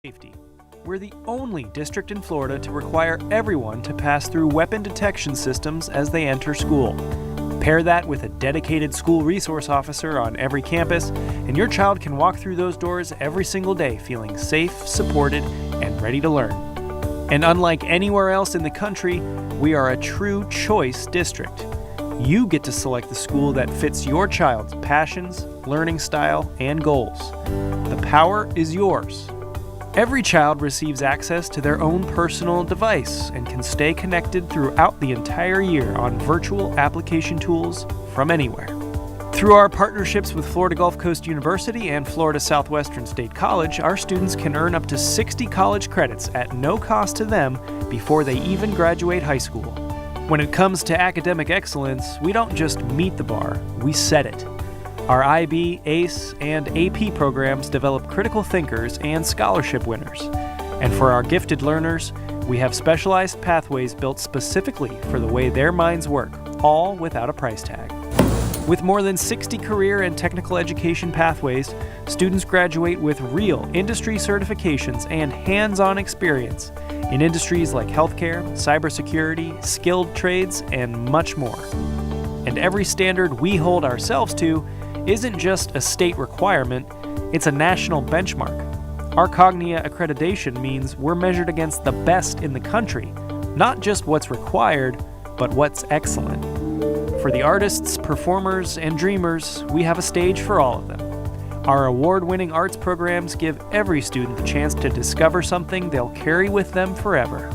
Safety. We're the only district in Florida to require everyone to pass through weapon detection systems as they enter school. Pair that with a dedicated school resource officer on every campus, and your child can walk through those doors every single day feeling safe, supported, and ready to learn. And unlike anywhere else in the country, we are a true choice district. You get to select the school that fits your child's passions, learning style, and goals. The power is yours. Every child receives access to their own personal device and can stay connected throughout the entire year on virtual application tools from anywhere. Through our partnerships with Florida Gulf Coast University and Florida Southwestern State College, our students can earn up to 60 college credits at no cost to them before they even graduate high school. When it comes to academic excellence, we don't just meet the bar, we set it. Our IB, ACE, and AP programs develop critical thinkers and scholarship winners. And for our gifted learners, we have specialized pathways built specifically for the way their minds work, all without a price tag. With more than 60 career and technical education pathways, students graduate with real industry certifications and hands-on experience in industries like healthcare, cybersecurity, skilled trades, and much more. And every standard we hold ourselves to isn't just a state requirement, it's a national benchmark. Our Cognia accreditation means we're measured against the best in the country, not just what's required, but what's excellent. For the artists, performers, and dreamers, we have a stage for all of them. Our award-winning arts programs give every student the chance to discover something they'll carry with them forever.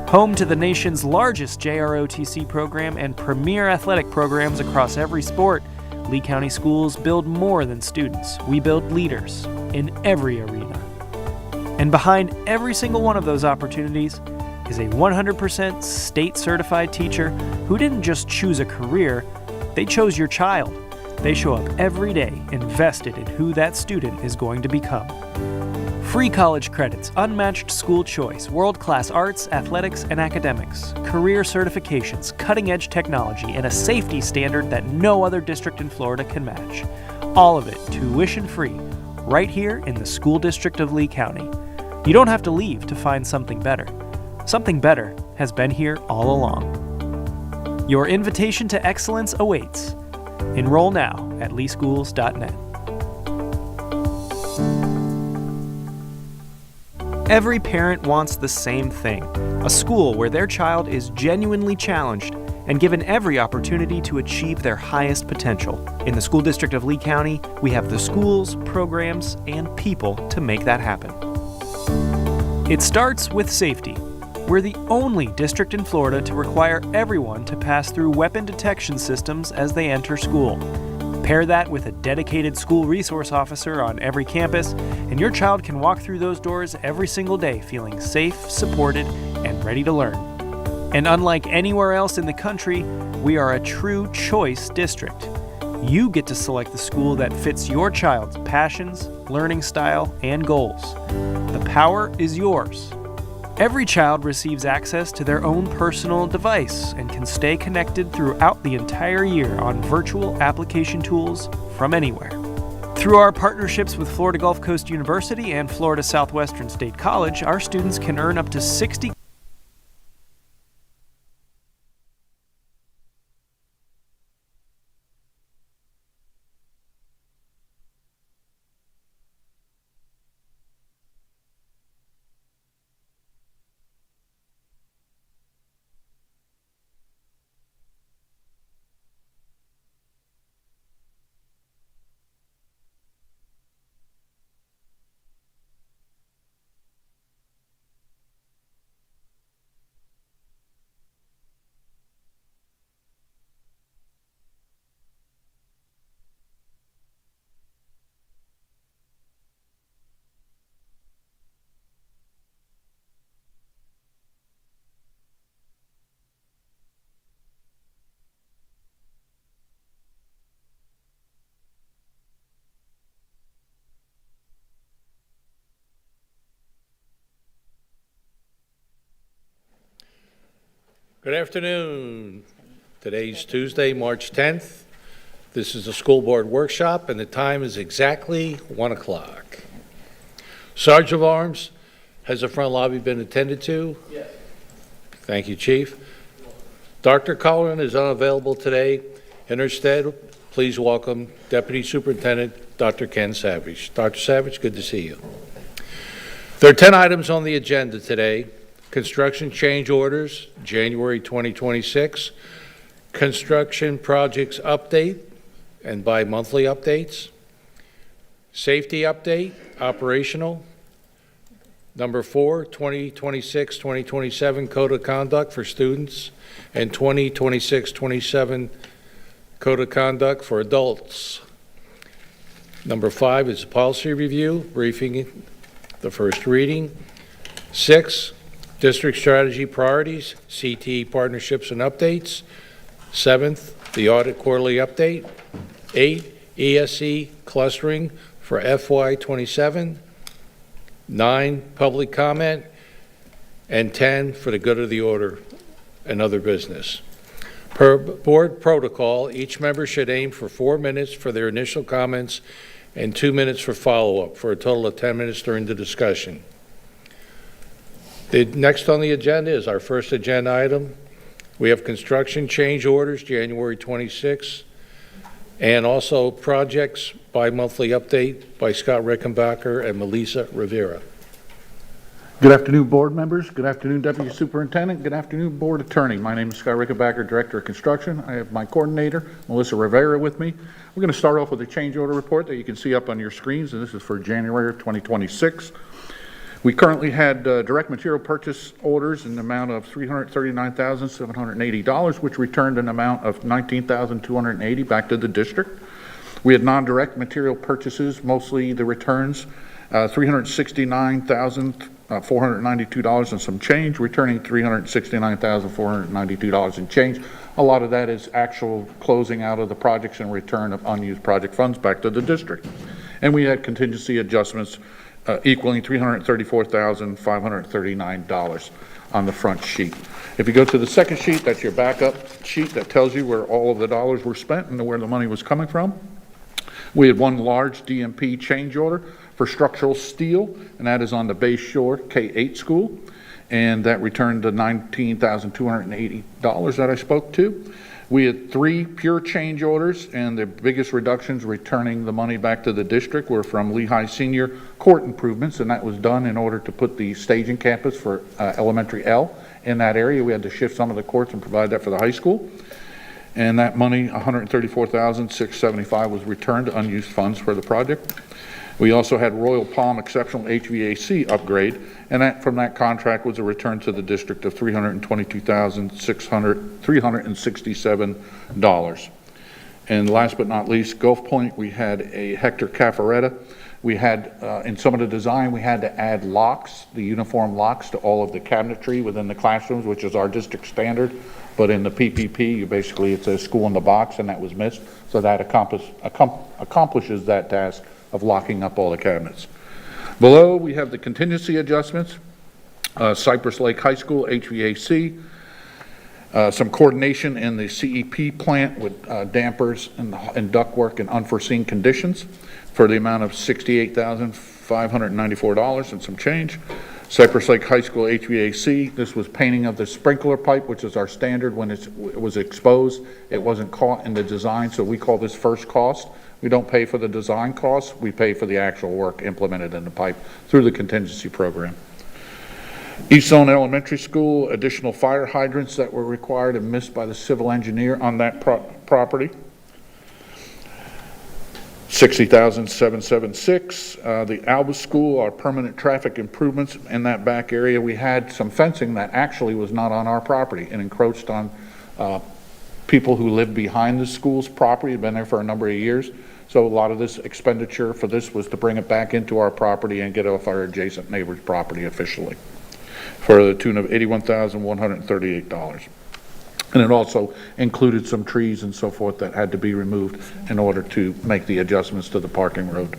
Home to the nation's largest JROTC program and premier athletic programs across every sport, Lee County Schools build more than students. We build leaders in every arena. And behind every single one of those opportunities is a 100% state-certified teacher who didn't just choose a career, they chose your child. They show up every day invested in who that student is going to become. Free college credits, unmatched school choice, world-class arts, athletics, and academics, career certifications, cutting-edge technology, and a safety standard that no other district in Florida can match. All of it tuition-free, right here in the school district of Lee County. You don't have to leave to find something better. Something better has been here all along. Your invitation to excellence awaits. Enroll now at leeschools.net. Every parent wants the same thing, a school where their child is genuinely challenged and given every opportunity to achieve their highest potential. In the school district of Lee County, we have the schools, programs, and people to make that happen. It starts with safety. We're the only district in Florida to require everyone to pass through weapon detection systems as they enter school. Pair that with a dedicated school resource officer on every campus, and your child can walk through those doors every single day feeling safe, supported, and ready to learn. And unlike anywhere else in the country, we are a true choice district. You get to select the school that fits your child's passions, learning style, and goals. The power is yours. Every child receives access to their own personal device and can stay connected throughout the entire year on virtual application tools from anywhere. Through our partnerships with Florida Gulf Coast University and Florida Southwestern State College, our students can earn up to 60 Good afternoon. Today's Tuesday, March 10th. This is a school board workshop, and the time is exactly 1 o'clock. Sergeant of Arms, has the front lobby been attended to? Yes. Thank you, Chief. Dr. Cullen is unavailable today. In her stead, please welcome Deputy Superintendent Dr. Ken Savage. Dr. Savage, good to see you. There are 10 items on the agenda today. Construction change orders, January 2026. Construction projects update and bi-monthly updates. Safety update, operational. Number 4, 2026-2027 Code of Conduct for students and 2026-27 Code of Conduct for adults. Number 5 is policy review, briefing the first reading. 6, district strategy priorities, CTE partnerships and updates. 7th, the audit quarterly update. 8, ESE clustering for FY27. 9, public comment. And 10, for the good of the order and other business. Per board protocol, each member should aim for 4 minutes for their initial comments and 2 minutes for follow-up, for a total of 10 minutes during the discussion. The next on the agenda is our first agenda item. We have construction change orders, January 26th, and also projects bi-monthly update by Scott Rickenbacker and Melissa Rivera. Good afternoon, board members. Good afternoon, Deputy Superintendent. Good afternoon, Board Attorney. My name is Scott Rickenbacker, Director of Construction. I have my coordinator, Melissa Rivera, with me. We're going to start off with a change order report that you can see up on your screens, and this is for January of 2026. We currently had direct material purchase orders in the amount of $339,780, which returned an amount of $19,280 back to the district. We had non-direct material purchases, mostly the returns, $369,492 and some change, returning $369,492 and change. A lot of that is actual closing out of the projects and return of unused project funds back to the district. And we had contingency adjustments equaling $334,539 on the front sheet. If you go to the second sheet, that's your backup sheet that tells you where all of the dollars were spent and where the money was coming from. We had one large DMP change order for structural steel, and that is on the Bay Shore K-8 school, and that returned the $19,280 that I spoke to. We had 3 pure change orders, and the biggest reductions returning the money back to the district were from Lehigh Senior court improvements, and that was done in order to put the staging campus for elementary L in that area. We had to shift some of the courts and provide that for the high school. And that money, $134,675, was returned to unused funds for the project. We also had Royal Palm Exceptional HVAC upgrade, and that from that contract was a return to the district of $322,367. And last but not least, Gulf Point, we had a Hector Caffaretta. We had, in some of the design, we had to add locks, the uniform locks to all of the cabinetry within the classrooms, which is our district standard. But in the PPP, basically it's a school in the box, and that was missed. So that accomplishes that task of locking up all the cabinets. Below, we have the contingency adjustments, Cypress Lake High School HVAC, some coordination in the CEP plant with dampers and ductwork in unforeseen conditions for the amount of $68,594 and some change. Cypress Lake High School HVAC, this was painting of the sprinkler pipe, which is our standard. When it was exposed, it wasn't caught in the design, so we call this first cost. We don't pay for the design costs, we pay for the actual work implemented in the pipe through the contingency program. East Zone Elementary School, additional fire hydrants that were required and missed by the civil engineer on that property. $60,776. The Alba School, our permanent traffic improvements in that back area. We had some fencing that actually was not on our property and encroached on people who lived behind the school's property, had been there for a number of years. So a lot of this expenditure for this was to bring it back into our property and get off our adjacent neighbor's property officially for the tune of $81,138. And it also included some trees and so forth that had to be removed in order to make the adjustments to the parking road.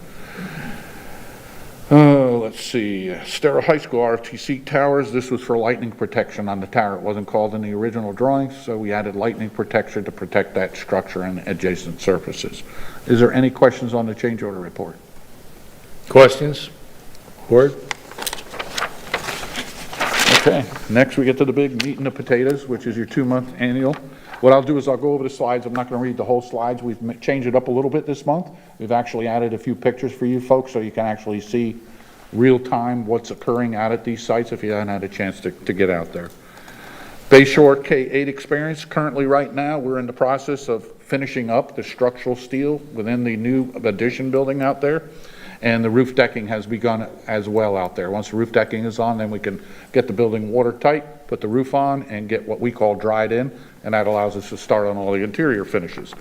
Let's see, Stara High School RTC towers. This was for lightning protection on the tower. It wasn't called in the original drawings, so we added lightning protection to protect that structure and adjacent surfaces. Is there any questions on the change order report? Questions? Board? Okay, next we get to the big meat and the potatoes, which is your 2-month annual. What I'll do is I'll go over the slides. I'm not going to read the whole slides. We've changed it up a little bit this month. We've actually added a few pictures for you folks so you can actually see real time what's occurring out at these sites if you haven't had a chance to get out there. Bayshore K-8 experience. Currently right now we're in the process of finishing up the structural steel within the new addition building out there. And the roof decking has begun as well out there. Once the roof decking is on, then we can get the building watertight, put the roof on, and get what we call dried in, and that allows us to start on all the interior finishes.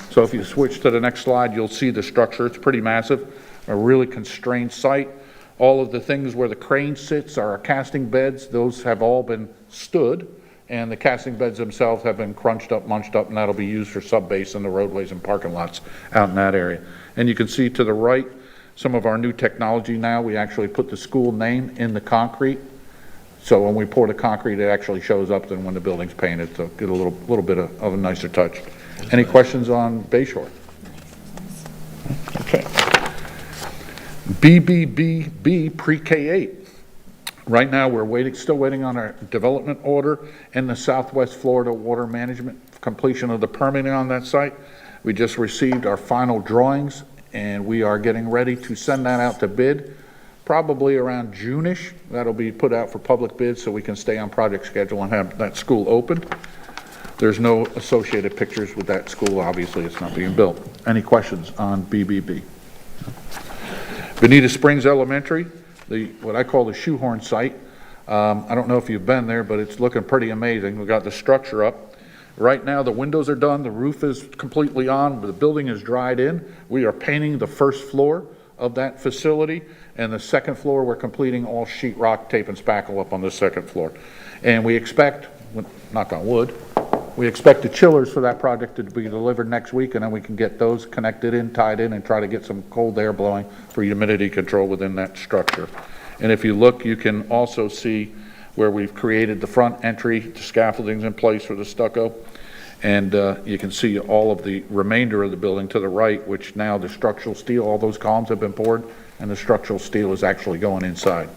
So if you switch to the next slide, you'll see the structure. It's pretty massive, a really constrained site. All of the things where the crane sits are our casting beds. Those have all been stood, and the casting beds themselves have been crunched up, munched up, and that'll be used for sub-base in the roadways and parking lots out in that area. And you can see to the right, some of our new technology now, we actually put the school name in the concrete. So when we pour the concrete, it actually shows up then when the building's painted, so get a little bit of a nicer touch. Any questions on Bayshore? Okay. BBBB pre-K-8. Right now, we're still waiting on our development order and the Southwest Florida Water Management completion of the permitting on that site. We just received our final drawings, and we are getting ready to send that out to bid probably around June-ish. That'll be put out for public bid so we can stay on project schedule and have that school open. There's no associated pictures with that school. Obviously, it's not being built. Any questions on BBB? Bonita Springs Elementary, what I call the shoehorn site. I don't know if you've been there, but it's looking pretty amazing. We've got the structure up. Right now, the windows are done, the roof is completely on, the building is dried in. We are painting the first floor of that facility, and the second floor, we're completing all sheetrock, tape, and spackle up on the second floor. And we expect, knock on wood, we expect the chillers for that project to be delivered next week, and then we can get those connected in, tied in, and try to get some cold air blowing for humidity control within that structure. And if you look, you can also see where we've created the front entry, the scaffoldings in place for the stucco. And you can see all of the remainder of the building to the right, which now the structural steel, all those columns have been poured, and the structural steel is actually going inside.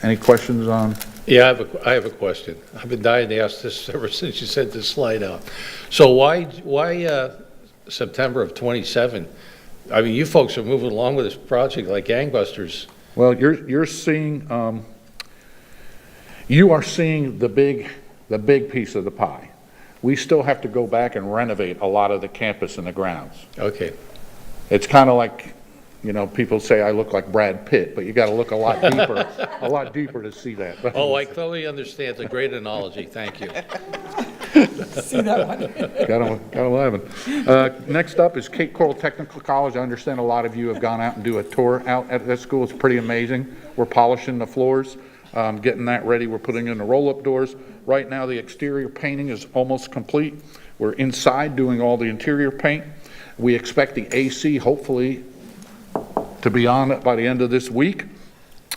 Any questions on? Yeah, I have a question. I've been dying to ask this ever since you sent this slide out. So why September of 27? I mean, you folks are moving along with this project like gangbusters. Well, you're seeing, you are seeing the big piece of the pie. We still have to go back and renovate a lot of the campus and the grounds. Okay. It's kind of like, you know, people say I look like Brad Pitt, but you got to look a lot deeper to see that. Oh, I totally understand. It's a great analogy. Thank you. See that one? Got 11. Next up is Cape Coral Technical College. I understand a lot of you have gone out and do a tour out at that school. It's pretty amazing. We're polishing the floors, getting that ready. We're putting in the roll-up doors. Right now, the exterior painting is almost complete. We're inside doing all the interior paint. We expect the AC, hopefully, to be on it by the end of this week.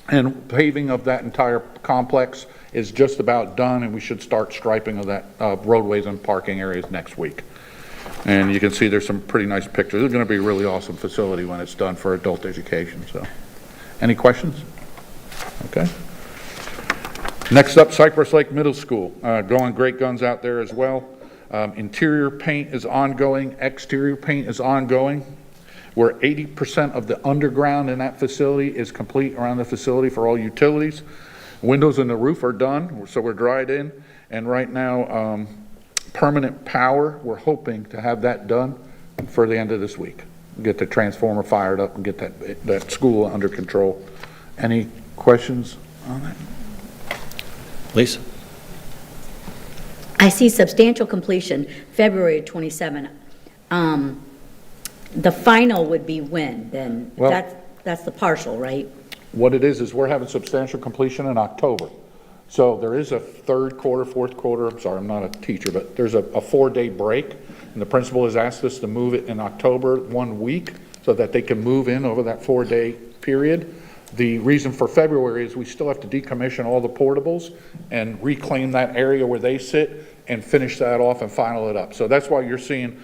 And paving of that entire complex is just about done, and we should start striping of that roadways and parking areas next week. And you can see there's some pretty nice pictures. It's going to be a really awesome facility when it's done for adult education. So, any questions? Okay. Next up, Cypress Lake Middle School. Going great guns out there as well. Interior paint is ongoing. Exterior paint is ongoing. Where 80% of the underground in that facility is complete around the facility for all utilities. Windows in the roof are done, so we're dried in. And right now, permanent power, we're hoping to have that done for the end of this week. Get the transformer fired up and get that school under control. Any questions on that? Lisa? I see substantial completion, February 27. The final would be when, then? Well, That's the partial, right? What it is we're having substantial completion in October. So there is a third quarter, fourth quarter, I'm sorry, I'm not a teacher, but there's a 4-day break, and the principal has asked us to move it in October 1 week so that they can move in over that 4-day period. The reason for February is we still have to decommission all the portables and reclaim that area where they sit and finish that off and final it up. So that's why you're seeing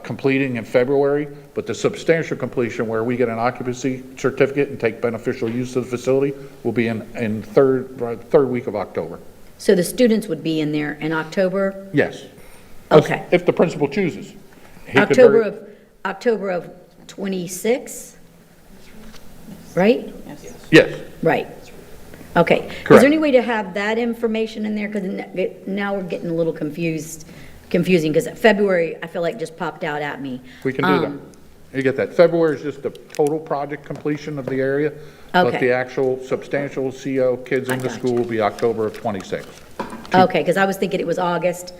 completing in February, but the substantial completion where we get an occupancy certificate and take beneficial use of the facility will be in third week of October. So the students would be in there in October? Yes. Okay. If the principal chooses. He could very- October of 26? Right? Yes. Right. Okay. Is Correct. there any way to have that information in there? Because now we're getting a little confusing, because February, I feel like just popped out at me. We can do that. You get that. February is just the total project completion of the area, but Okay. the actual substantial CO kids in I the got school you. will be October of 26. Okay, because I was thinking it was August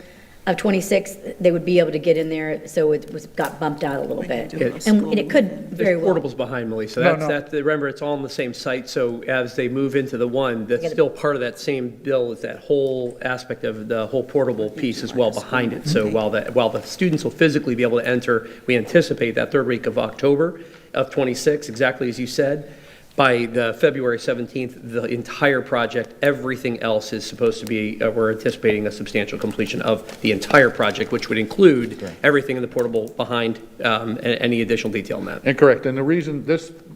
of 26, they would be able to get in there, so got bumped out a little bit. And it could very There's well. portables behind, Melissa. No, That's, remember, it's all on the same site, so as they move into the one, that's Get it. still part of that same bill, is that whole aspect of the whole portable piece as well behind it. So while the students will physically be able to enter, we anticipate that third week of October of 26, exactly as you said. By the February 17th, the entire project, everything else is supposed to be, we're anticipating a substantial completion of the entire project, which would include everything in the portable behind, and any additional detail on that. And correct, and the reason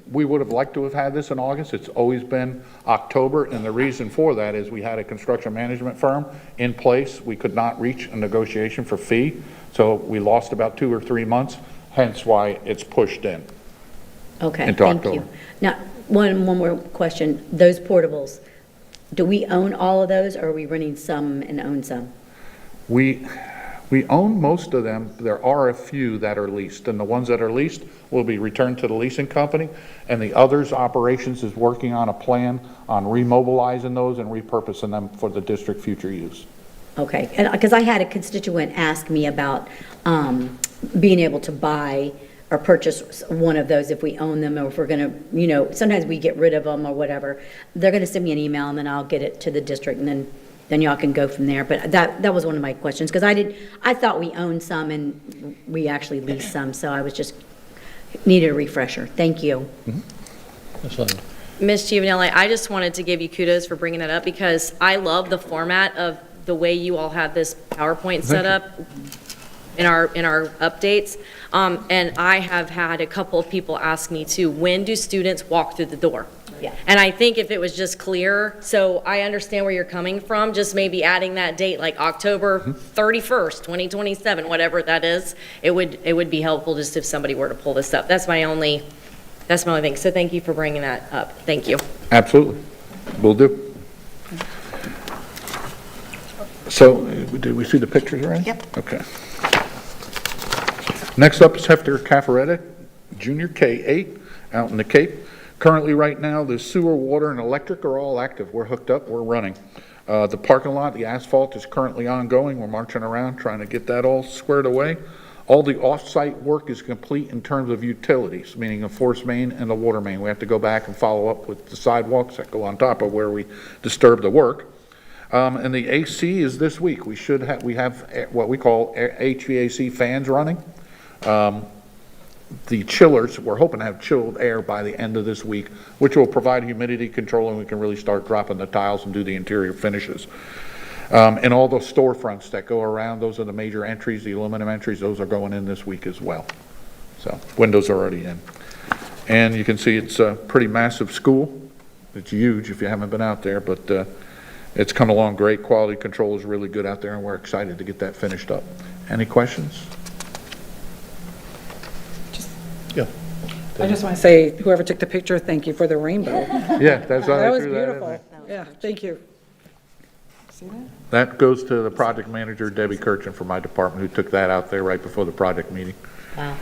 we would have liked to have had this in August, it's always been October, and the reason for that is we had a construction management firm in place. We could not reach a negotiation for fee, so we lost about 2 or 3 months, hence why it's pushed in. Okay, into thank October. you. Now, one more question. Those portables, do we own all of those, or are we renting some and own some? We own most of them. There are a few that are leased, and the ones that are leased will be returned to the leasing company, and the others operations is working on a plan on remobilizing those and repurposing them for the district future use. Okay, and because I had a constituent ask me about being able to buy or purchase one of those if we own them, or if we're going to, sometimes we get rid of them or whatever. They're going to send me an email, and then I'll get it to the district, and then y'all can go from there. But that was one of my questions, because I thought we owned some and we actually leased some, so I was just needed a refresher. Thank you. That's fine. Ms. Giovanelli, I just wanted to give you kudos for bringing that up, because I love the format of the way you all have this PowerPoint set up in our updates. And I have had a couple of people ask me too, when do students walk through the door? Yeah. And I think if it was just clear, so I understand where you're coming from, just maybe adding that date, like October 31st, 2027, whatever that is, it would be helpful just if somebody were to pull this up. That's my only thing. So thank you for bringing that up. Thank you. Absolutely. Will do. So, did we see the pictures already? Yep. Okay. Next up is Hefter Caffaretta, Junior K-8, out in the Cape. Currently, right now, the sewer, water, and electric are all active. We're hooked up, we're running. The parking lot, the asphalt is currently ongoing. We're marching around trying to get that all squared away. All the off-site work is complete in terms of utilities, meaning a force main and the water main. We have to go back and follow up with the sidewalks that go on top of where we disturb the work. And the AC is this week. We have what we call HVAC fans running. The chillers, we're hoping to have chilled air by the end of this week, which will provide humidity control, and we can really start dropping the tiles and do the interior finishes. And all those storefronts that go around, those are the major entries, the aluminum entries, those are going in this week as well. So windows are already in. And you can see it's a pretty massive school. It's huge if you haven't been out there, but it's come along great. Quality control is really good out there, and we're excited to get that finished up. Any questions? Yeah. I just want to say, whoever took the picture, thank you for the rainbow. Yeah, that's how That I was threw that in beautiful. there. Yeah, thank you. See that? That goes to the project manager, Debbie Kirchen, from my department, who took that out there right before the project meeting. Wow.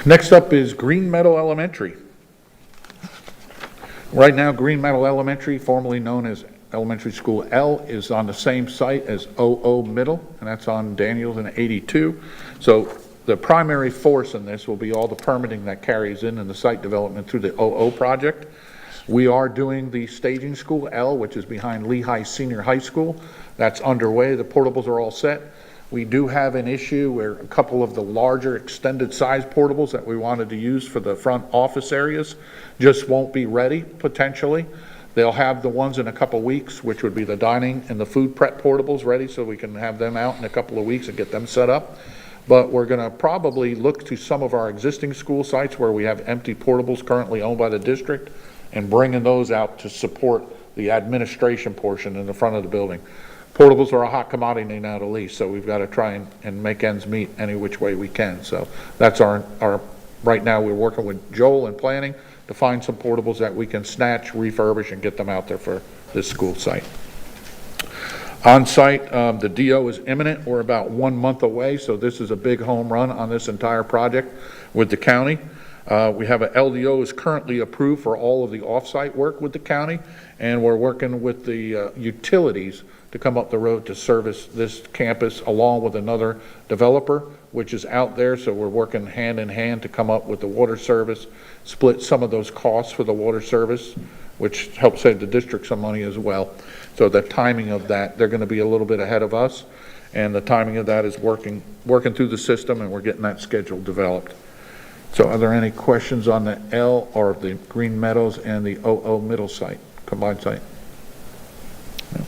Next up is Green Meadow Elementary. Right now, Green Meadow Elementary, formerly known as Elementary School L, is on the same site as OO Middle, and that's on Daniels and 82. So the primary force in this will be all the permitting that carries in the site development through the OO project. We are doing the staging school L, which is behind Lehigh Senior High School. That's underway. The portables are all set. We do have an issue where a couple of the larger extended size portables that we wanted to use for the front office areas just won't be ready potentially. They'll have the ones in a couple weeks, which would be the dining and the food prep portables ready, so we can have them out in a couple of weeks and get them set up. but we're going to probably look to some of our existing school sites where we have empty portables currently owned by the district and bringing those out to support the administration portion in the front of the building. Portables are a hot commodity now to lease, so we've got to try and make ends meet any which way we can. So that's our right now we're working with Joel and planning to find some portables that we can snatch, refurbish, and get them out there for this school site. On site, the DO is imminent. We're about 1 month away, so this is a big home run on this entire project with the county. We have a LDO is currently approved for all of the off-site work with the county, and we're working with the utilities to come up the road to service this campus along with another developer, which is out there. So we're working hand in hand to come up with the water service, split some of those costs for the water service, which helps save the district some money as well. So the timing of that, they're going to be a little bit ahead of us, and the timing of that is working through the system, and we're getting that schedule developed. So are there any questions on the L or the Green Meadows and the OO middle site, combined site? No.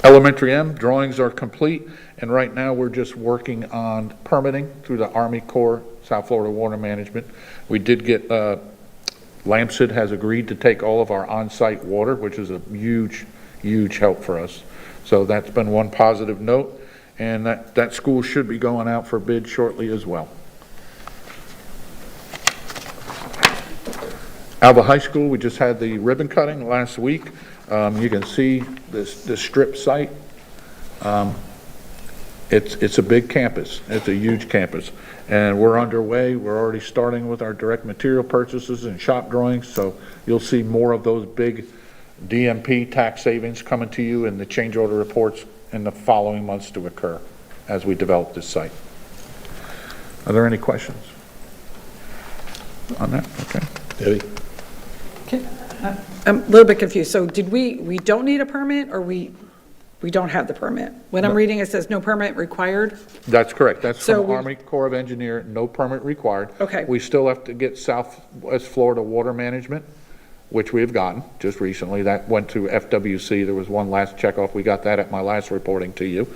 Elementary M, drawings are complete, and right now we're just working on permitting through the Army Corps, South Florida Water Management. We did get, Lamson has agreed to take all of our on-site water, which is a huge, huge help for us. So that's been one positive note, and that school should be going out for bid shortly as well. Alva High School, we just had the ribbon cutting last week. You can see this strip site. It's a big campus. It's a huge campus. And we're underway. We're already starting with our direct material purchases and shop drawings. So you'll see more of those big DMP tax savings coming to you in the change order reports in the following months to occur as we develop this site. Are there any questions on that? Okay. Debbie? Okay. I'm a little bit confused. So did we don't need a permit, or we don't have the permit? When I'm reading, it says no permit required. That's correct. That's So from Army Corps of Engineer, no permit required. Okay. We still have to get Southwest Florida Water Management, which we have gotten just recently. That went to FWC. There was one last checkoff. We got that at my last reporting to you.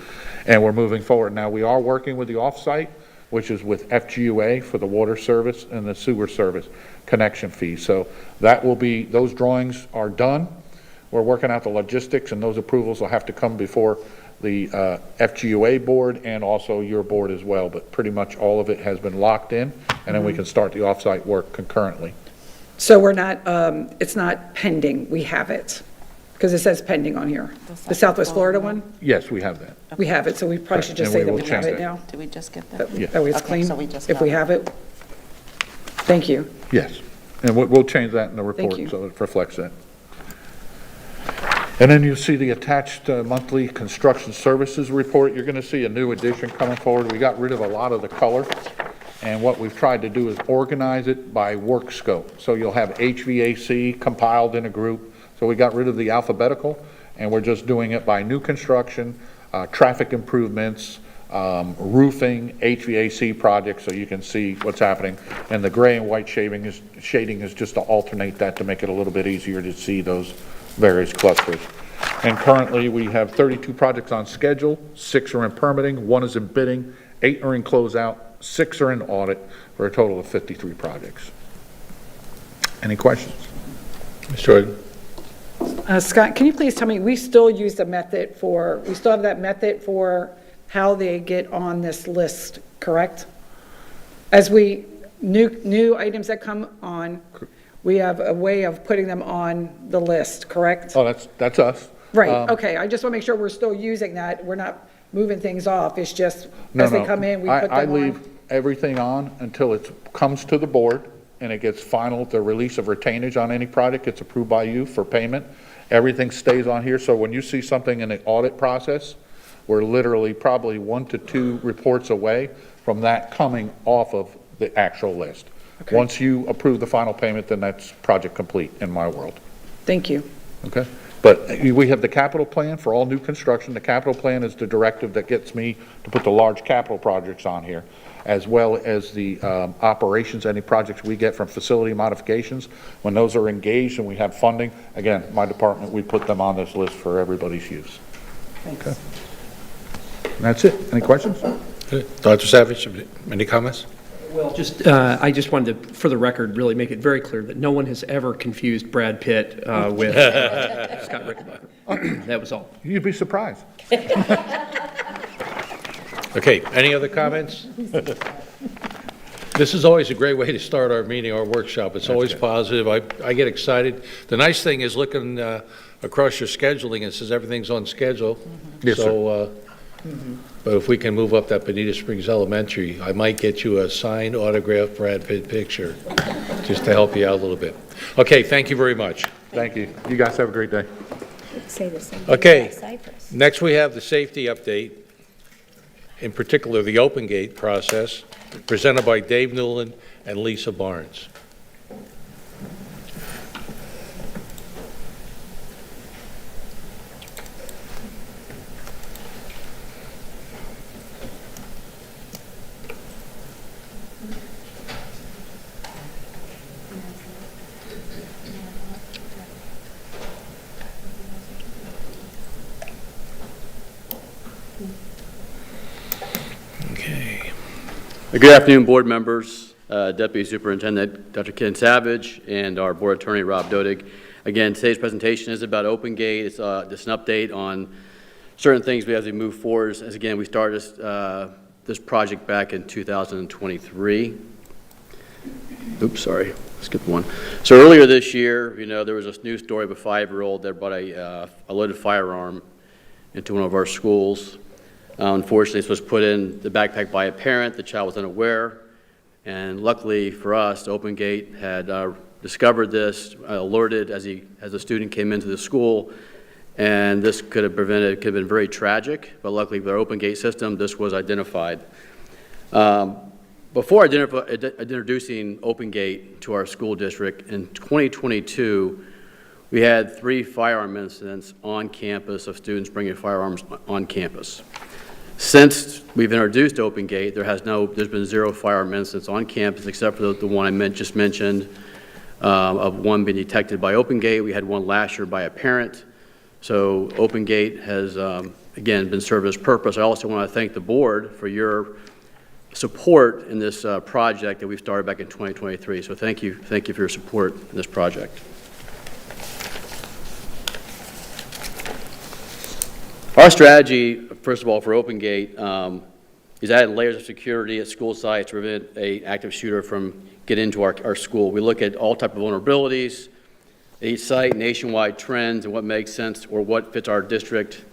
And we're moving forward. Now, we are working with the offsite, which is with FGUA for the water service and the sewer service connection fee. So that will be, those drawings are done. We're working out the logistics, and those approvals will have to come before the FGUA board and also your board as well. But pretty much all of it has been locked in, and then we can start the offsite work concurrently. So we're not, it's not pending, we have it, because it says pending on here. The Southwest Florida one, Yes, we have that. we have it, so we probably should just And we say that will we have change it that. now. Did we just get that? That Yeah. that way it's Okay, clean, so we just if we got have it. Thank you. Yes, and we'll change that in the Thank report you. so it reflects that. And then you see the attached monthly construction services report. You're going to see a new addition coming forward. We got rid of a lot of the color, and what we've tried to do is organize it by work scope. So you'll have HVAC compiled in a group. So we got rid of the alphabetical, and we're just doing it by new construction, traffic improvements, roofing, HVAC projects, so you can see what's happening. And the gray and white shading is just to alternate that to make it a little bit easier to see those various clusters. And currently, we have 32 projects on schedule, 6 are in permitting, 1 is in bidding, 8 are in closeout, 6 are in audit, for a total of 53 projects. Any questions? Mr. Jordan? Scott, can you please tell me, we still use the method for, we still have that method for how they get on this list, correct? As we, new items that come on, we have a way of putting them on the list, correct? Oh, that's us. Right, okay, I just want to make sure we're still using that, we're not moving things off, it's just, No, as they no. come in, we put them on. I leave everything on until it comes to the board and it gets final, the release of retainage on any project gets approved by you for payment. Everything stays on here, so when you see something in the audit process, we're literally probably 1 to 2 reports away from that coming off of the actual list. Okay. Once you approve the final payment, then that's project complete in my world. Thank you. Okay? But we have the capital plan for all new construction. The capital plan is the directive that gets me to put the large capital projects on here, as well as the operations, any projects we get from facility modifications. When those are engaged and we have funding, again, my department, we put them on this list for everybody's use. Thanks. That's it. Any questions? Dr. Savage, any comments? Well, I just wanted to, for the record, really make it very clear that no one has ever confused Brad Pitt with Scott Rickenbacker. That was all. You'd be surprised. Okay, any other comments? This is always a great way to start our meeting, our workshop. It's always positive. I get excited. The nice thing is looking across your scheduling, it says everything's on schedule. Yes, sir. So, but if we can move up that Bonita Springs Elementary, I might get you a signed autographed Brad Pitt picture, just to help you out a little bit. Okay, thank you very much. Thank you. You guys have a great day. Say the same. Okay. Cypress. Next, we have the safety update, in particular, the open gate process, presented by Dave Newland and Lisa Barnes. Okay. Good afternoon, board members, Deputy Superintendent Dr. Ken Savage, and our board attorney, Rob Dodig. Again, today's presentation is about Open Gate. It's just an update on certain things as we move forward. As again, we started this project back in 2023. Oops, sorry, skipped one. So earlier this year, there was this news story of a 5-year-old that brought a loaded firearm into one of our schools. Unfortunately, this was put in the backpack by a parent. The child was unaware, and luckily for us, Open Gate had discovered this, alerted as the student came into the school, and this could have been very tragic, but luckily with our Open Gate system, this was identified. Before introducing Open Gate to our school district, in 2022, we had 3 firearm incidents on campus of students bringing firearms on campus. Since we've introduced Open Gate, there's been 0 firearm incidents on campus except for the one I just mentioned, of one being detected by Open Gate. We had one last year by a parent. So Open Gate has, again, been served its purpose. I also want to thank the board for your support in this project that we started back in 2023. So thank you for your support in this project. Our strategy, first of all, for Open Gate is add layers of security at school sites to prevent an active shooter from getting into our school. We look at all type of vulnerabilities at each site, nationwide trends, and what makes sense or what fits our district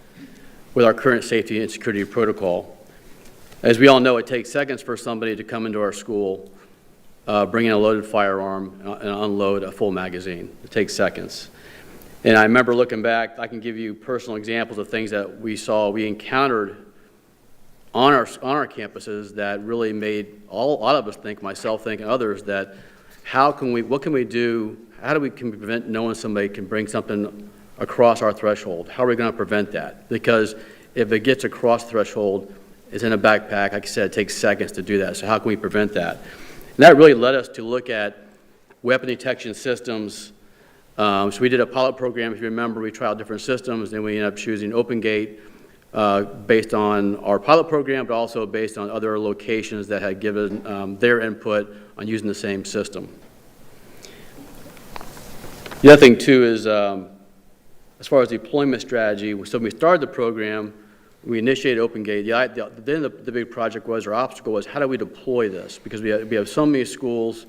with our current safety and security protocol. As we all know, it takes seconds for somebody to come into our school, bring in a loaded firearm, and unload a full magazine. It takes seconds. And I remember looking back, I can give you personal examples of things that we encountered on our campuses that really made a lot of us think, myself think, and others, that what can we do, how can we prevent knowing somebody can bring something across our threshold? How are we going to prevent that? Because if it gets across the threshold, it's in a backpack, like I said, it takes seconds to do that. So how can we prevent that? And that really led us to look at weapon detection systems. So we did a pilot program. If you remember, we tried different systems, then we ended up choosing Open Gate based on our pilot program, but also based on other locations that had given their input on using the same system. The other thing, too, is as far as deployment strategy, so when we started the program, we initiated Open Gate. Then the big project was, or obstacle was, how do we deploy this? Because we have so many schools,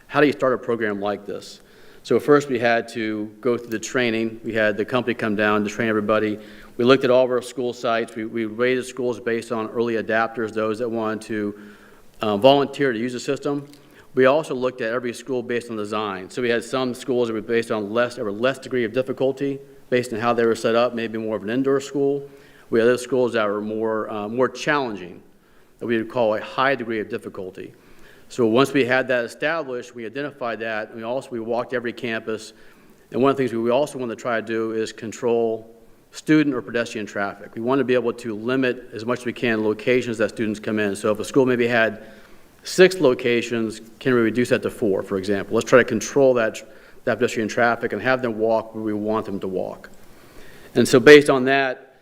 how do you start a program like this? So first we had to go through the training. We had the company come down to train everybody. We looked at all of our school sites. We rated schools based on early adapters, those that wanted to volunteer to use the system. We also looked at every school based on design. So we had some schools that were based on less degree of difficulty based on how they were set up, maybe more of an indoor school. We had other schools that were more challenging, that we would call a high degree of difficulty. So once we had that established, we identified that, and we walked every campus. And one of the things we also want to try to do is control student or pedestrian traffic. We want to be able to limit as much as we can locations that students come in. So if a school maybe had 6 locations, can we reduce that to 4, for example? Let's try to control that pedestrian traffic and have them walk where we want them to walk. And so based on that,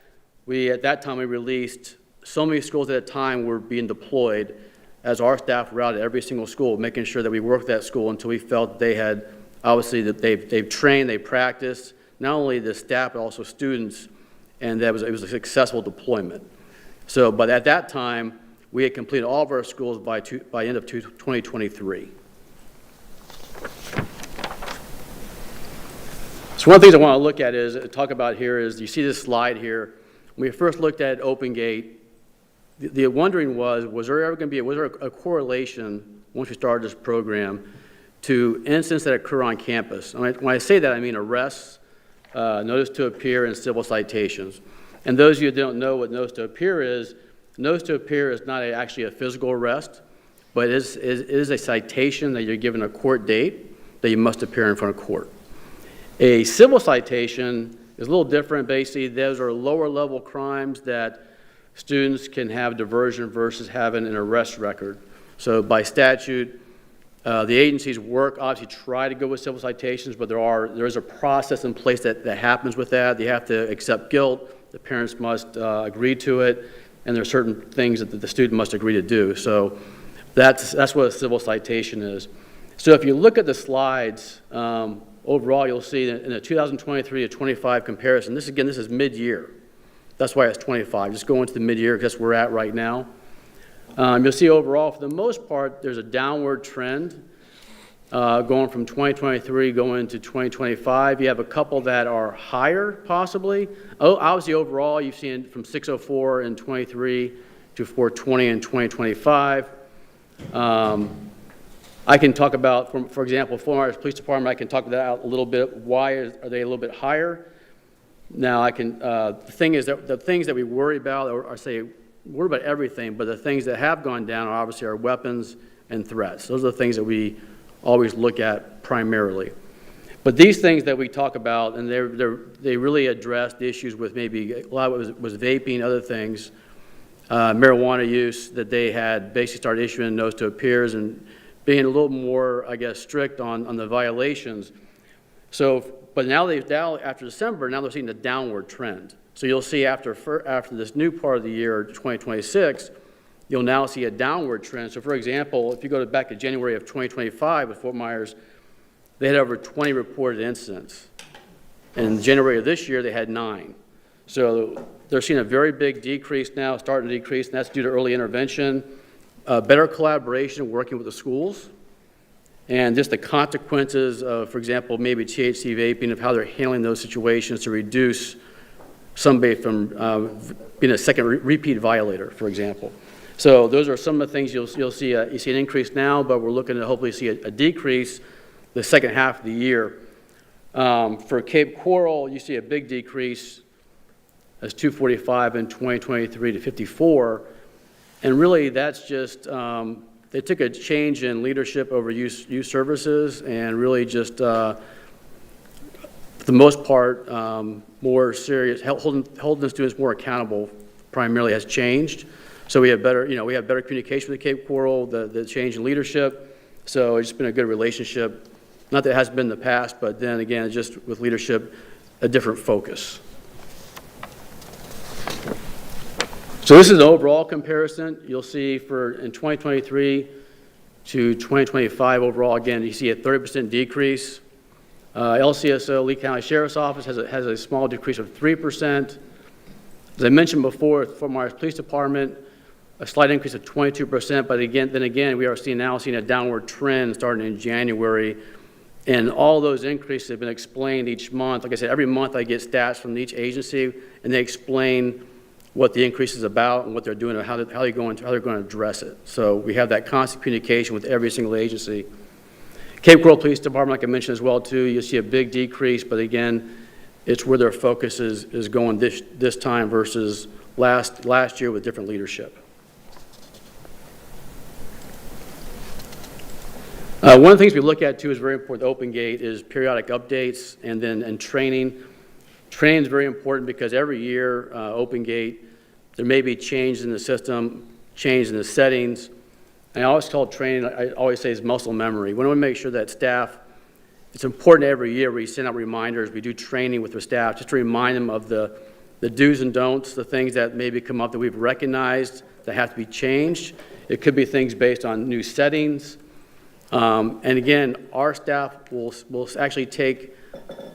at that time we released so many schools at a time were being deployed as our staff were out at every single school, making sure that we worked that school until we felt they had, obviously, that they've trained, they practiced, not only the staff, but also students, and it was a successful deployment. So, but at that time, we had completed all of our schools by end of 2023. So one of the things I want to look at is, talk about here is, you see this slide here. When we first looked at OpenGate, the wondering was there ever going to be, was there a correlation, once we started this program, to incidents that occur on campus? When I say that, I mean arrests, notice to appear, and civil citations. And those of you who don't know what notice to appear is not actually a physical arrest, but it is a citation that you're given a court date that you must appear in front of court. A civil citation is a little different. Basically, those are lower level crimes that students can have diversion versus having an arrest record. So by statute, the agencies obviously try to go with civil citations, but there is a process in place that happens with that. They have to accept guilt. The parents must agree to it, and there are certain things that the student must agree to do. So that's what a civil citation is. So if you look at the slides, overall you'll see that in a 2023 to 25 comparison, this is mid-year. That's why it's 25. Just go into the mid-year because that's where we're at right now. You'll see overall, for the most part, there's a downward trend going from 2023 going to 2025. You have a couple that are higher, possibly. Obviously, overall, you've seen from 604 in 23 to 420 in 2025. I can talk about, for example, Fort Myers Police Department, I can talk that out a little bit. Why are they a little bit higher? Now, the thing is that the things that we worry about, or say, worry about everything, but the things that have gone down are obviously our weapons and threats. Those are the things that we always look at primarily. But these things that we talk about, and they really address the issues with maybe, a lot of it was vaping, other things, marijuana use, that they had basically started issuing notice to appears and being a little more, I guess, strict on the violations. So, but now after December, now they're seeing the downward trend. So you'll see after this new part of the year, 2026, you'll now see a downward trend. So for example, if you go back to January of 2025 with Fort Myers, they had over 20 reported incidents. In January of this year, they had 9. So they're seeing a very big decrease now, starting to decrease, and that's due to early intervention, better collaboration working with the schools, and just the consequences of, for example, maybe THC vaping, of how they're handling those situations to reduce somebody from being a second repeat violator, for example. So those are some of the things you'll see. You see an increase now, but we're looking to hopefully see a decrease the second half of the year. For Cape Coral, you see a big decrease as 245 in 2023 to 54. And really, that's just, they took a change in leadership over youth services, and really just, for the most part, more serious, holding the students more accountable primarily has changed. So we have better communication with the Cape Coral, the change in leadership. So it's been a good relationship. Not that it hasn't been in the past, but then again, just with leadership, a different focus. So this is an overall comparison. You'll see in 2023 to 2025 overall, again, you see a 30% decrease. LCSO, Lee County Sheriff's Office, has a small decrease of 3%. As I mentioned before, Fort Myers Police Department, a slight increase of 22%, but again, we are now seeing a downward trend starting in January, and all those increases have been explained each month. Like I said, every month I get stats from each agency, and they explain what the increase is about and what they're doing and how they're going to address it. So we have that constant communication with every single agency. Cape Coral Police Department, like I mentioned as well too, you'll see a big decrease, but again, it's where their focus is going this time versus last year with different leadership. One of the things we look at too is very important. OpenGate is periodic updates and training. Training is very important because every year, OpenGate, there may be change in the system, change in the settings. And I always call training, I always say, is muscle memory. We want to make sure that staff, it's important every year we send out reminders, we do training with the staff just to remind them of the the do's and don'ts, the things that maybe come up that we've recognized that have to be changed. It could be things based on new settings. And again, our staff will actually take,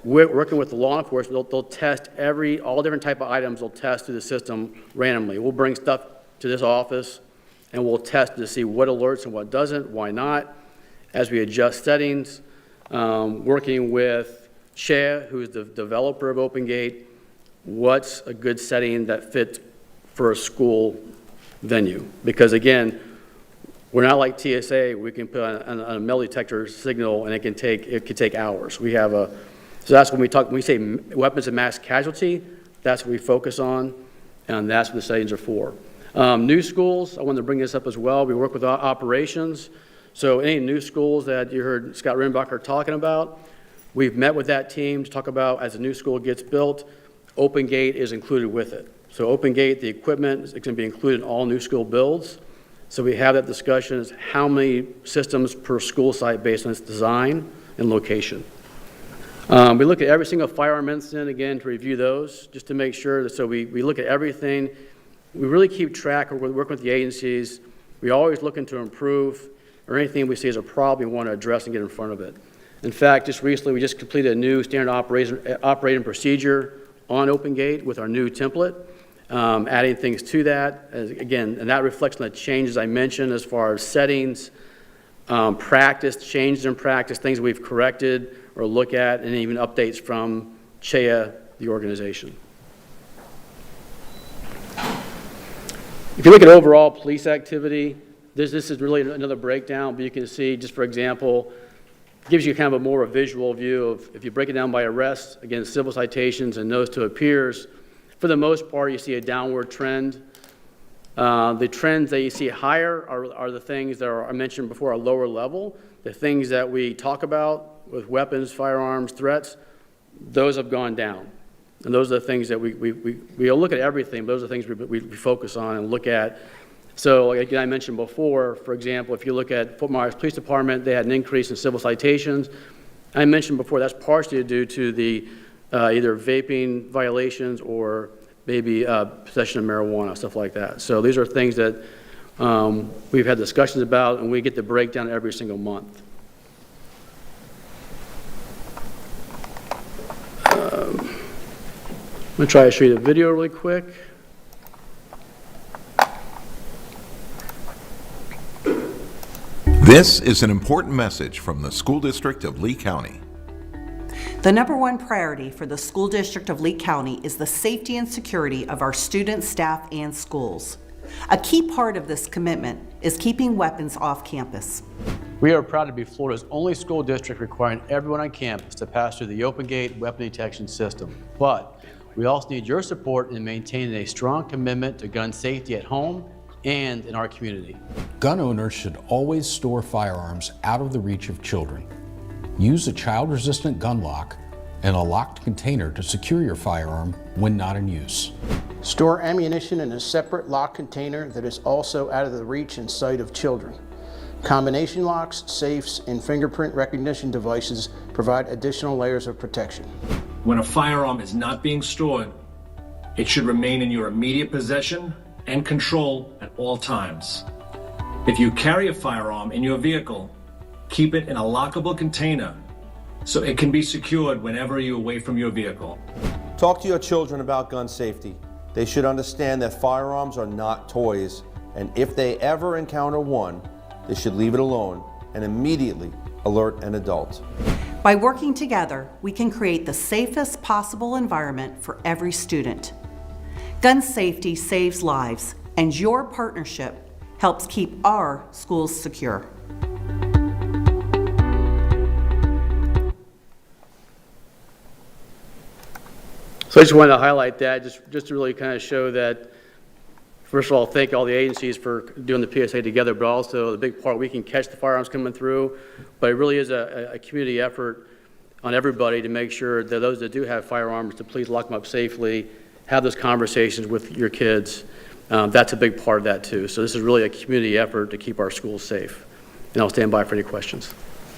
working with the law enforcement, they'll test all different type of items, they'll test through the system randomly. We'll bring stuff to this office and we'll test to see what alerts and what doesn't, why not, as we adjust settings. Working with Shea, who's the developer of OpenGate, what's a good setting that fits for a school venue? Because again, we're not like TSA. We can put on a metal detector signal, and it can take hours. We have so that's when we say weapons of mass casualty. That's what we focus on, and that's what the settings are for. New schools. I wanted to bring this up as well. We work with operations. So any new schools that you heard Scott Rimbacher talking about, we've met with that team to talk about as a new school gets built. OpenGate is included with it. So OpenGate, the equipment is going to be included in all new school builds. So we have that discussion as how many systems per school site based on its design and location. We look at every single firearm incident again to review those, just to make sure that so we look at everything. We really keep track of working with the agencies. We always looking to improve, or anything we see as a problem we want to address and get in front of it. In fact, just recently we just completed a new standard operating procedure on OpenGate with our new template, adding things to that. Again, and that reflects on the changes I mentioned as far as settings, practice, changes in practice, things we've corrected or look at, and even updates from CHEA, the organization. If you look at overall police activity, this is really another breakdown, but you can see, just for example, gives you kind of a more visual view of, if you break it down by arrests, again, civil citations and notice to appears, for the most part, you see a downward trend. The trends that you see higher are the things that I mentioned before, are lower level. The things that we talk about with weapons, firearms, threats, those have gone down. And those are the things that we'll look at everything, but those are the things we focus on and look at. So, like again, I mentioned before, for example, if you look at Fort Myers Police Department, they had an increase in civil citations. I mentioned before that's partially due to the either vaping violations or maybe possession of marijuana, stuff like that. So these are things that we've had discussions about, and we get the breakdown every single month. I'm going to try to show you the video really quick. This is an important message from the School District of Lee County. The number one priority for the School District of Lee County is the safety and security of our students, staff, and schools. A key part of this commitment is keeping weapons off campus. We are proud to be Florida's only school district requiring everyone on campus to pass through the OpenGate weapon detection system. But we also need your support in maintaining a strong commitment to gun safety at home and in our community. Gun owners should always store firearms out of the reach of children. Use a child-resistant gun lock and a locked container to secure your firearm when not in use. Store ammunition in a separate locked container that is also out of the reach and sight of children. Combination locks, safes, and fingerprint recognition devices provide additional layers of protection. When a firearm is not being stored, it should remain in your immediate possession and control at all times. If you carry a firearm in your vehicle, keep it in a lockable container so it can be secured whenever you're away from your vehicle. Talk to your children about gun safety. They should understand that firearms are not toys, and if they ever encounter one, they should leave it alone and immediately alert an adult. By working together, we can create the safest possible environment for every student. Gun safety saves lives, and your partnership helps keep our schools secure. So I just wanted to highlight that, just to really kind of show that, first of all, thank all the agencies for doing the PSA together, but also the big part, we can catch the firearms coming through, but it really is a community effort on everybody to make sure that those that do have firearms to please lock them up safely, have those conversations with your kids. That's a big part of that too. So this is really a community effort to keep our schools safe. And I'll stand by for any questions.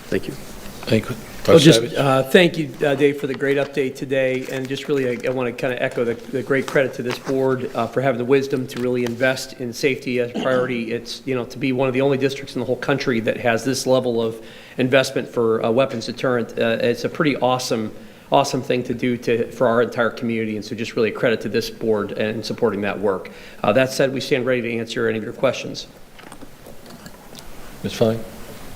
Thank you. Thank you. Well, just Savage? thank you, Dave, for the great update today, and just really, I want to kind of echo the great credit to this board for having the wisdom to really invest in safety as a priority. It's, to be one of the only districts in the whole country that has this level of investment for weapons deterrent. It's a pretty awesome thing to do for our entire community, and so just really a credit to this board and supporting that work. That said, we stand ready to answer any of your questions. Ms. Fine?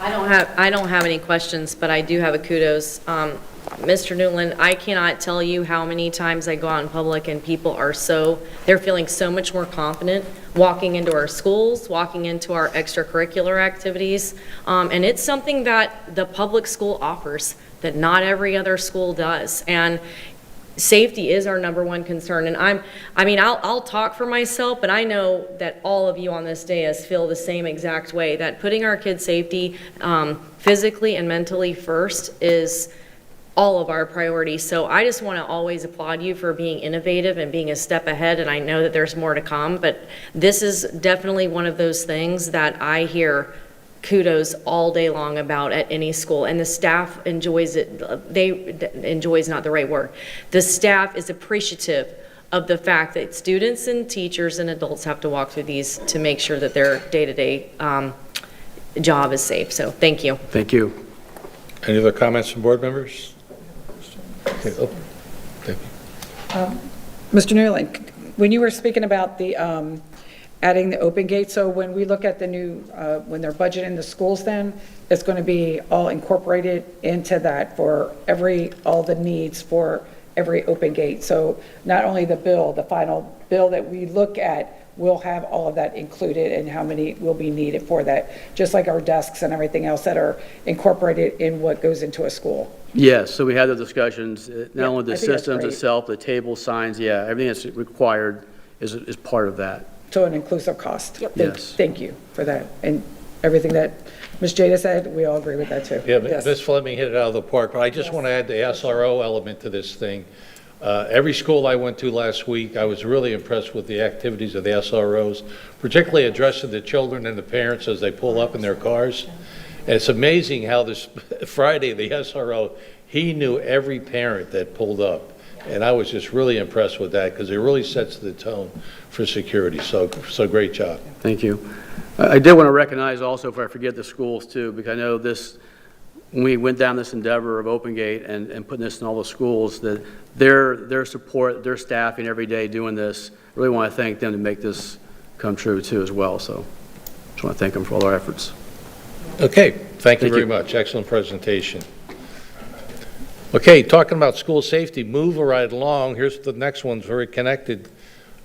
I don't have any questions, but I do have a kudos. Mr. Newland, I cannot tell you how many times I go out in public and people are they're feeling so much more confident walking into our schools, walking into our extracurricular activities. And it's something that the public school offers that not every other school does. And safety is our number one concern. And I'll talk for myself, but I know that all of you on this dais feel the same exact way, that putting our kids' safety physically and mentally first is all of our priorities. So I just want to always applaud you for being innovative and being a step ahead. And I know that there's more to come, but this is definitely one of those things that I hear kudos all day long about at any school, and the staff enjoys it. Enjoys not the right word. The staff is appreciative of the fact that students and teachers and adults have to walk through these to make sure that their day-to-day job is safe. So thank you. Thank you. Any other comments from board members? Okay. Oh, thank you. Mr. Newland, when you were speaking about the adding the open gate, so when we look at the new, when they're budgeting the schools, then it's going to be all incorporated into that for all the needs for every open gate. So not only the final bill that we look at will have all of that included and how many will be needed for that, just like our desks and everything else that are incorporated in what goes into a school. Yes, so we had the discussions, not only the I think that's systems great. itself, the table, signs, everything that's required is part of that. So an inclusive cost. Yep. Yes. Thank you for that. And everything that Ms. Jada said, we all agree with that too. Yeah, but Yes. Ms. Fleming hit it out of the park, but I just want to add the SRO element to this thing. Every school I went to last week, I was really impressed with the activities of the SROs, particularly addressing the children and the parents as they pull up in their cars. And it's amazing how this Friday, the SRO, he knew every parent that pulled up. And I was just really impressed with that because it really sets the tone for security. So great job. Thank you. I did want to recognize also, if I forget, the schools too, because I know when we went down this endeavor of Open Gate and putting this in all the schools, that their support, their staffing every day doing this, I really want to thank them to make this come true too as well. So just want to thank them for all their efforts. Okay, thank you very much. Excellent presentation. Okay, talking about school safety, moving right along. Here's the next one's very connected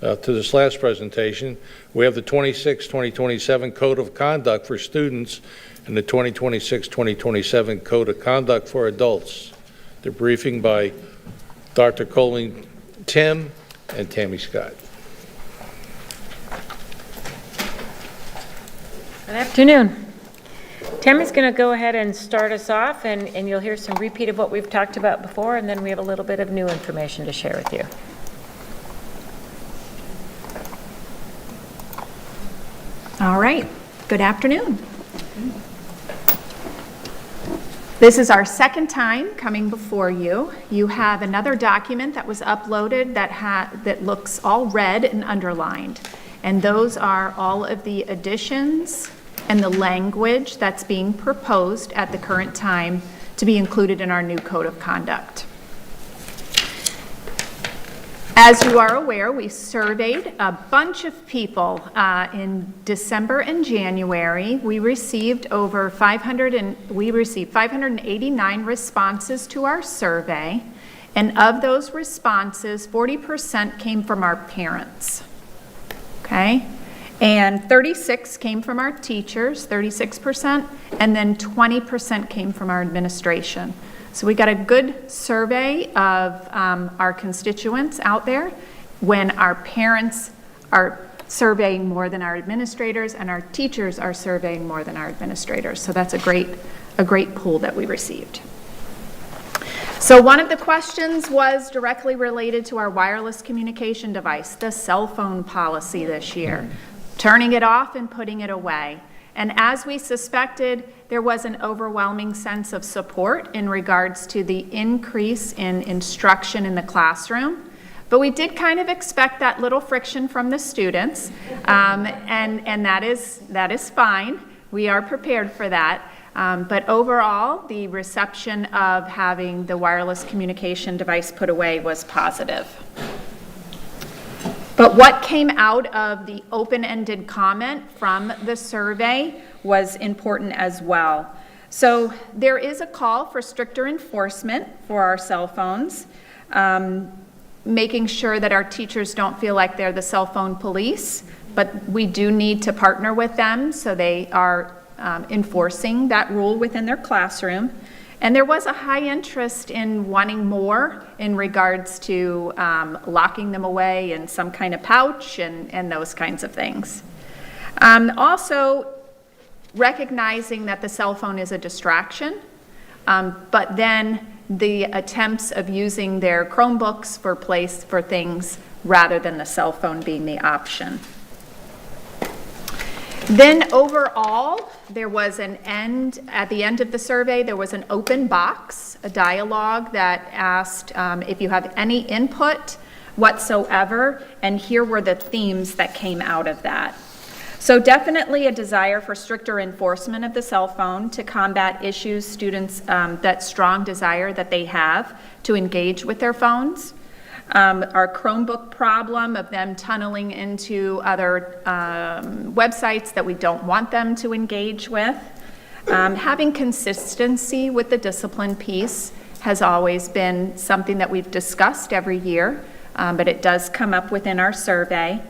to this last presentation. We have the 2026-2027 Code of Conduct for students and the 2026-2027 Code of Conduct for adults. The briefing by Dr. Colleen Tim and Tammy Scott. Good afternoon. Tammy's going to go ahead and start us off, and you'll hear some repeat of what we've talked about before, and then we have a little bit of new information to share with you. All right, good afternoon. This is our second time coming before you. You have another document that was uploaded that looks all red and underlined, and those are all of the additions and the language that's being proposed at the current time to be included in our new Code of Conduct. As you are aware, we surveyed a bunch of people in December and January. We received 589 responses to our survey, and of those responses, 40% came from our parents. Okay? And 36 came from our teachers, 36%, and then 20% came from our administration. So we got a good survey of our constituents out there when our parents are surveying more than our administrators and our teachers are surveying more than our administrators. So that's a great pool that we received. So one of the questions was directly related to our wireless communication device, the cell phone policy this year, turning it off and putting it away. And as we suspected, there was an overwhelming sense of support in regards to the increase in instruction in the classroom. But we did kind of expect that little friction from the students, and that is fine. We are prepared for that. But overall, the reception of having the wireless communication device put away was positive. But what came out of the open-ended comment from the survey was important as well. So there is a call for stricter enforcement for our cell phones, making sure that our teachers don't feel like they're the cell phone police, but we do need to partner with them so they are enforcing that rule within their classroom. And there was a high interest in wanting more in regards to locking them away in some kind of pouch and those kinds of things. Also, recognizing that the cell phone is a distraction, but then the attempts of using their Chromebooks for things rather than the cell phone being the option. Then overall, there was at the end of the survey, there was an open box, a dialogue that asked if you have any input whatsoever, and here were the themes that came out of that. So definitely a desire for stricter enforcement of the cell phone to combat issues students, that strong desire that they have to engage with their phones. Our Chromebook problem of them tunneling into other websites that we don't want them to engage with. Having consistency with the discipline piece has always been something that we've discussed every year, but it does come up within our survey.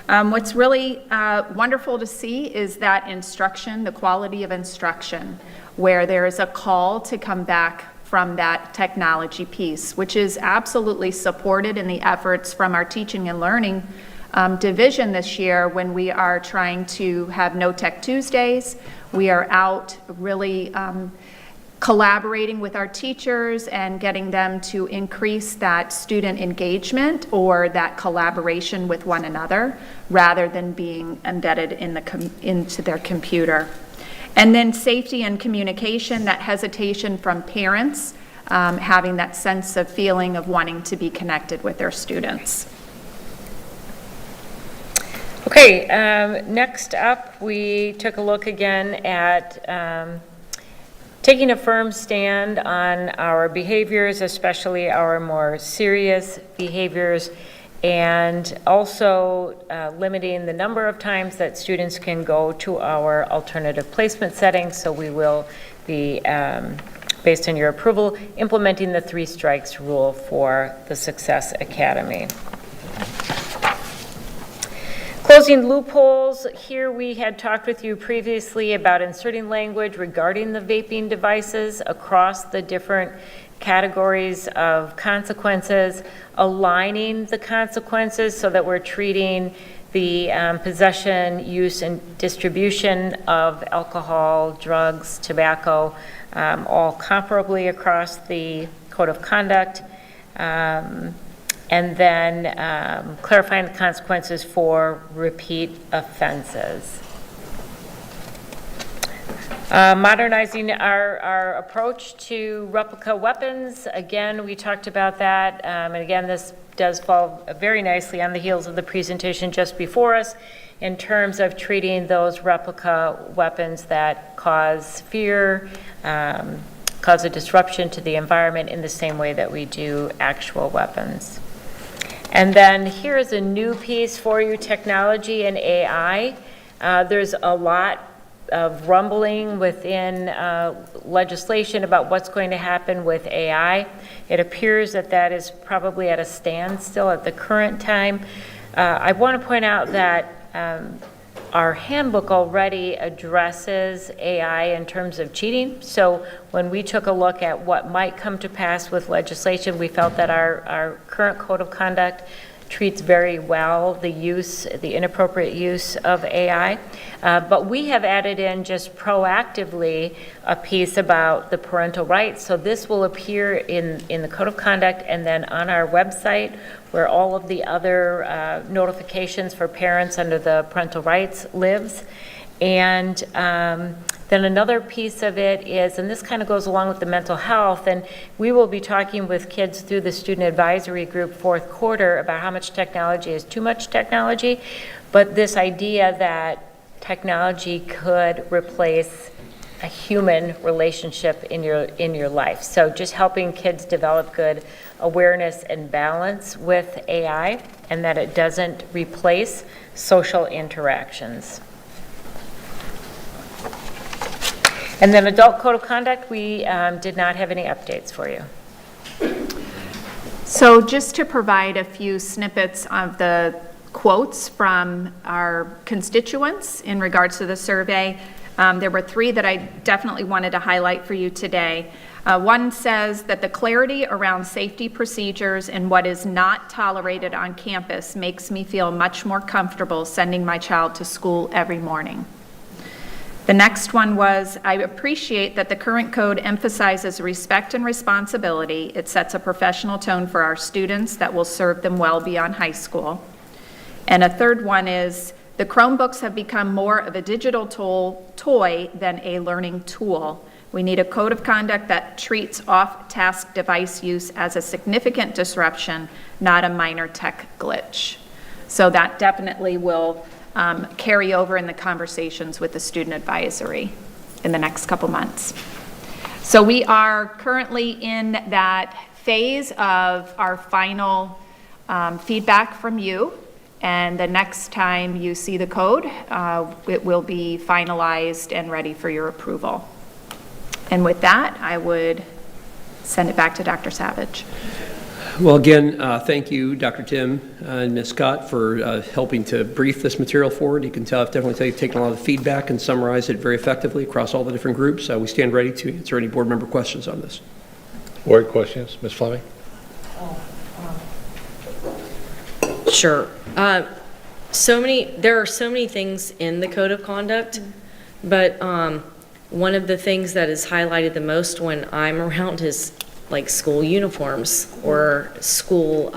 What's really wonderful to see is that instruction, the quality of instruction, where there is a call to come back from that technology piece, which is absolutely supported in the efforts from our teaching and learning division this year when we are trying to have No Tech Tuesdays. We are out really collaborating with our teachers and getting them to increase that student engagement or that collaboration with one another rather than being embedded into their computer. And then safety and communication, that hesitation from parents, having that sense of feeling of wanting to be connected with their students. Okay, next up, we took a look again at taking a firm stand on our behaviors, especially our more serious behaviors, and also limiting the number of times that students can go to our alternative placement settings. So we will be, based on your approval, implementing the 3 strikes rule for the Success Academy. Closing loopholes. Here we had talked with you previously about inserting language regarding the vaping devices across the different categories of consequences, aligning the consequences so that we're treating the possession, use, and distribution of alcohol, drugs, tobacco, all comparably across the code of conduct, and then clarifying the consequences for repeat offenses. Modernizing our approach to replica weapons. Again, we talked about that, and again, this does fall very nicely on the heels of the presentation just before us in terms of treating those replica weapons that cause fear, cause a disruption to the environment in the same way that we do actual weapons. And then here is a new piece for you, technology and AI. There's a lot of rumbling within legislation about what's going to happen with AI. It appears that that is probably at a standstill at the current time. I want to point out that our handbook already addresses AI in terms of cheating. So when we took a look at what might come to pass with legislation, we felt that our current code of conduct treats very well the inappropriate use of AI. But we have added in just proactively a piece about the parental rights. So this will appear in the code of conduct and then on our website where all of the other notifications for parents under the parental rights lives. And then another piece of it is, and this kind of goes along with the mental health, and we will be talking with kids through the student advisory group fourth quarter about how much technology is too much technology, but this idea that technology could replace a human relationship in your life. So just helping kids develop good awareness and balance with AI, and that it doesn't replace social interactions. And then adult code of conduct, we did not have any updates for you. So just to provide a few snippets of the quotes from our constituents in regards to the survey, there were 3 that I definitely wanted to highlight for you today. One says that the clarity around safety procedures and what is not tolerated on campus makes me feel much more comfortable sending my child to school every morning. The next one was, I appreciate that the current code emphasizes respect and responsibility. It sets a professional tone for our students that will serve them well beyond high school. And a third one is, the Chromebooks have become more of a digital toy than a learning tool. We need a code of conduct that treats off-task device use as a significant disruption, not a minor tech glitch. So that definitely will carry over in the conversations with the student advisory in the next couple months. So we are currently in that phase of our final feedback from you, and the next time you see the code, it will be finalized and ready for your approval. And with that, I would send it back to Dr. Savage. Well, again, thank you, Dr. Tim and Ms. Scott, for helping to brief this material forward. You can tell I've definitely taken a lot of feedback and summarized it very effectively across all the different groups. We stand ready to answer any board member questions on this. Board questions, Ms. Fleming? Sure. There are so many things in the code of conduct, but one of the things that is highlighted the most when I'm around is like school uniforms or school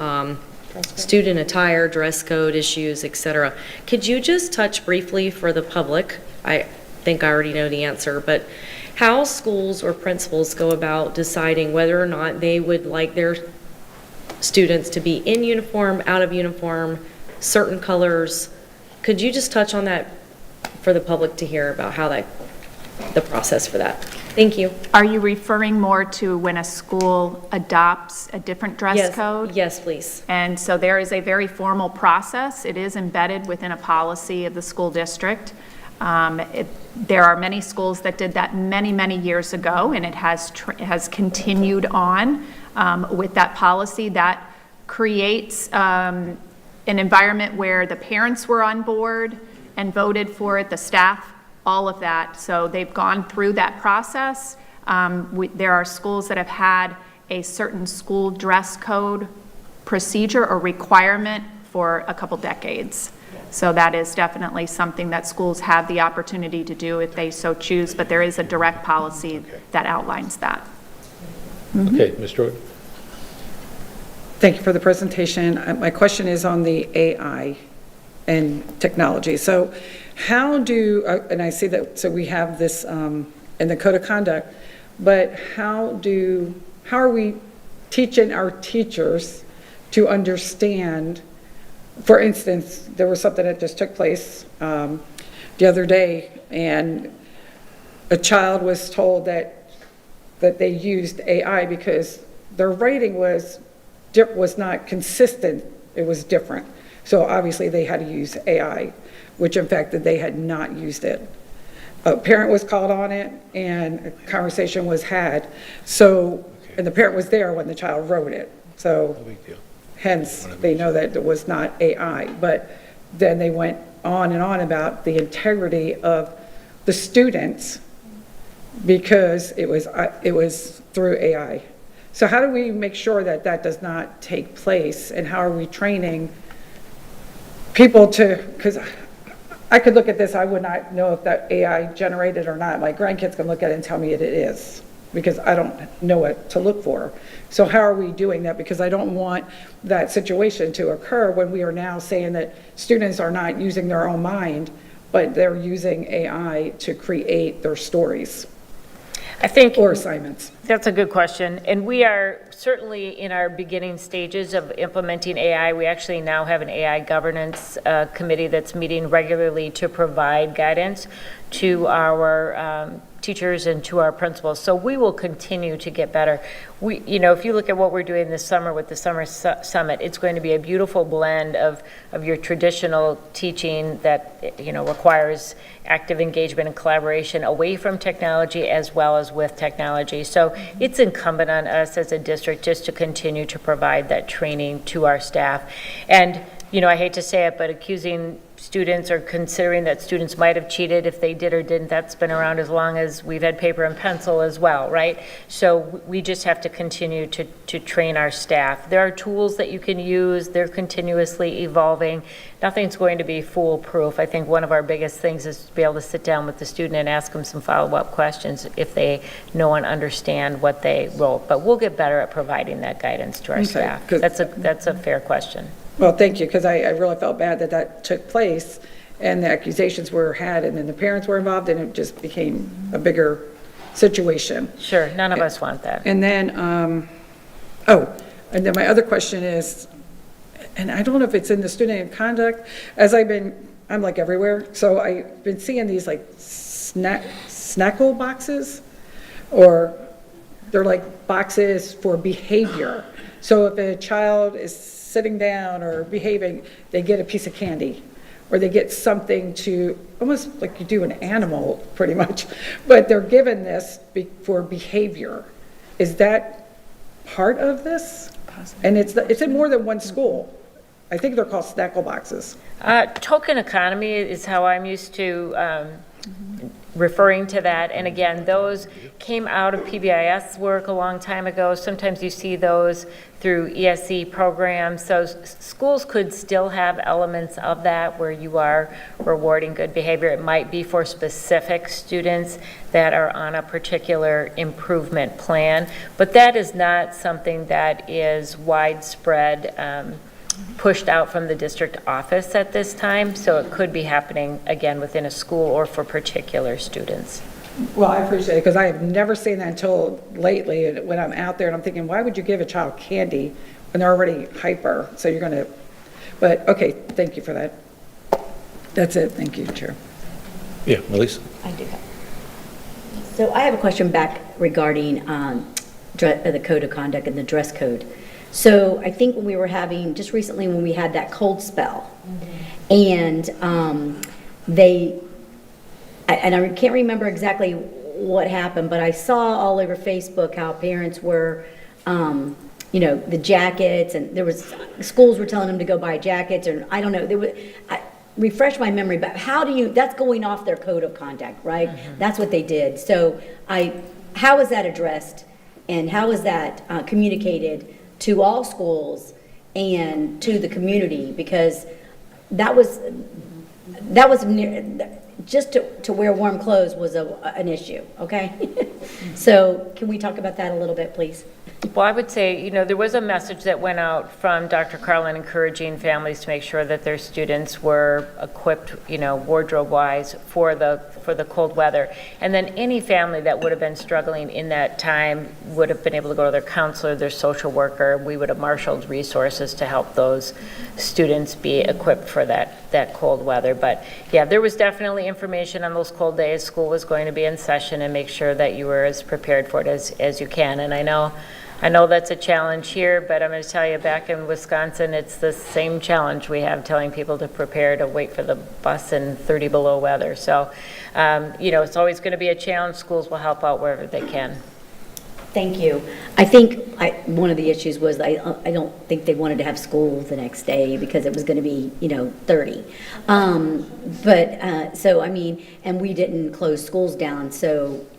student attire, dress code issues, etc. Could you just touch briefly for the public? I think I already know the answer, but how schools or principals go about deciding whether or not they would like their students to be in uniform, out of uniform, certain colors. Could you just touch on that for the public to hear about how the process for that? Thank you. Are you referring more to when a school adopts a different dress code? Yes, please. And so there is a very formal process. It is embedded within a policy of the school district. There are many schools that did that many, many years ago, and it has continued on with that policy. That creates an environment where the parents were on board and voted for it, the staff, all of that. So they've gone through that process. There are schools that have had a certain school dress code procedure or requirement for a couple decades. So that is definitely something that schools have the opportunity to do if they so choose, but there is a direct policy that outlines that. Okay, Ms. Jordan. Thank you for the presentation. My question is on the AI and technology. So how do, and I see that, so we have this in the code of conduct, but how are we teaching our teachers to understand, for instance, there was something that just took place the other day, and a child was told that they used AI because their writing was not consistent, it was different. So obviously they had to use AI, which in fact that they had not used it. A parent was called on it and a conversation was had. So, and the parent was there when the child wrote it. So hence they know that it was not AI. But then they went on and on about the integrity of the students because it was through AI. So how do we make sure that that does not take place, and how are we training people to, because I could look at this, I would not know if that AI generated or not. My grandkids can look at it and tell me it is, because I don't know what to look for. So how are we doing that? Because I don't want that situation to occur when we are now saying that students are not using their own mind but they're using AI to create their stories I think or assignments. that's a good question. And we are certainly in our beginning stages of implementing AI. We actually now have an AI governance committee that's meeting regularly to provide guidance to our teachers and to our principals. So we will continue to get better. If you look at what we're doing this summer with the Summer Summit, it's going to be a beautiful blend of your traditional teaching that, requires active engagement and collaboration away from technology as well as with technology. So it's incumbent on us as a district just to continue to provide that training to our staff. And, I hate to say it, but accusing students or considering that students might have cheated if they did or didn't, that's been around as long as we've had paper and pencil as well, right? So we just have to continue to train our staff. There are tools that you can use. They're continuously evolving. Nothing's going to be foolproof. I think one of our biggest things is to be able to sit down with the student and ask them some follow-up questions if they know and understand what they wrote. But we'll get better at providing that guidance to our staff. That's a fair question. Well, thank you, because I really felt bad that took place and the accusations were had and then the parents were involved and it just became a bigger situation. Sure, none of us want that. And then, and then my other question is, and I don't know if it's in the student conduct, I'm like everywhere, so I've been seeing these like snackle boxes, or they're like boxes for behavior. So if a child is sitting down or behaving, they get a piece of candy, or they get something to, almost like you do an animal, pretty much, but they're given this for behavior. Is that part of this? And it's in more than one school. I think they're called snackle boxes. Token economy is how I'm used to referring to that. And again, those came out of PBIS work a long time ago. Sometimes you see those through ESE programs. So schools could still have elements of that where you are rewarding good behavior. It might be for specific students that are on a particular improvement plan, but that is not something that is widespread pushed out from the district office at this time, so it could be happening again within a school or for particular students. Well, I appreciate it, because I have never seen that until lately, and when I'm out there and I'm thinking, why would you give a child candy when they're already hyper? So you're going to, but okay, thank you for that. That's it, thank you, Chair. Yeah, Melissa? I do have. So I have a question back regarding the code of conduct and the dress code. So I think when we were having, just recently when we had that cold spell, and I can't remember exactly what happened, but I saw all over Facebook how parents were, the jackets, and schools were telling them to go buy jackets, or I don't know, refresh my memory, but that's going off their code of conduct, right? Mm-hmm. That's what they did. So how is that addressed, and how is that communicated to all schools and to the community? Because that was just to wear warm clothes was an issue, okay? So can we talk about that a little bit, please? Well, I would say, there was a message that went out from Dr. Carlin encouraging families to make sure that their students were equipped, wardrobe-wise for the cold weather. And then any family that would have been struggling in that time would have been able to go to their counselor, their social worker. We would have marshaled resources to help those students be equipped for that cold weather. But yeah, there was definitely information on those cold days. School was going to be in session, and make sure that you were as prepared for it as you can. And I know that's a challenge here, but I'm going to tell you, back in Wisconsin, it's the same challenge we have, telling people to prepare to wait for the bus in 30 below weather. So, it's always going to be a challenge. Schools will help out wherever they can. Thank you. I think one of the issues was I don't think they wanted to have school the next day because it was going to be 30. And we didn't close schools down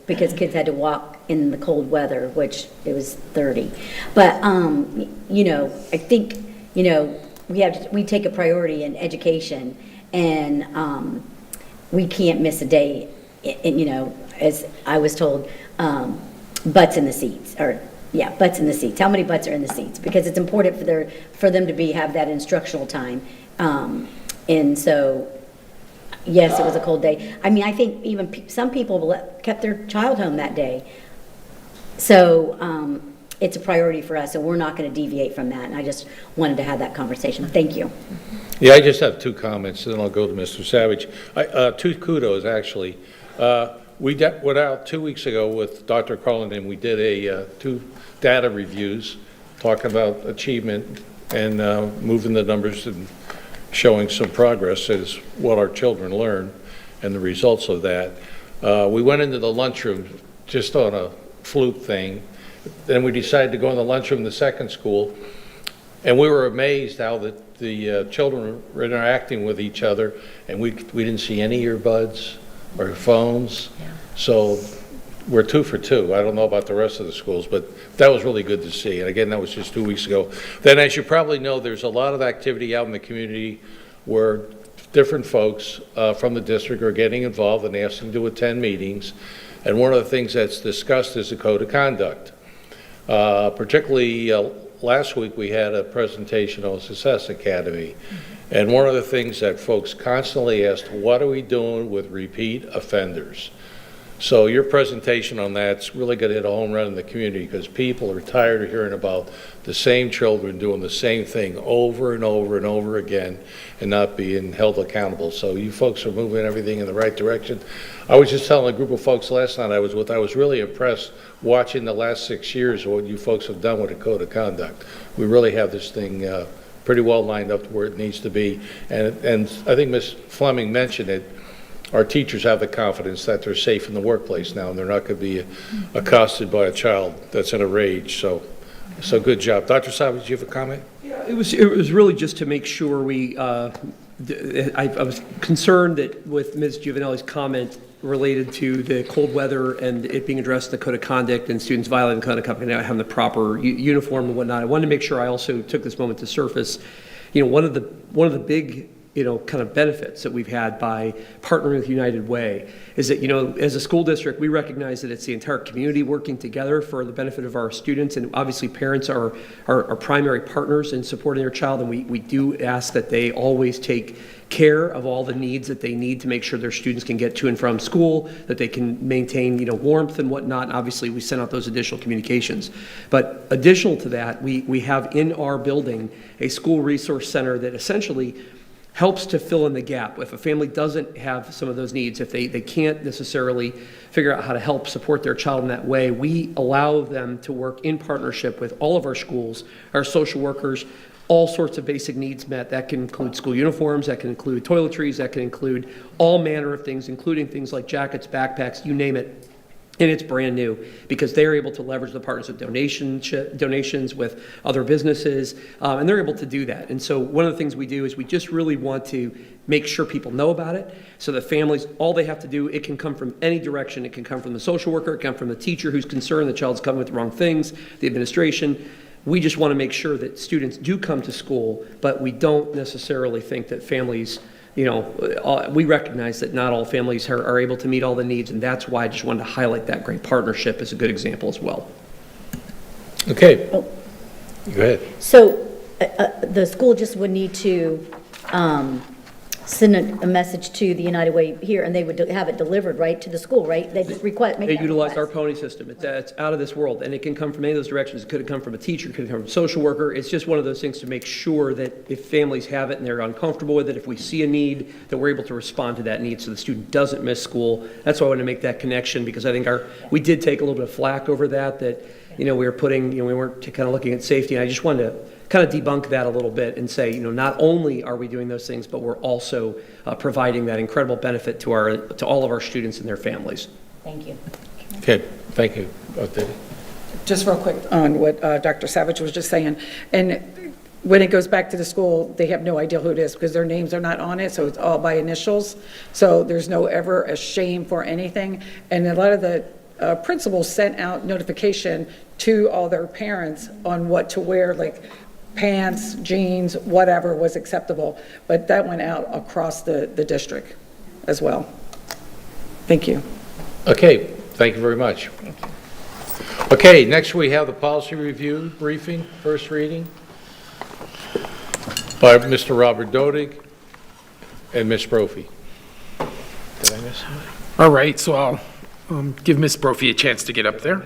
because kids had to walk in the cold weather, which it was 30. But I think we take a priority in education, and we can't miss a day. As I was told. Butts in the seats, butts in the seats. How many butts are in the seats? Because it's important for them to have that instructional time. And so Yes, it was a cold day. I mean, I think even some people kept their child home that day. So it's a priority for us, and we're not going to deviate from that. And I just wanted to have that conversation. Thank you. Yeah, I just have 2 comments, and then I'll go to Mr. Savage. 2 kudos, actually. We went out 2 weeks ago with Dr. Cullen, and we did 2 data reviews talking about achievement and moving the numbers and showing some progress as what our children learn and the results of that. We went into the lunchroom just on a fluke thing. Then we decided to go in the lunchroom in the second school, and we were amazed how the children were interacting with each other, and we didn't see any earbuds or phones. Yeah. So we're 2 for 2. I don't know about the rest of the schools, but that was really good to see. And again, that was just 2 weeks ago. Then, as you probably know, there's a lot of activity out in the community where different folks from the district are getting involved and asking to attend meetings. And one of the things that's discussed is the code of conduct. Particularly last week we had a presentation on Success Academy. And one of the things that folks constantly asked, what are we doing with repeat offenders? So your presentation on that's really going to hit a home run in the community, because people are tired of hearing about the same children doing the same thing over and over and over again and not being held accountable. So you folks are moving everything in the right direction. I was just telling a group of folks last night I was really impressed watching the last 6 years of what you folks have done with the code of conduct. We really have this thing pretty well lined up to where it needs to be. And I think Ms. Fleming mentioned it. Our teachers have the confidence that they're safe in the workplace now, and they're not going to be accosted by a child that's in a rage. So good job. Dr. Savage, do you have a comment? Yeah, it was really just to make sure I was concerned that with Ms. Giovanelli's comment related to the cold weather and it being addressed in the code of conduct and students violating the code of conduct and not having the proper uniform and whatnot. I wanted to make sure I also took this moment to surface, one of the big kind of benefits that we've had by partnering with United Way is that, as a school district, we recognize that it's the entire community working together for the benefit of our students, and obviously parents are our primary partners in supporting their child, and we do ask that they always take care of all the needs that they need to make sure their students can get to and from school, that they can maintain, warmth and whatnot. And obviously, we send out those additional communications. But additional to that, we have in our building a school resource center that essentially helps to fill in the gap. If a family doesn't have some of those needs, if they can't necessarily figure out how to help support their child in that way, we allow them to work in partnership with all of our schools, our social workers, all sorts of basic needs met. That can include school uniforms, that can include toiletries, that can include all manner of things, including things like jackets, backpacks, you name it. And it's brand new because they're able to leverage the partnership donations with other businesses, and they're able to do that. And so one of the things we do is we just really want to make sure people know about it, so the families, all they have to do, it can come from any direction. It can come from the social worker, it can come from the teacher who's concerned the child's coming with the wrong things, the administration. We just want to make sure that students do come to school, but we don't necessarily think that families, we recognize that not all families are able to meet all the needs, and that's why I just wanted to highlight that great partnership as a good example as well. Okay. Go ahead. So the school just would need to send a message to the United Way here, and they would have it delivered, right, to the school, right? They just make They that utilize our request. pony system. It's out of this world, and it can come from any of those directions. It could have come from a teacher, it could have come from a social worker. It's just one of those things to make sure that if families have it and they're uncomfortable with it, if we see a need, that we're able to respond to that need so the student doesn't miss school. That's why I wanted to make that connection, because I think we did take a little bit of flack over that we were putting, we weren't kind of looking at safety, and I just wanted to kind of debunk that a little bit and say, not only are we doing those things, but we're also providing that incredible benefit to all of our students and their families. Thank you. Okay, thank you. David. Just real quick on what Dr. Savage was just saying, and when it goes back to the school, they have no idea who it is because their names are not on it, so it's all by initials. So there's no ever a shame for anything. And a lot of the principals sent out notification to all their parents on what to wear, like pants, jeans, whatever was acceptable. But that went out across the district as well. Thank you. Okay, thank you very much. Okay, next we have the policy review briefing, first reading by Mr. Robert Dodig and Ms. Brophy. Did I miss somebody? All right, so I'll give Ms. Brophy a chance to get up there.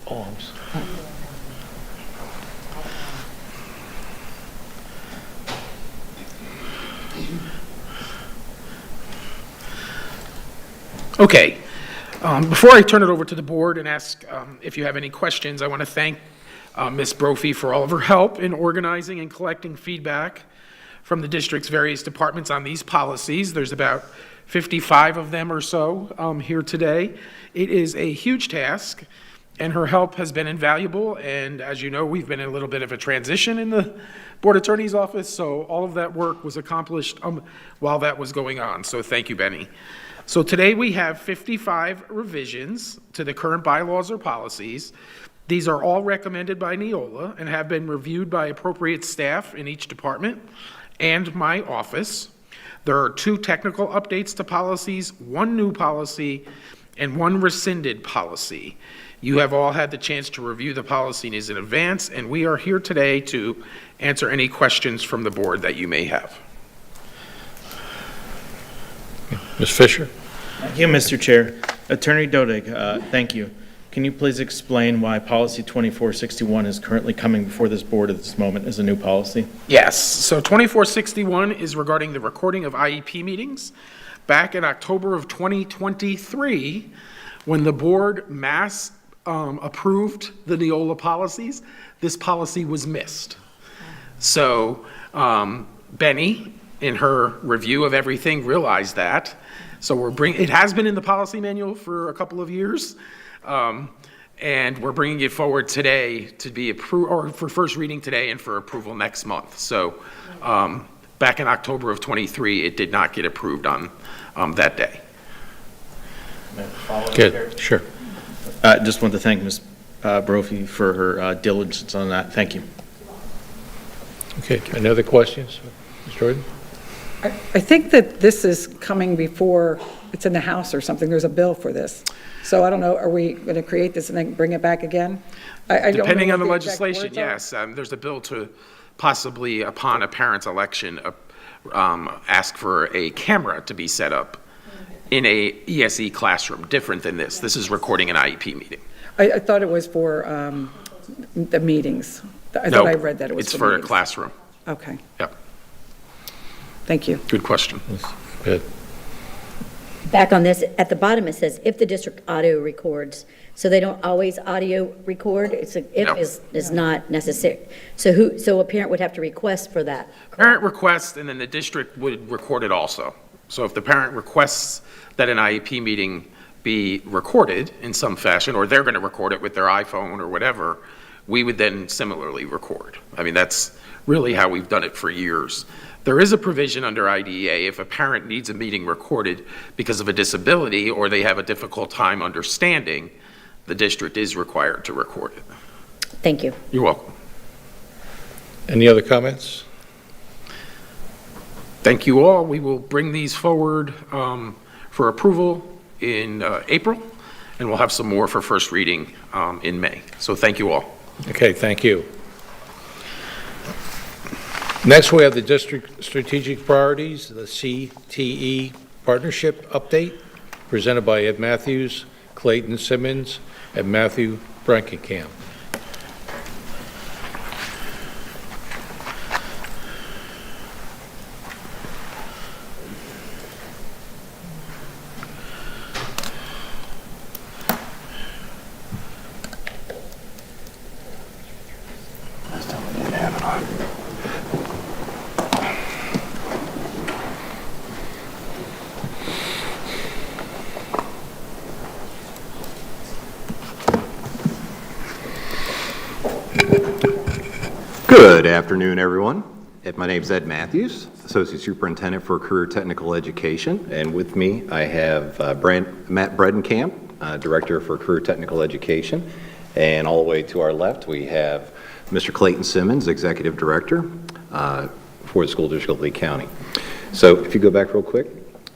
Oh, I'm sorry. Okay, before I turn it over to the board and ask if you have any questions, I want to thank Ms. Brophy for all of her help in organizing and collecting feedback from the district's various departments on these policies. There's about 55 of them or so here today. It is a huge task, and her help has been invaluable. And as you know, we've been in a little bit of a transition in the Board Attorney's Office, so all of that work was accomplished while that was going on. So thank you, Benny. So today we have 55 revisions to the current bylaws or policies. These are all recommended by Neola and have been reviewed by appropriate staff in each department and my office. There are 2 technical updates to policies, 1 new policy, and 1 rescinded policy. You have all had the chance to review the policies in advance, and we are here today to answer any questions from the board that you may have. Ms. Fisher? Thank you, Mr. Chair. Attorney Dodig, thank you. Can you please explain why policy 2461 is currently coming before this board at this moment as a new policy? Yes, so 2461 is regarding the recording of IEP meetings. Back in October of 2023, when the board approved the Neola policies, this policy was missed. So Benny, in her review of everything, realized that. So it has been in the policy manual for a couple of years. And we're bringing it forward today to be approved, or for first reading today and for approval next month. So back in October of 23, it did not get approved on that day. Good, sure. Just want to thank Ms. Brophy for her diligence on that. Thank you. Okay, any other questions? Ms. Jordan? I think that this is coming before, it's in the House or something, there's a bill for this. So I don't know, are we going to create this and then bring it back again? I don't know Depending on the what exact legislation, words are. yes. There's a bill to possibly, upon a parent's election, ask for a camera to be set up in a ESE classroom, different than this. This is recording an IEP meeting. I thought it was for the meetings. I No, thought I read that it was it's for a meetings. classroom. Okay, Yep, thank you. good question. Good. Back on this, at the bottom, it says, if the district audio records, so they don't always audio record? It's a, No. if is not necessary. So a parent would have to request for that? Parent requests, and then the district would record it also. So if the parent requests that an IEP meeting be recorded in some fashion, or they're going to record it with their iPhone or whatever, we would then similarly record. I mean, that's really how we've done it for years. There is a provision under IDEA if a parent needs a meeting recorded because of a disability or they have a difficult time understanding, the district is required to record it. Thank you. You're welcome. Any other comments? Thank you all. We will bring these forward for approval in April, and we'll have some more for first reading in May. So thank you all. Okay, thank you. Next, we have the district strategic priorities, the CTE partnership update, presented by Ed Matthews, Clayton Simmons, and Matthew Brankenkamp. Good afternoon, everyone. My name is Ed Matthews, Associate Superintendent for Career Technical Education, and with me I have Matt Bredenkamp, Director for Career Technical Education, and all the way to our left we have Mr. Clayton Simmons, Executive Director for the School District of Lee County. So if you go back real quick,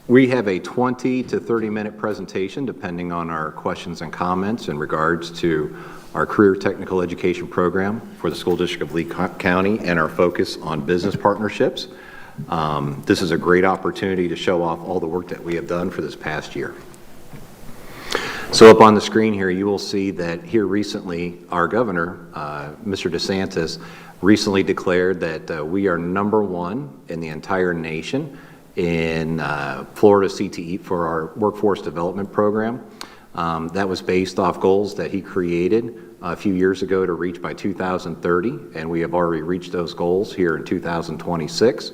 we have a 20 to 30-minute presentation depending on our questions and comments in regards to our Career Technical Education program for the School District of Lee County and our focus on business partnerships. This is a great opportunity to show off all the work that we have done for this past year. So up on the screen here, you will see that here recently, our governor, Mr. DeSantis, recently declared that we are #1 in the entire nation in Florida CTE for our workforce development program. That was based off goals that he created a few years ago to reach by 2030, and we have already reached those goals here in 2026.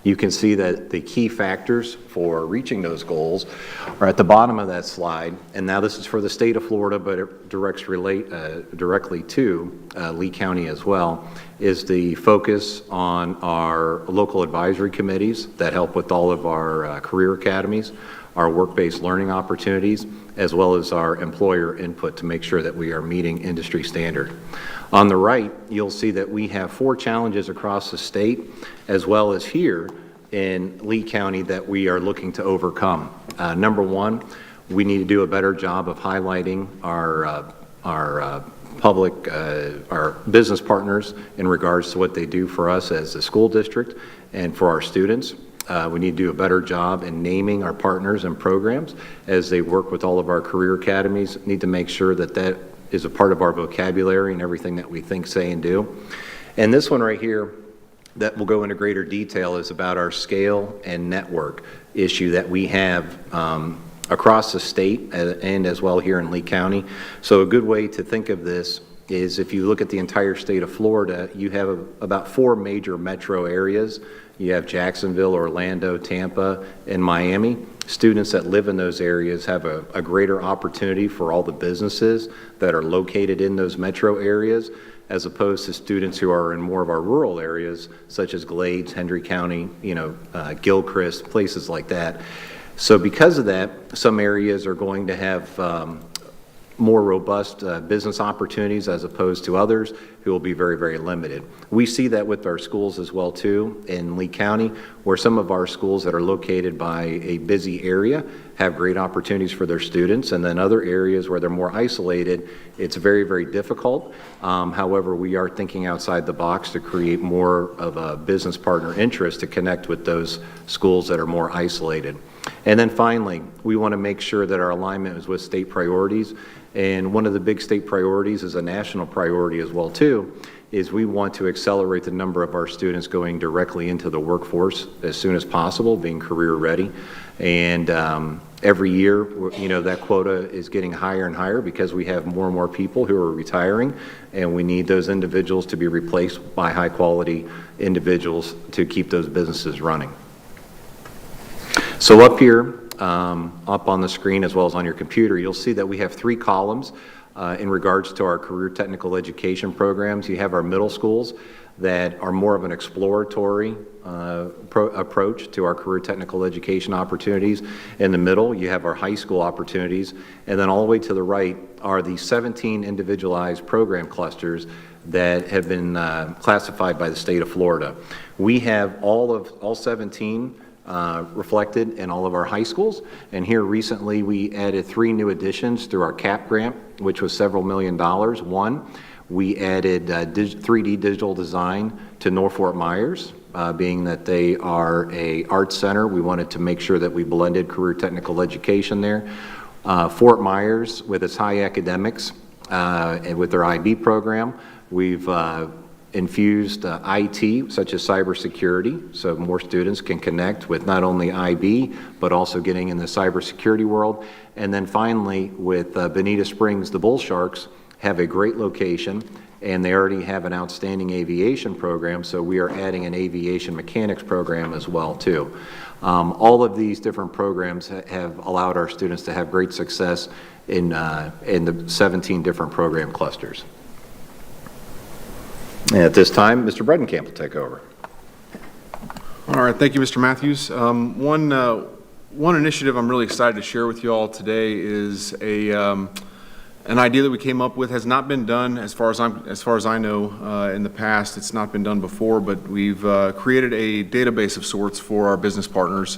You can see that the key factors for reaching those goals are at the bottom of that slide, and now this is for the state of Florida, but it directly to Lee County as well, is the focus on our local advisory committees that help with all of our career academies, our work-based learning opportunities, as well as our employer input to make sure that we are meeting industry standard. On the right, you'll see that we have 4 challenges across the state, as well as here in Lee County, that we are looking to overcome. Number 1, we need to do a better job of highlighting our business partners in regards to what they do for us as a school district and for our students. We need to do a better job in naming our partners and programs as they work with all of our career academies. Need to make sure that that is a part of our vocabulary and everything that we think, say, and do. And this one right here that will go into greater detail is about our scale and network issue that we have across the state and as well here in Lee County. So a good way to think of this is if you look at the entire state of Florida, you have about 4 major metro areas. You have Jacksonville, Orlando, Tampa, and Miami. Students that live in those areas have a greater opportunity for all the businesses that are located in those metro areas, as opposed to students who are in more of our rural areas, such as Glades, Hendry County, Gilchrist, places like that. So because of that, some areas are going to have more robust business opportunities as opposed to others who will be very, very limited. We see that with our schools as well too in Lee County, where some of our schools that are located by a busy area have great opportunities for their students, and then other areas where they're more isolated, it's very, very difficult. However, we are thinking outside the box to create more of a business partner interest to connect with those schools that are more isolated. And then finally, we want to make sure that our alignment is with state priorities. And one of the big state priorities is a national priority as well too, is we want to accelerate the number of our students going directly into the workforce as soon as possible, being career ready. And every year, that quota is getting higher and higher because we have more and more people who are retiring, and we need those individuals to be replaced by high quality individuals to keep those businesses running. So up here, up on the screen as well as on your computer, you'll see that we have 3 columns in regards to our career technical education programs. You have our middle schools that are more of an exploratory approach to our career technical education opportunities. In the middle, you have our high school opportunities, and then all the way to the right are the 17 individualized program clusters that have been classified by the state of Florida. We have all 17 reflected in all of our high schools, and here recently we added 3 new additions through our CAP grant, which was several $million. One, we added 3D digital design to North Fort Myers, being that they are a arts center. We wanted to make sure that we blended career technical education there. Fort Myers, with its high academics and with their IB program, we've infused IT, such as cybersecurity, so more students can connect with not only IB, but also getting in the cybersecurity world. And then finally, with Bonita Springs, the Bull Sharks have a great location, and they already have an outstanding aviation program, so we are adding an aviation mechanics program as well, too. All of these different programs have allowed our students to have great success in the 17 different program clusters. And at this time, Mr. Bredenkamp will take over. All right, thank you, Mr. Matthews. One initiative I'm really excited to share with you all today is an idea that we came up with. Has not been done as far as I know in the past. It's not been done before, but we've created a database of sorts for our business partners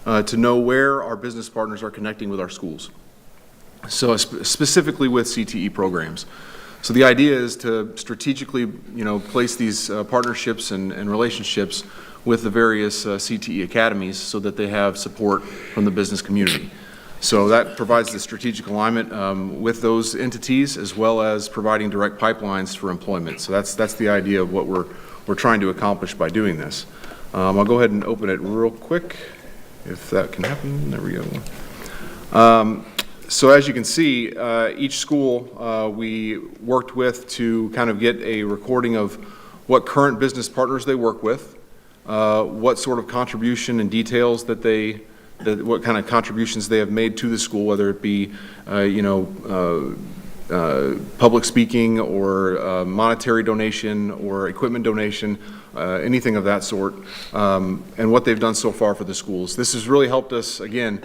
to know where our business partners are connecting with our schools. So specifically with CTE programs. So the idea is to strategically, place these partnerships and relationships with the various CTE academies so that they have support from the business community. So that provides the strategic alignment with those entities, as well as providing direct pipelines for employment. So that's the idea of what we're trying to accomplish by doing this. I'll go ahead and open it real quick, if that can happen. There we go. So as you can see, each school we worked with to kind of get a recording of what current business partners they work with, what sort of contribution and details what kind of contributions they have made to the school, whether it be, public speaking or monetary donation or equipment donation, anything of that sort, and what they've done so far for the schools. This has really helped us, again,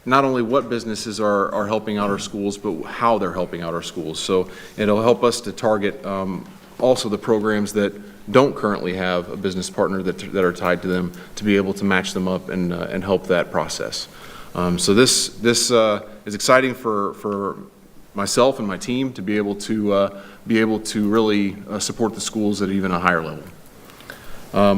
not only what businesses are helping out our schools, but how they're helping out our schools. So it'll help us to target also the programs that don't currently have a business partner that are tied to them, to be able to match them up and help that process. So this is exciting for myself and my team to be able to really support the schools at even a higher level.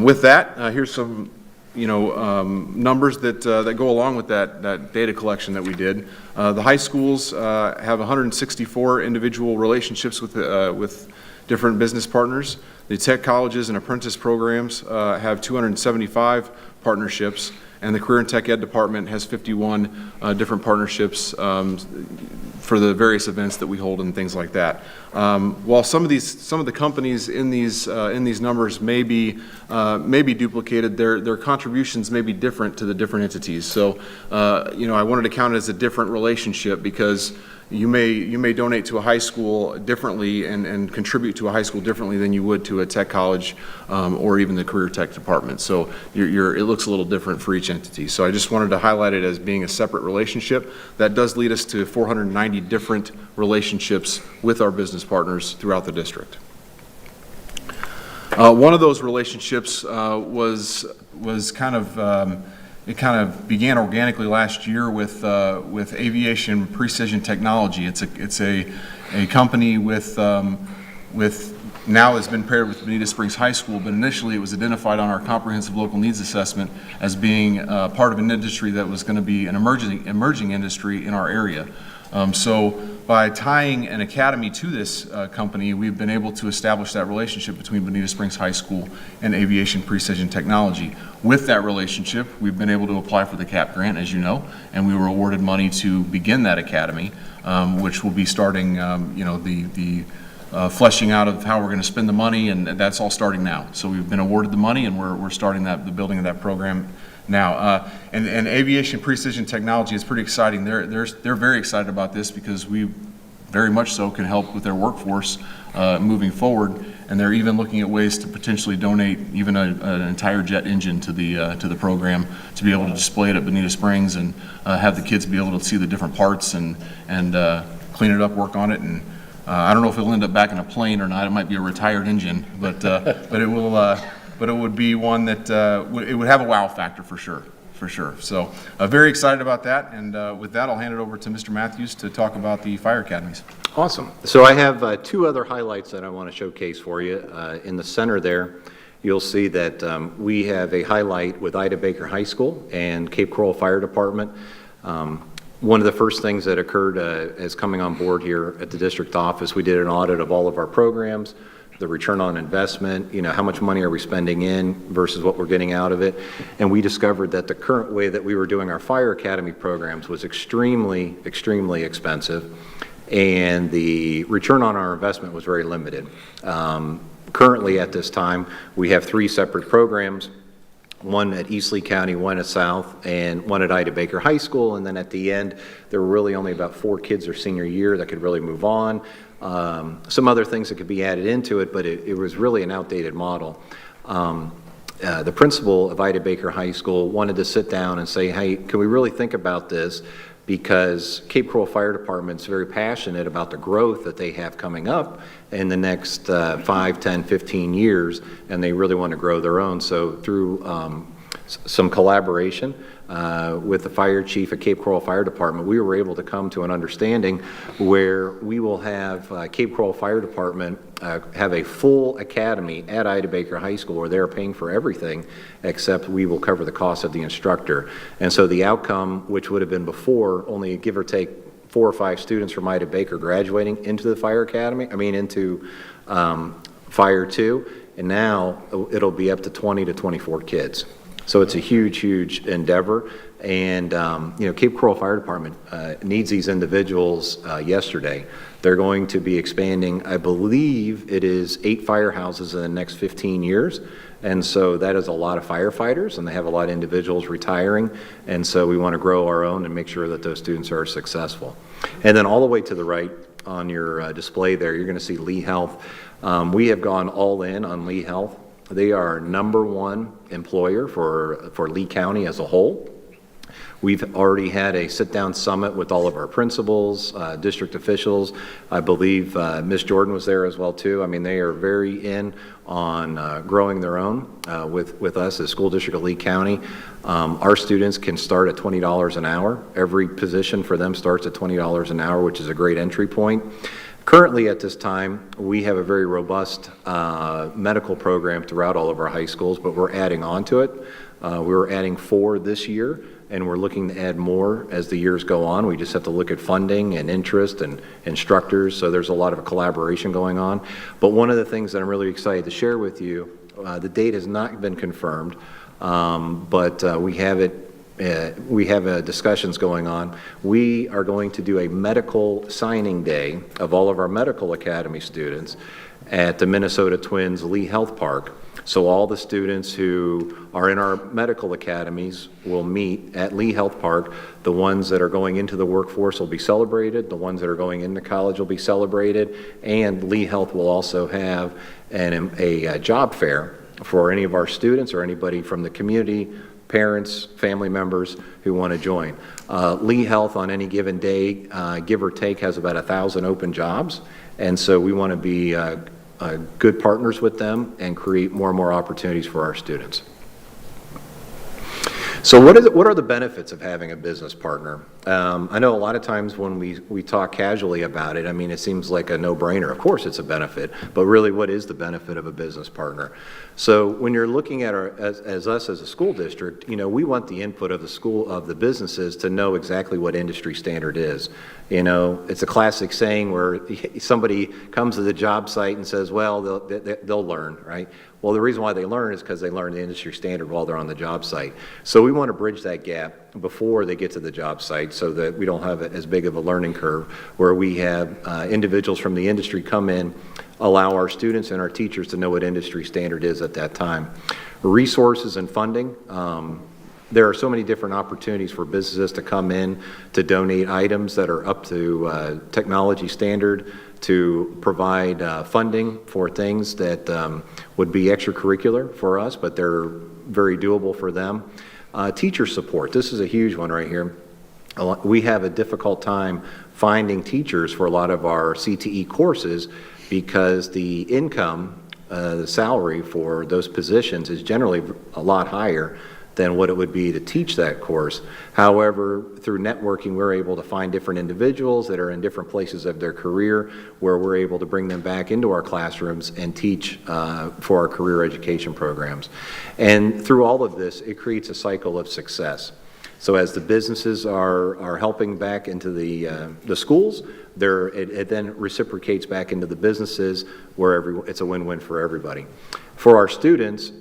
With that, here's some numbers that go along with that data collection that we did. The high schools have 164 individual relationships with different business partners. The tech colleges and apprentice programs have 275 partnerships, and the Career and Tech Ed department has 51 different partnerships for the various events that we hold and things like that. While some of the companies in these numbers may be duplicated, their contributions may be different to the different entities. So I wanted to count it as a different relationship, because you may donate to a high school differently and contribute to a high school differently than you would to a tech college or even the career tech department. So it looks a little different for each entity. So I just wanted to highlight it as being a separate relationship. That does lead us to 490 different relationships with our business partners throughout the district. One of those relationships was kind of it kind of began organically last year with Aviation Precision Technology. It's a company with now has been paired with Bonita Springs High School, but initially it was identified on our comprehensive local needs assessment as being part of an industry that was going to be an emerging industry in our area. So by tying an academy to this company, we've been able to establish that relationship between Bonita Springs High School and Aviation Precision Technology. With that relationship, we've been able to apply for the CAP grant, as you know, and we were awarded money to begin that academy, which will be starting, the fleshing out of how we're going to spend the money, and that's all starting now. So we've been awarded the money, and we're starting the building of that program now. And Aviation Precision Technology is pretty exciting. They're very excited about this, because we very much so can help with their workforce moving forward, and they're even looking at ways to potentially donate even an entire jet engine to the program, to be able to display it at Bonita Springs and have the kids be able to see the different parts and clean it up, work on it. And I don't know if it'll end up back in a plane or not. It might be a retired engine, but it will. But it would be one that it would have a wow factor for sure. So very excited about that, and with that I'll hand it over to Mr. Matthews to talk about the fire academies. Awesome. So I have two other highlights that I want to showcase for you. In the center there, you'll see that we have a highlight with Ida Baker High School and Cape Coral Fire Department. One of the first things that occurred as coming on board here at the district office, we did an audit of all of our programs, the return on investment, how much money are we spending in versus what we're getting out of it. And we discovered that the current way that we were doing our fire academy programs was extremely, extremely expensive, and the return on our investment was very limited. Currently at this time, we have 3 separate programs, one at East Lee County, one at South, and one at Ida Baker High School. And then at the end, there were really only about 4 kids their senior year that could really move on. Some other things that could be added into it, but it was really an outdated model. The principal of Ida Baker High School wanted to sit down and say, hey, can we really think about this? Because Cape Coral Fire Department is very passionate about the growth that they have coming up in the next 5, 10, 15 years, and they really want to grow their own. So through some collaboration with the fire chief at Cape Coral Fire Department. We were able to come to an understanding where we will have Cape Coral Fire Department have a full academy at Ida Baker High School where they're paying for everything except we will cover the cost of the instructor. And so the outcome, which would have been before only give or take 4 or 5 students from Ida Baker graduating into the fire academy, into Fire 2, and now it'll be up to 20 to 24 kids. So it's a huge, huge endeavor, and Cape Coral Fire Department needs these individuals yesterday. They're going to be expanding, I believe it is 8 firehouses in the next 15 years, and so that is a lot of firefighters, and they have a lot of individuals retiring, and so we want to grow our own and make sure that those students are successful. And then all the way to the right on your display there, you're going to see Lee Health. We have gone all in on Lee Health. They are #1 employer for Lee County as a whole. We've already had a sit-down summit with all of our principals, district officials. I believe Ms. Jordan was there as well too. I mean, they are very in on growing their own with us as School District of Lee County. Our students can start at $20 an hour. Every position for them starts at $20 an hour, which is a great entry point. Currently at this time, we have a very robust medical program throughout all of our high schools, but we're adding on to it. We're adding 4 this year, and we're looking to add more as the years go on. We just have to look at funding and interest and instructors, so there's a lot of collaboration going on. But one of the things that I'm really excited to share with you, the date has not been confirmed, but we have discussions going on. We are going to do a medical signing day of all of our medical academy students at the Minnesota Twins Lee Health Park. So all the students who are in our medical academies will meet at Lee Health Park. The ones that are going into the workforce will be celebrated. The ones that are going into college will be celebrated. And Lee Health will also have a job fair for any of our students or anybody from the community, parents, family members who want to join. Lee Health on any given day, give or take, has about 1,000 open jobs. And so we want to be good partners with them and create more and more opportunities for our students. So what are the benefits of having a business partner? I know a lot of times when we talk casually about it, I mean, it seems like a no-brainer. Of course it's a benefit, but really what is the benefit of a business partner? So when you're looking at as us as a school district, we want the input of the businesses to know exactly what industry standard is. It's a classic saying where somebody comes to the job site and says, well, they'll learn, right? Well, the reason why they learn is because they learn the industry standard while they're on the job site. So we want to bridge that gap before they get to the job site so that we don't have as big of a learning curve where we have individuals from the industry come in, allow our students and our teachers to know what industry standard is at that time. Resources and funding. There are so many different opportunities for businesses to come in to donate items that are up to technology standard, to provide funding for things that would be extracurricular for us, but they're very doable for them. Teacher support. This is a huge one right here. We have a difficult time finding teachers for a lot of our CTE courses because the income, the salary for those positions is generally a lot higher than what it would be to teach that course. However, through networking, we're able to find different individuals that are in different places of their career where we're able to bring them back into our classrooms and teach for our career education programs. And through all of this, it creates a cycle of success. So as the businesses are helping back into the schools, it then reciprocates back into the businesses where it's a win-win for everybody. For our students,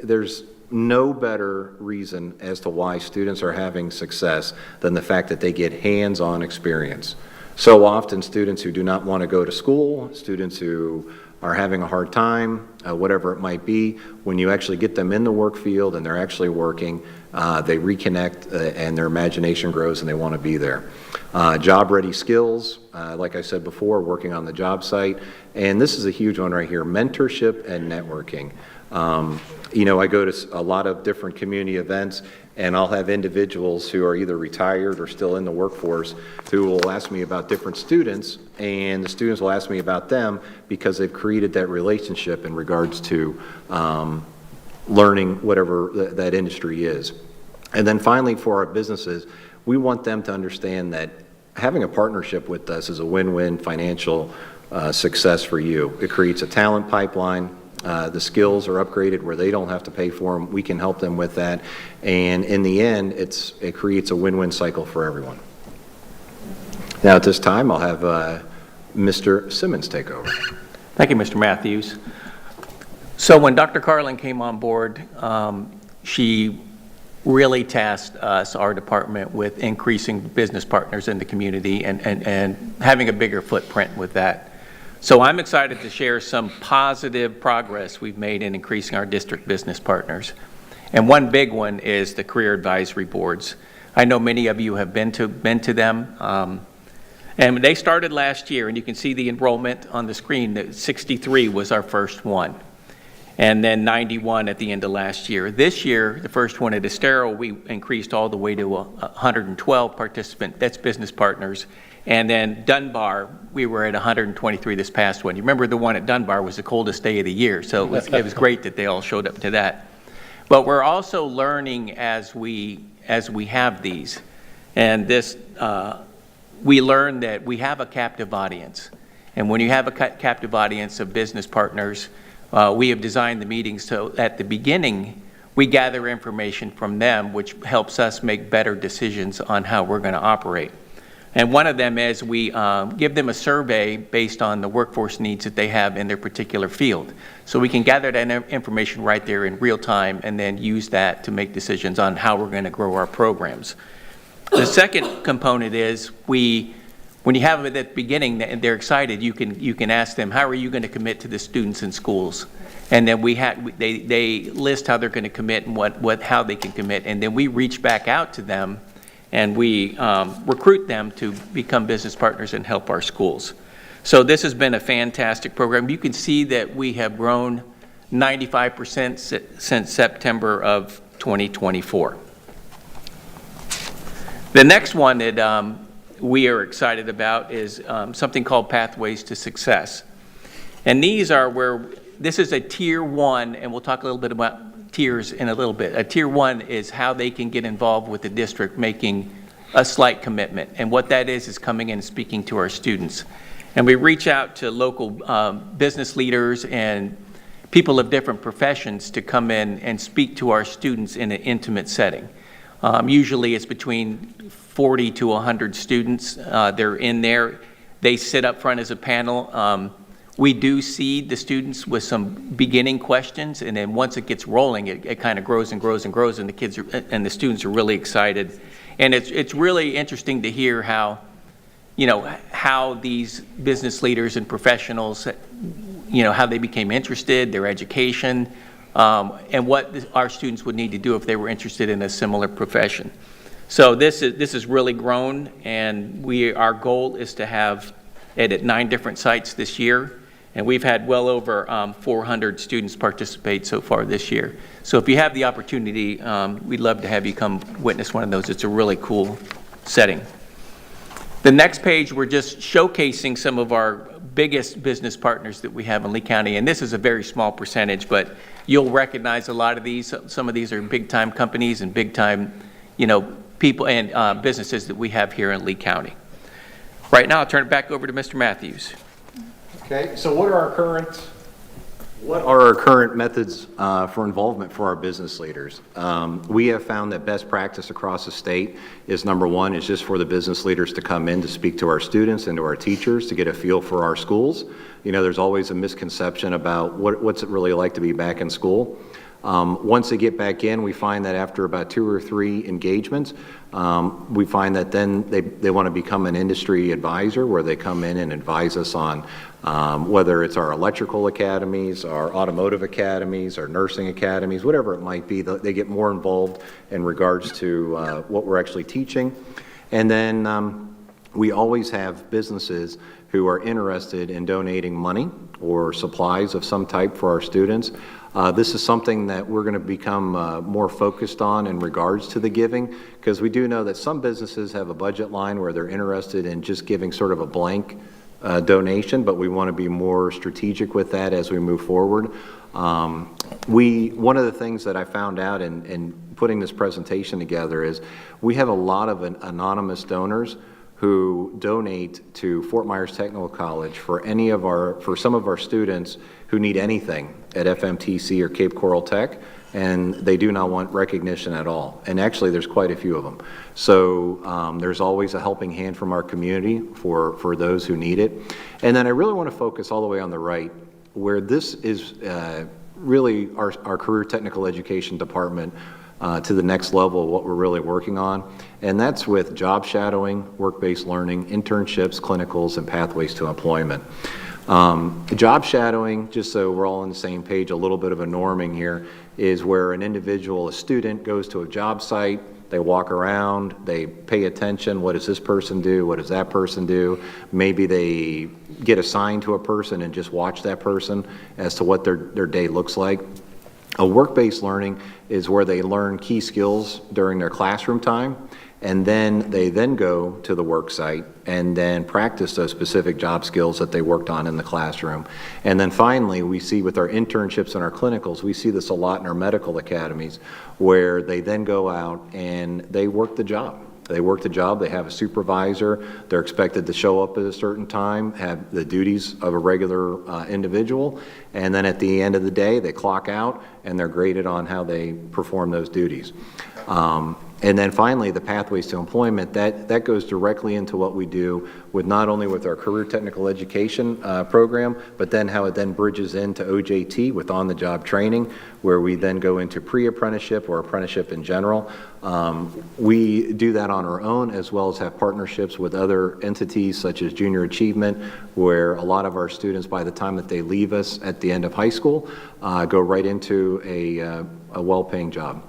there's no better reason as to why students are having success than the fact that they get hands-on experience. So often students who do not want to go to school, students who are having a hard time, whatever it might be, when you actually get them in the work field and they're actually working, they reconnect and their imagination grows and they want to be there. Job-ready skills, like I said before, working on the job site. And this is a huge one right here, mentorship and networking. I go to a lot of different community events and I'll have individuals who are either retired or still in the workforce who will ask me about different students, and the students will ask me about them because they've created that relationship in regards to learning whatever that industry is. And then finally, for our businesses, we want them to understand that having a partnership with us is a win-win financial success for you. It creates a talent pipeline. The skills are upgraded where they don't have to pay for them. We can help them with that. And in the end, it creates a win-win cycle for everyone. Now at this time, I'll have Mr. Simmons take over. Thank you, Mr. Matthews. So when Dr. Carlin came on board, she really tasked us, our department, with increasing business partners in the community and having a bigger footprint with that. So I'm excited to share some positive progress we've made in increasing our district business partners. And one big one is the career advisory boards. I know many of you have been to them. And they started last year, and you can see the enrollment on the screen. 63 was our first one, and then 91 at the end of last year. This year, the first one at Estero, we increased all the way to 112 participants. That's business partners. And then Dunbar, we were at 123 this past one. You remember the one at Dunbar was the coldest day of the year, so it was great that they all showed up to that. But we're also learning as we have these, and this. We learned that we have a captive audience. And when you have a captive audience of business partners, we have designed the meetings so at the beginning, we gather information from them, which helps us make better decisions on how we're going to operate. And one of them is we give them a survey based on the workforce needs that they have in their particular field. So we can gather that information right there in real time and then use that to make decisions on how we're going to grow our programs. The second component is when you have them at the beginning and they're excited, you can ask them, how are you going to commit to the students in schools? And then they list how they're going to commit and how they can commit. And then we reach back out to them and we recruit them to become business partners and help our schools. So this has been a fantastic program. You can see that we have grown 95% since September of 2024. The next one that we are excited about is something called Pathways to Success. And these are this is a tier 1, and we'll talk a little bit about tiers in a little bit. A tier 1 is how they can get involved with the district making a slight commitment. And what that is coming in and speaking to our students. And we reach out to local business leaders and people of different professions to come in and speak to our students in an intimate setting. Usually it's between 40 to 100 students. They're in there. They sit up front as a panel. We do seed the students with some beginning questions, and then once it gets rolling, it kind of grows and grows and grows, and the students are really excited. And it's really interesting to hear how these business leaders and professionals, how they became interested, their education, and what our students would need to do if they were interested in a similar profession. So this has really grown, and our goal is to have it at 9 different sites this year, and we've had well over 400 students participate so far this year. So if you have the opportunity, we'd love to have you come witness one of those. It's a really cool setting. The next page, we're just showcasing some of our biggest business partners that we have in Lee County, and this is a very small percentage, but you'll recognize a lot of these. Some of these are big-time companies and big-time, people and businesses that we have here in Lee County. Right now, I'll turn it back over to Mr. Matthews. Okay, so what are our current methods for involvement for our business leaders? We have found that best practice across the state is number 1 is just for the business leaders to come in to speak to our students and to our teachers to get a feel for our schools. There's always a misconception about what's it really like to be back in school. Once they get back in, we find that after about 2 or 3 engagements, we find that then they want to become an industry advisor where they come in and advise us on whether it's our electrical academies, our automotive academies, our nursing academies, whatever it might be. They get more involved in regards to what we're actually teaching. And then we always have businesses who are interested in donating money or supplies of some type for our students. This is something that we're going to become more focused on in regards to the giving, because we do know that some businesses have a budget line where they're interested in just giving sort of a blank donation, but we want to be more strategic with that as we move forward. One of the things that I found out in putting this presentation together is we have a lot of anonymous donors who donate to Fort Myers Technical College for some of our students who need anything at FMTC or Cape Coral Tech, and they do not want recognition at all. And actually, there's quite a few of them. So there's always a helping hand from our community for those who need it. And then I really want to focus all the way on the right, where this is really our career technical education department to the next level of what we're really working on. And that's with job shadowing, work-based learning, internships, clinicals, and pathways to employment. Job shadowing, just so we're all on the same page, a little bit of a norming here, is where an individual, a student, goes to a job site, they walk around, they pay attention, what does this person do, what does that person do? Maybe they get assigned to a person and just watch that person as to what their day looks like. A work-based learning is where they learn key skills during their classroom time, and then they go to the work site and then practice those specific job skills that they worked on in the classroom. And then finally, we see with our internships and our clinicals, we see this a lot in our medical academies, where they then go out and they work the job. They work the job, they have a supervisor, they're expected to show up at a certain time, have the duties of a regular individual, and then at the end of the day, they clock out and they're graded on how they perform those duties. And then finally, the pathways to employment, that goes directly into what we do with not only with our career technical education program, but then how it then bridges into OJT with on-the-job training, where we then go into pre-apprenticeship or apprenticeship in general. We do that on our own, as well as have partnerships with other entities such as Junior Achievement, where a lot of our students, by the time that they leave us at the end of high school, go right into a well-paying job.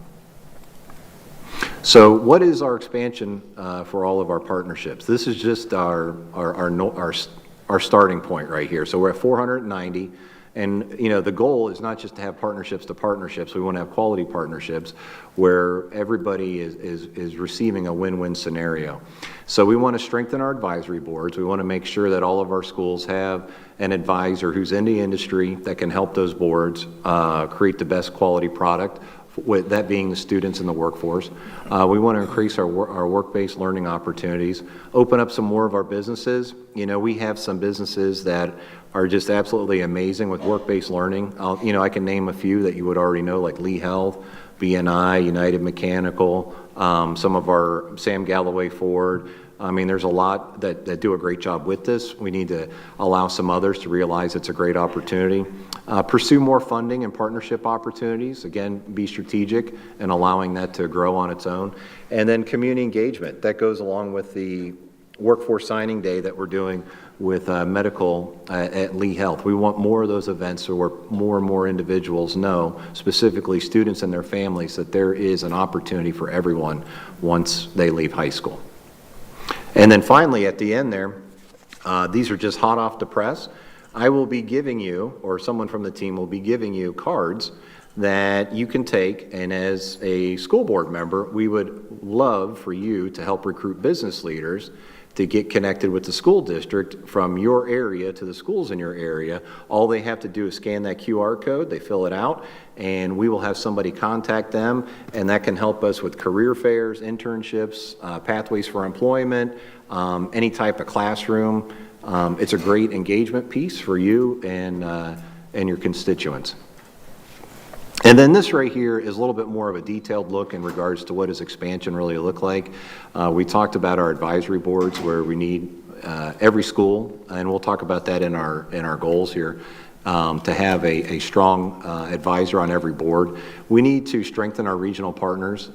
So what is our expansion for all of our partnerships? This is just our starting point right here. So we're at 490, and the goal is not just to have partnerships to partnerships. We want to have quality partnerships where everybody is receiving a win-win scenario. So we want to strengthen our advisory boards. We want to make sure that all of our schools have an advisor who's in the industry that can help those boards create the best quality product, with that being the students in the workforce. We want to increase our work-based learning opportunities, open up some more of our businesses. We have some businesses that are just absolutely amazing with work-based learning. I can name a few that you would already know, like Lee Health, BNI, United Mechanical, some of our Sam Galloway Ford. I mean, there's a lot that do a great job with this. We need to allow some others to realize it's a great opportunity. Pursue more funding and partnership opportunities. Again, be strategic and allowing that to grow on its own. And then community engagement. That goes along with the workforce signing day that we're doing with medical at Lee Health. We want more of those events so where more and more individuals know, specifically students and their families, that there is an opportunity for everyone once they leave high school. And then finally, at the end there, these are just hot off the press. I will be giving you, or someone from the team will be giving you, cards that you can take, and as a school board member, we would love for you to help recruit business leaders to get connected with the school district from your area to the schools in your area. All they have to do is scan that QR code, they fill it out, and we will have somebody contact them, and that can help us with career fairs, internships, pathways for employment, any type of classroom. It's a great engagement piece for you and your constituents. And then this right here is a little bit more of a detailed look in regards to what does expansion really look like. We talked about our advisory boards where we need every school, and we'll talk about that in our goals here, to have a strong advisor on every board. We need to strengthen our regional partners.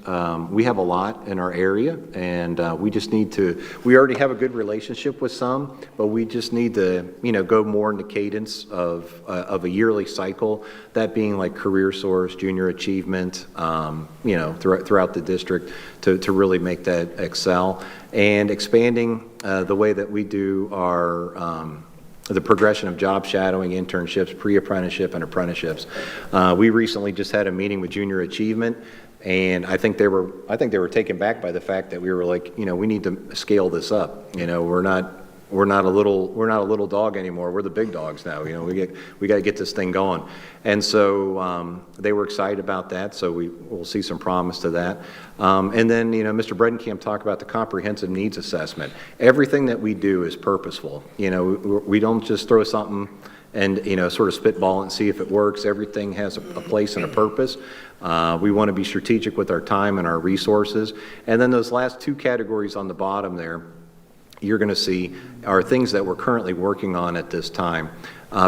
We have a lot in our area, and we just need to, we already have a good relationship with some, but we just need to, go more in the cadence of a yearly cycle, that being like Career Source, Junior Achievement, throughout the district to really make that excel, and expanding the way that we do our the progression of job shadowing, internships, pre-apprenticeship, and apprenticeships. We recently just had a meeting with Junior Achievement, and I think they were taken back by the fact that we were like, we need to scale this up. We're we're not a little dog anymore. We're the big dogs now. You know, we got to get this thing going. And so they were excited about that. So we'll see some promise to that. And then, you know, Mr. Bredenkamp talked about the comprehensive needs assessment. Everything that we do is purposeful. You know, we don't just throw something and, you know, sort of spitball and see if it works. Everything has a place and a purpose. We want to be strategic with our time and our resources. And then those last two categories on the bottom there, you're going to see are things that we're currently working on at this time.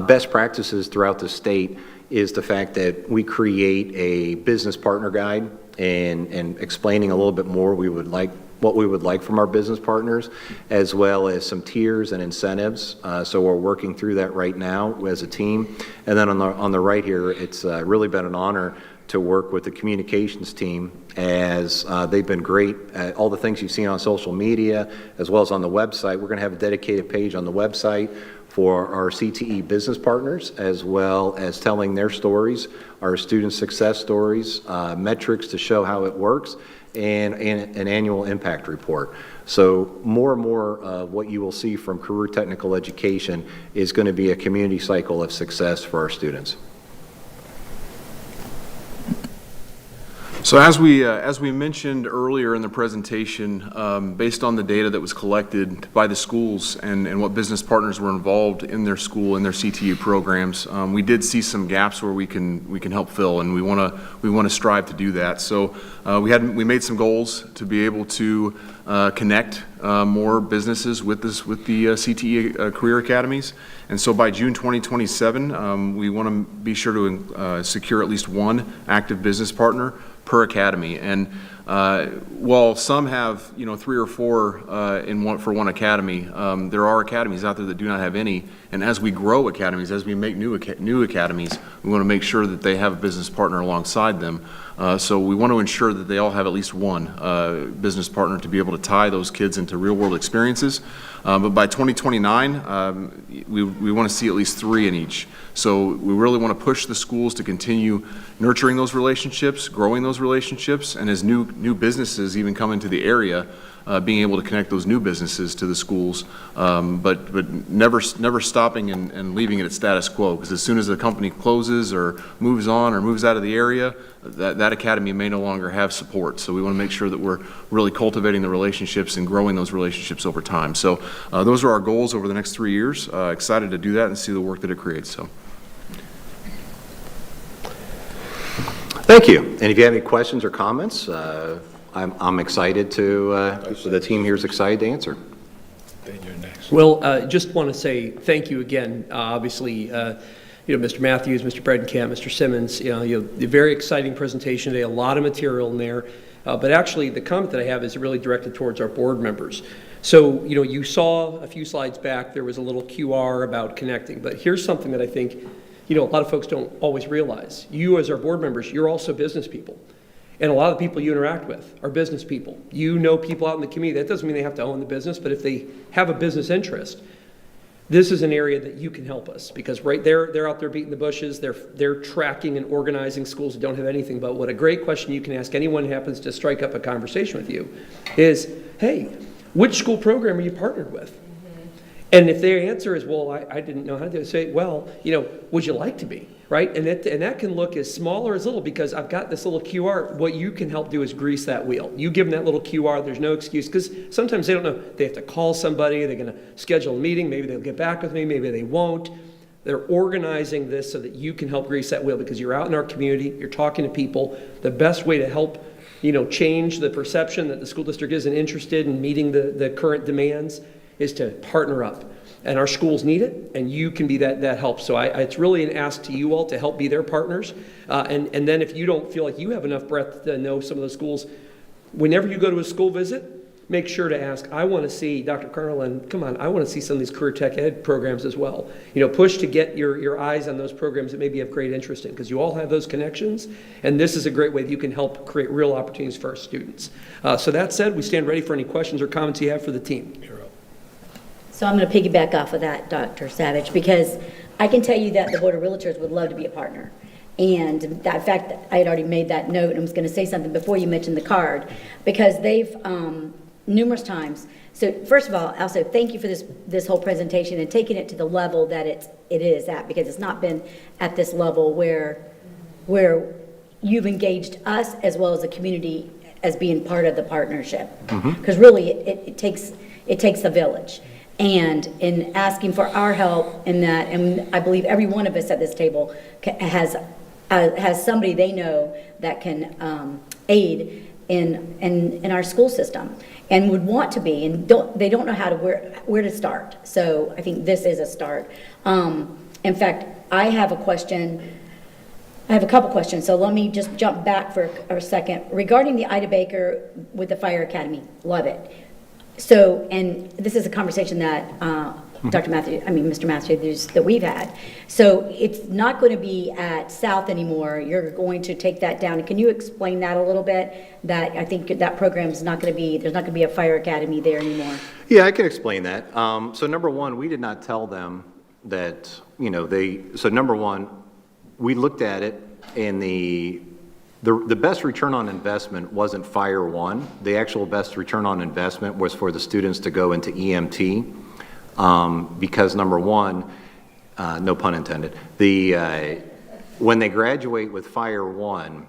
Best practices throughout the state is the fact that we create a business partner guide and explaining a little bit more what we would like from our business partners, as well as some tiers and incentives. So we're working through that right now as a team. And then on the right here, it's really been an honor to work with the communications team, as they've been great at all the things you've seen on social media as well as on the website. We're going to have a dedicated page on the website for our CTE business partners, as well as telling their stories, our student success stories, metrics to show how it works, and an annual impact report. So more and more of what you will see from career technical education is going to be a community cycle of success for our students. So as we mentioned earlier in the presentation, based on the data that was collected by the schools and what business partners were involved in their school and their CTE programs, we did see some gaps where we can help fill, and we want to strive to do that. So we made some goals to be able to connect more businesses with the CTE career academies. And so by June 2027, we want to be sure to secure at least one active business partner per academy. And while some have, 3 or 4 for one academy, there are academies out there that do not have any. And as we grow academies, as we make new academies, we want to make sure that they have a business partner alongside them. So we want to ensure that they all have at least one business partner to be able to tie those kids into real-world experiences. But by 2029, we want to see at least 3 in each. So we really want to push the schools to continue nurturing those relationships, growing those relationships, and as new businesses even come into the area, being able to connect those new businesses to the schools, but never stopping and leaving it at status quo, because as soon as a company closes or moves on or moves out of the area, that academy may no longer have support. So we want to make sure that we're really cultivating the relationships and growing those relationships over time. So those are our goals over the next 3 years. Excited to do that and see the work that it creates. So. Thank you. And if you have any questions or comments, I'm excited to, the team here is excited to answer. Well, just want to say thank you again. Obviously, Mr. Matthews, Mr. Bredenkamp, Mr. Simmons, the very exciting presentation today, a lot of material in there. But actually, the comment that I have is really directed towards our board members. So, you saw a few slides back, there was a little QR about connecting. But here's something that I think, a lot of folks don't always realize. You, as our board members, you're also business people. And a lot of the people you interact with are business people. You know people out in the community. That doesn't mean they have to own the business, but if they have a business interest, this is an area that you can help us, because right there, they're out there beating the bushes. They're tracking and organizing schools that don't have anything. But what a great question you can ask anyone who happens to strike up a conversation with you is, hey, which school program are you partnered with? And if their answer is, well, I didn't know how to say, well, would you like to be, right? And that can look as small or as little, because I've got this little QR. What you can help do is grease that wheel. You give them that little QR, there's no excuse, because sometimes they don't know. They have to call somebody, they're going to schedule a meeting, maybe they'll get back with me, maybe they won't. They're organizing this so that you can help grease that wheel, because you're out in our community, you're talking to people. The best way to help change the perception that the school district isn't interested in meeting the current demands is to partner up. And our schools need it, and you can be that help. So it's really an ask to you all to help be their partners. And then if you don't feel like you have enough breadth to know some of the schools, whenever you go to a school visit, make sure to ask, I want to see Dr. Carlin, come on, I want to see some of these career tech ed programs as well. Push to get your eyes on those programs that maybe have great interest in, because you all have those connections, and this is a great way that you can help create real opportunities for our students. So that said, we stand ready for any questions or comments you have for the team. So I'm going to piggyback off of that, Dr. Savage, because I can tell you that the Board of Realtors would love to be a partner. And in fact, I had already made that note and was going to say something before you mentioned the card, because they've numerous times. So first of all, also thank you for this whole presentation and taking it to the level that it is at, because it's not been at this level where you've engaged us as well as the community as being part of the partnership. Because really it takes the village. And in asking for our help in that, and I believe every one of us at this table has somebody they know that can aid in our school system and would want to be, and they don't know how to where to start. So I think this is a start. In fact, I have a couple questions, so let me just jump back for a second. Regarding the Ida Baker with the Fire Academy, love it. So, and this is a conversation that Mr. Matthews, that we've had. So it's not going to be at South anymore. You're going to take that down. Can you explain that a little bit? That I think that program is not going to be, there's not going to be a fire academy there anymore. Yeah, I can explain that. So number one, we did not tell them that, so number one, we looked at it, and the best return on investment wasn't Fire One. The actual best return on investment was for the students to go into EMT, because number one, no pun intended, when they graduate with Fire One,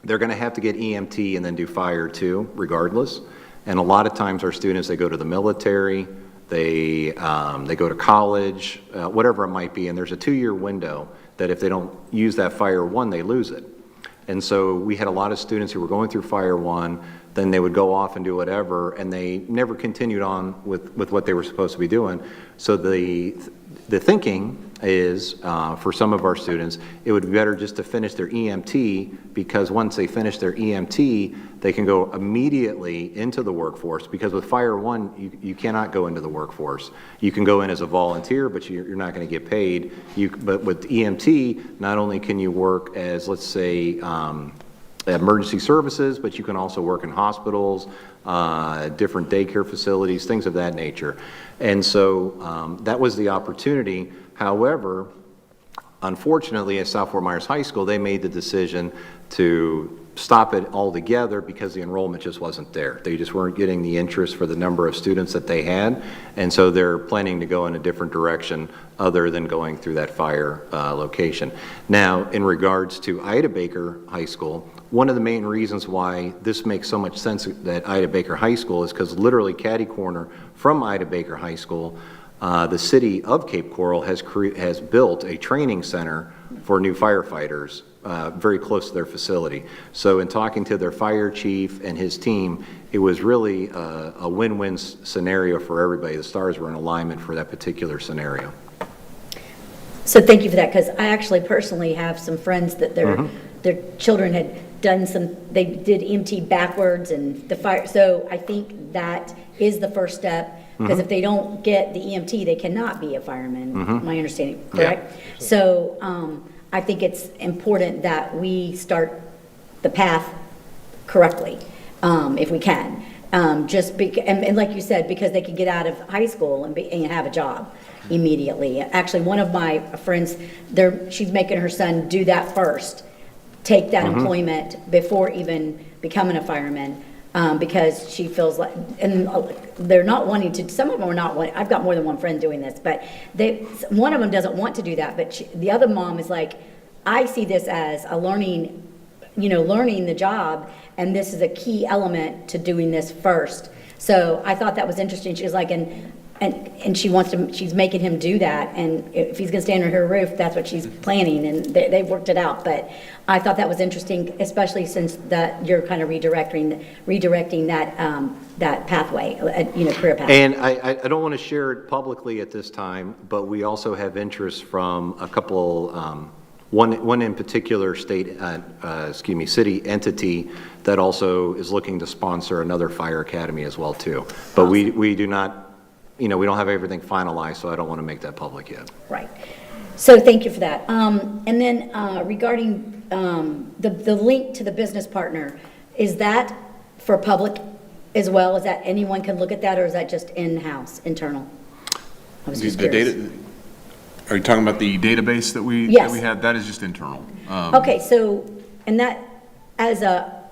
they're going to have to get EMT and then do Fire Two regardless. And a lot of times our students, they go to the military, they go to college, whatever it might be, and there's a 2-year window that if they don't use that Fire One, they lose it. And so we had a lot of students who were going through Fire One, then they would go off and do whatever, and they never continued on with what they were supposed to be doing. So the thinking is, for some of our students, it would be better just to finish their EMT, because once they finish their EMT, they can go immediately into the workforce, because with Fire One, you cannot go into the workforce. You can go in as a volunteer, but you're not going to get paid. But with EMT, not only can you work as, let's say, emergency services, but you can also work in hospitals, different daycare facilities, things of that nature. And so that was the opportunity. However, unfortunately, at South Fort Myers High School, they made the decision to stop it altogether because the enrollment just wasn't there. They just weren't getting the interest for the number of students that they had, and so they're planning to go in a different direction other than going through that fire location. Now, in regards to Ida Baker High School, one of the main reasons why this makes so much sense that Ida Baker High School is because literally catty corner from Ida Baker High School, the city of Cape Coral has built a training center for new firefighters very close to their facility. So in talking to their fire chief and his team, it was really a win-win scenario for everybody. The stars were in alignment for that particular scenario. So thank you for that, because I actually personally have some friends that their children had done they did EMT backwards and the fire. So I think that is the first step, because if they don't get the EMT, they cannot be a fireman, my understanding, correct? Yeah. So I think it's important that we start the path correctly, if we can. And like you said, because they can get out of high school and have a job immediately. Actually, one of my friends, she's making her son do that first, take that employment before even becoming a fireman, because she feels like, and they're not wanting to, some of them are not wanting, I've got more than one friend doing this, but one of them doesn't want to do that, but the other mom is like, I see this as a learning the job, and this is a key element to doing this first. So I thought that was interesting. She was like, and she's making him do that, and if he's gonna stay under her roof, that's what she's planning, and they've worked it out. But I thought that was interesting, especially since that you're kind of redirecting that pathway, career path. And I don't want to share it publicly at this time, but we also have interest from a couple, one in particular city entity that also is looking to sponsor another fire academy as well too. But we do not, we don't have everything finalized, so I don't want to make that public yet. Right. So thank you for that. And then regarding the link to the business partner, is that for public as well? Is that anyone can look at that, or is that just in-house, internal? I was just curious. Are you talking about the database that we had? That is just internal. Okay, so, and that, as a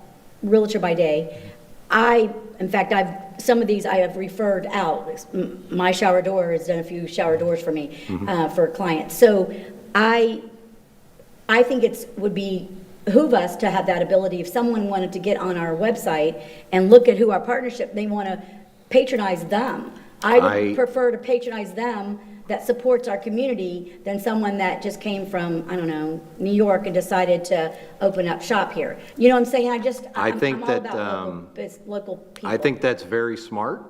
realtor by day, in fact, some of these I have referred out. My shower door has done a few shower doors for me, for clients. So I think would behoove us to have that ability. If someone wanted to get on our website and look at who our partnership, they want to patronize them. I would prefer to patronize them that supports our community than someone that just came from, I don't know, New York and decided to open up shop here. You know what I'm saying? I'm all about local people. I think that's very smart,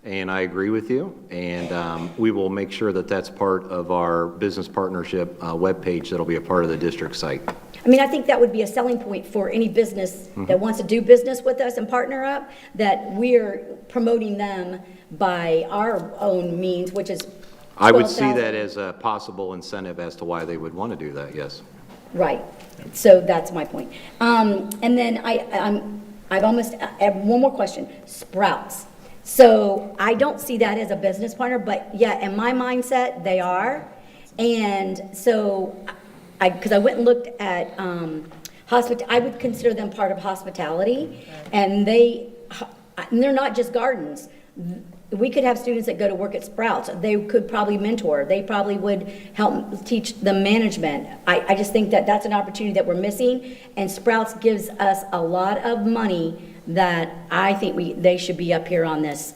and I agree with you. And we will make sure that that's part of our business partnership webpage that'll be a part of the district site. I mean, I think that would be a selling point for any business that wants to do business with us and partner up, that we're promoting them by our own means, which is I would see that as a possible incentive as to why they would want to do that, yes. Right. So that's my point. And then I have one more question. Sprouts. So I don't see that as a business partner, but yeah, in my mindset, they are. And so, because I went and looked at I would consider them part of hospitality, and they're not just gardens. We could have students that go to work at Sprouts. They could probably mentor. They probably would help teach them management. I just think that that's an opportunity that we're missing, and Sprouts gives us a lot of money that I think they should be up here on this,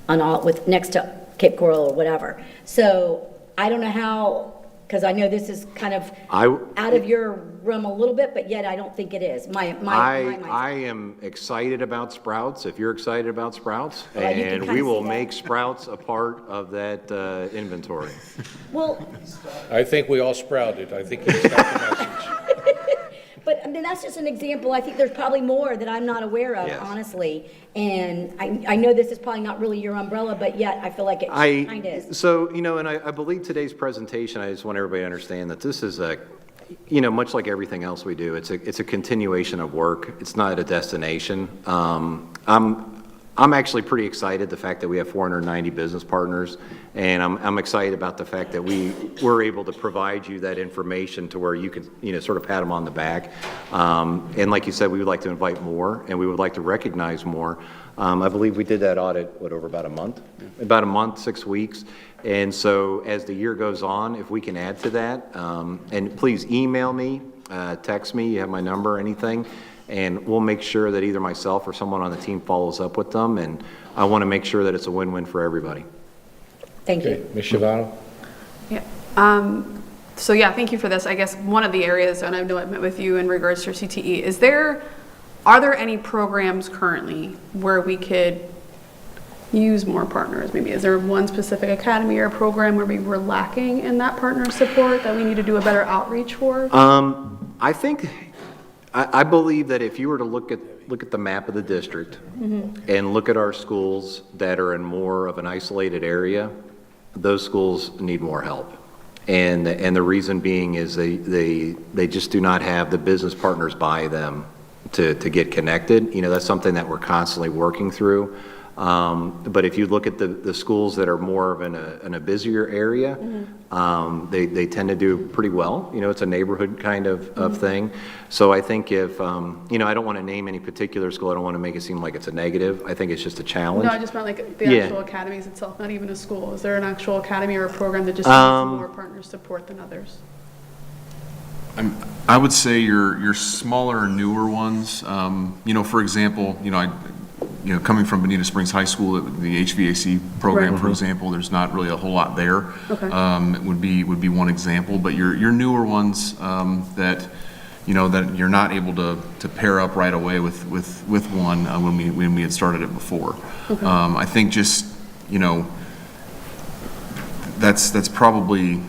next to Cape Coral or whatever. So I don't know how, because I know this is kind of out of your realm a little bit, but yet I don't think it is. I am excited about Sprouts, if you're excited about Sprouts, and we will make Sprouts a part of that inventory. Well, I think we all sprouted. I think it's got the message. But I mean, that's just an example. I think there's probably more that I'm not aware of, Yes. honestly. And I know this is probably not really your umbrella, but yet I feel like it kind of is. So, and I believe today's presentation, I just want everybody to understand that this is much like everything else we do, it's a continuation of work. It's not a destination. I'm actually pretty excited the fact that we have 490 business partners, and I'm excited about the fact that we were able to provide you that information to where you could sort of pat them on the back. And like you said, we would like to invite more, and we would like to recognize more. I believe we did that audit, over about a month? About a month, 6 weeks. And so as the year goes on, if we can add to that, and please email me, text me, you have my number, anything, and we'll make sure that either myself or someone on the team follows up with them, and I want to make sure that it's a win-win for everybody. Thank you. Ms. Schiavano? Yeah. So yeah, thank you for this. I guess one of the areas, and I know I met with you in regards to CTE, are there any programs currently where we could use more partners? Maybe is there one specific academy or program where we were lacking in that partner support that we need to do a better outreach for? I believe that if you were to look at the map of the district and look at our schools that are in more of an isolated area, those schools need more help. And the reason being is they just do not have the business partners by them to get connected. That's something that we're constantly working through. But if you look at the schools that are more of in a busier area, they tend to do pretty well. It's a neighborhood kind of thing. So I think if, I don't want to name any particular school. I don't want to make it seem like it's a negative. I think it's just a challenge. No, I just meant like the actual academies itself, not even a school. Is there an actual academy or a program that just needs more partner support than others? I would say your smaller, newer ones. For example, coming from Bonita Springs High School, the HVAC program, for example, there's not really a whole lot there. Okay. It would be one example, but your newer ones that that you're not able to pair up right away with one when we had started it before. Okay. I think just that's probably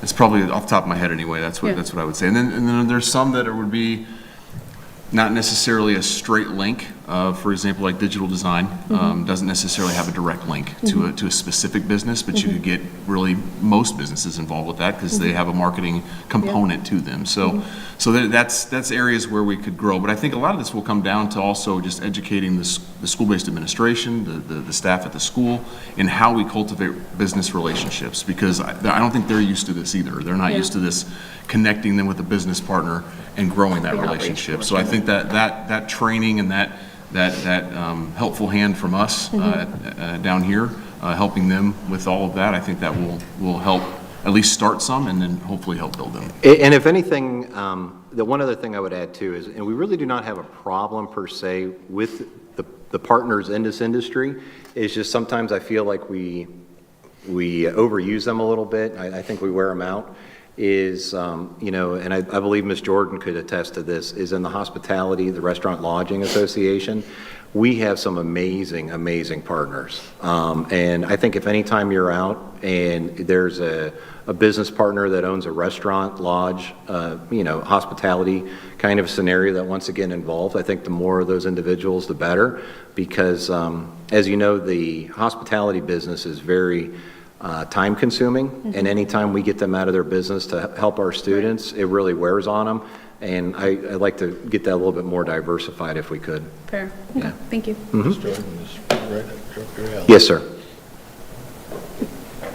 off the top of my head anyway. That's what I would say. And then there's some that would be not necessarily a straight link. For example, like digital design doesn't necessarily have a direct link to a specific business, but you could get really most businesses involved with that because they have a marketing component to them. So that's areas where we could grow. But I think a lot of this will come down to also just educating the school-based administration, the staff at the school, in how we cultivate business relationships, because I don't think they're used to this either. They're not used to this, connecting them with a business partner and growing that relationship. So I think that training and that helpful hand from us down here, helping them with all of that. I think that will help at least start some and then hopefully help build them. And if anything, the one other thing I would add too is, and we really do not have a problem per se with the partners in this industry, it's just sometimes I feel like we overuse them a little bit. I think we wear them out. Is, you know, and I believe Ms. Jordan could attest to this, is in the hospitality, the Restaurant Lodging Association, we have some amazing, amazing partners. And I think if any time you're out and there's a business partner that owns a restaurant, lodge, you know, hospitality kind of scenario that wants to get involved, I think the more of those individuals, the better. Because, as you know, the hospitality business is very time consuming, and anytime we get them out of their business to help our students, it really wears on them. And I'd like to get that a little bit more diversified if we could. Fair. Yeah. Okay, thank you. Yes, sir.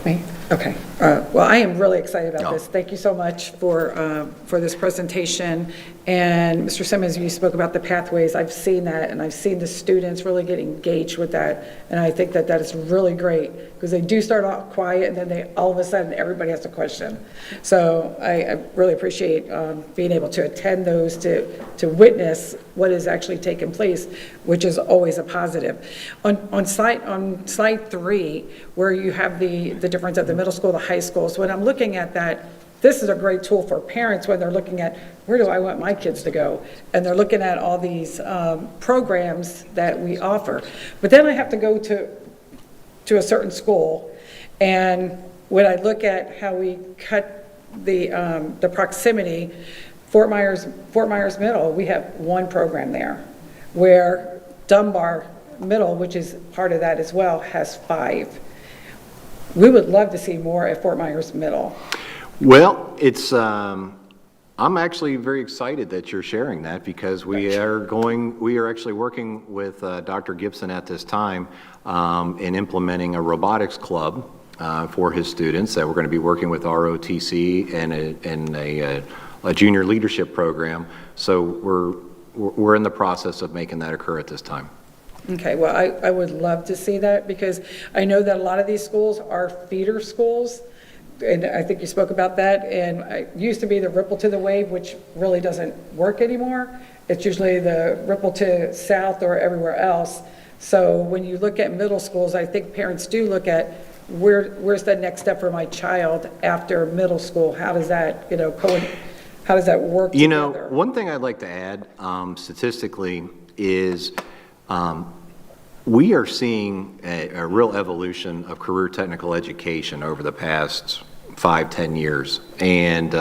Me? Okay. Well, I am really excited about Oh. this. Thank you so much for this presentation. And Mr. Simmons, you spoke about the pathways. I've seen that, and I've seen the students really get engaged with that. And I think that that is really great, because they do start off quiet, and then they, all of a sudden, everybody has a question. So I really appreciate being able to attend those, to witness what is actually taking place, which is always a positive. On slide 3, where you have the difference of the middle school, the high school. So when I'm looking at that, this is a great tool for parents when they're looking at, where do I want my kids to go? And they're looking at all these programs that we offer. But then I have to go to a certain school, and when I look at how we cut the proximity, Fort Myers Middle, we have one program there, where Dunbar Middle, which is part of that as well, has 5. We would love to see more at Fort Myers Middle. Well, it's, I'm actually very excited that you're sharing that, because we are actually working with Dr. Gibson at this time in implementing a robotics club for his students that we're going to be working with ROTC and a junior leadership program. So we're in the process of making that occur at this time. Okay, well, I would love to see that, because I know that a lot of these schools are feeder schools, and I think you spoke about that, and it used to be the ripple to the wave, which really doesn't work anymore. It's usually the ripple to south or everywhere else. So when you look at middle schools, I think parents do look at where's the next step for my child after middle school? How does that, how does that work together? You know, one thing I'd like to add statistically is we are seeing a real evolution of career technical education over the past 5-10 years. And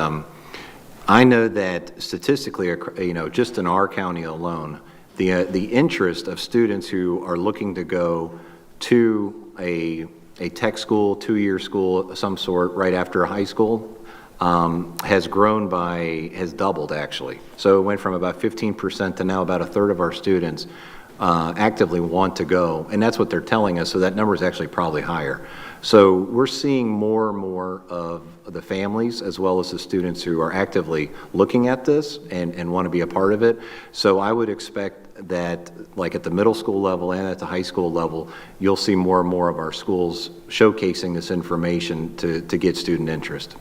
I know that statistically, you know, just in our county alone, the interest of students who are looking to go to a tech school, 2-year school of some sort right after high school has doubled actually. So it went from about 15% to now about a third of our students actively want to go, and that's what they're telling us, so that number is actually probably higher. So we're seeing more and more of the families as well as the students who are actively looking at this and want to be a part of it. So I would expect that, like at the middle school level and at the high school level, you'll see more and more of our schools showcasing this information to get student interest.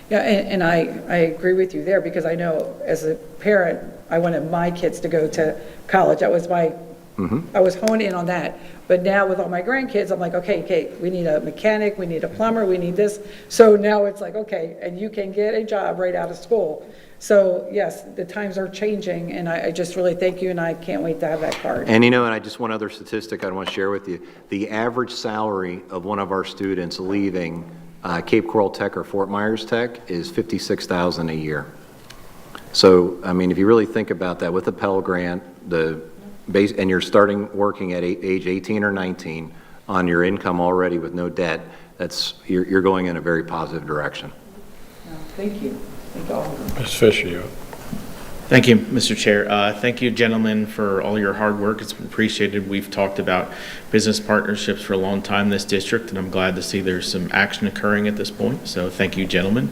Yeah, and I agree with you there, because I know as a parent, I wanted my kids to go to college. That was I was honed in on that. But now with all my grandkids, I'm like, okay, we need a mechanic, we need a plumber, we need this. So now it's like, okay, and you can get a job right out of school. So yes, the times are changing, and I just really thank you, and I can't wait to have that card. And and I just one other statistic I want to share with you. The average salary of one of our students leaving Cape Coral Tech or Fort Myers Tech is $56,000 a year. So, I mean, if you really think about that, with the Pell Grant, and you're starting working at age 18 or 19 on your income already with no debt, you're going in a very positive direction. Thank you. Thank you all. Ms. Fisher, you. Thank you, Mr. Chair. Thank you, gentlemen, for all your hard work. It's been appreciated. We've talked about business partnerships for a long time in this district, and I'm glad to see there's some action occurring at this point. So thank you, gentlemen.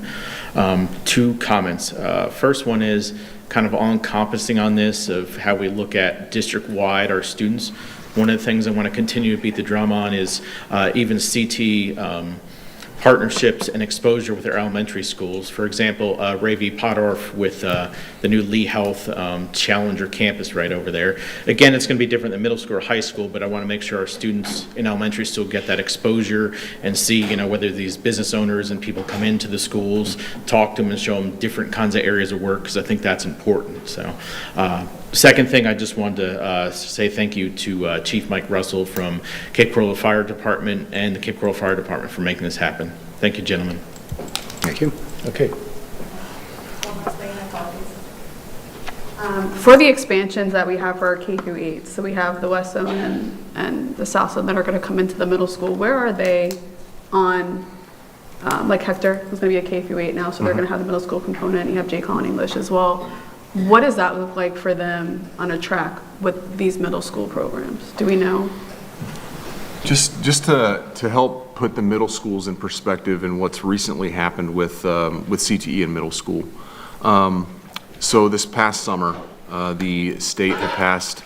2 comments. First one is, kind of all-encompassing on this of how we look at district-wide our students. One of the things I want to continue to beat the drum on is even CT partnerships and exposure with our elementary schools. For example, Ravi Podorf with the new Lee Health Challenger campus right over there. Again, it's going to be different than middle school or high school, but I want to make sure our students in elementary still get that exposure and see, whether these business owners and people come into the schools, talk to them and show them different kinds of areas of work, because I think that's important. So, second thing, I just wanted to say thank you to Chief Mike Russell from Cape Coral Fire Department and the Cape Coral Fire Department for making this happen. Thank you, gentlemen. Thank you. Okay. For the expansions that we have for our K through 8, so we have the West Zone and the South Zone that are going to come into the middle school. Where are they on, like Hector is going to be a K through 8 now, so they're going to have the middle school component. You have J-Con English as well. What does that look like for them on a track with these middle school programs? Do we know? Just to help put the middle schools in perspective and what's recently happened with CTE in middle school. So this past summer, the state had passed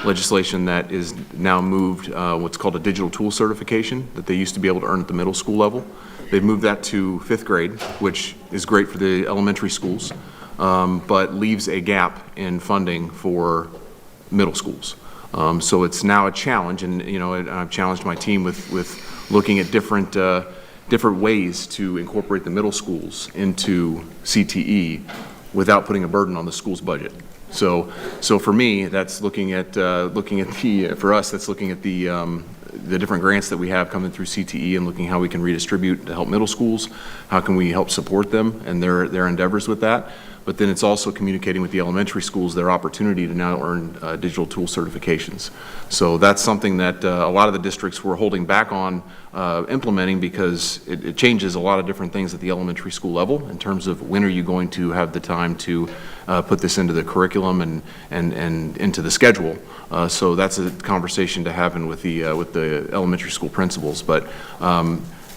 legislation that is now moved what's called a digital tool certification that they used to be able to earn at the middle school level. They've moved that to 5th grade, which is great for the elementary schools, but leaves a gap in funding for middle schools. So it's now a challenge, and I've challenged my team with looking at different ways to incorporate the middle schools into CTE without putting a burden on the school's budget. So for me, that's looking at for us, that's looking at the different grants that we have coming through CTE and looking how we can redistribute to help middle schools. How can we help support them and their endeavors with that? But then it's also communicating with the elementary schools their opportunity to now earn digital tool certifications. So that's something that a lot of the districts were holding back on implementing, because it changes a lot of different things at the elementary school level in terms of when are you going to have the time to put this into the curriculum and into the schedule. So that's a conversation to happen with the elementary school principals. But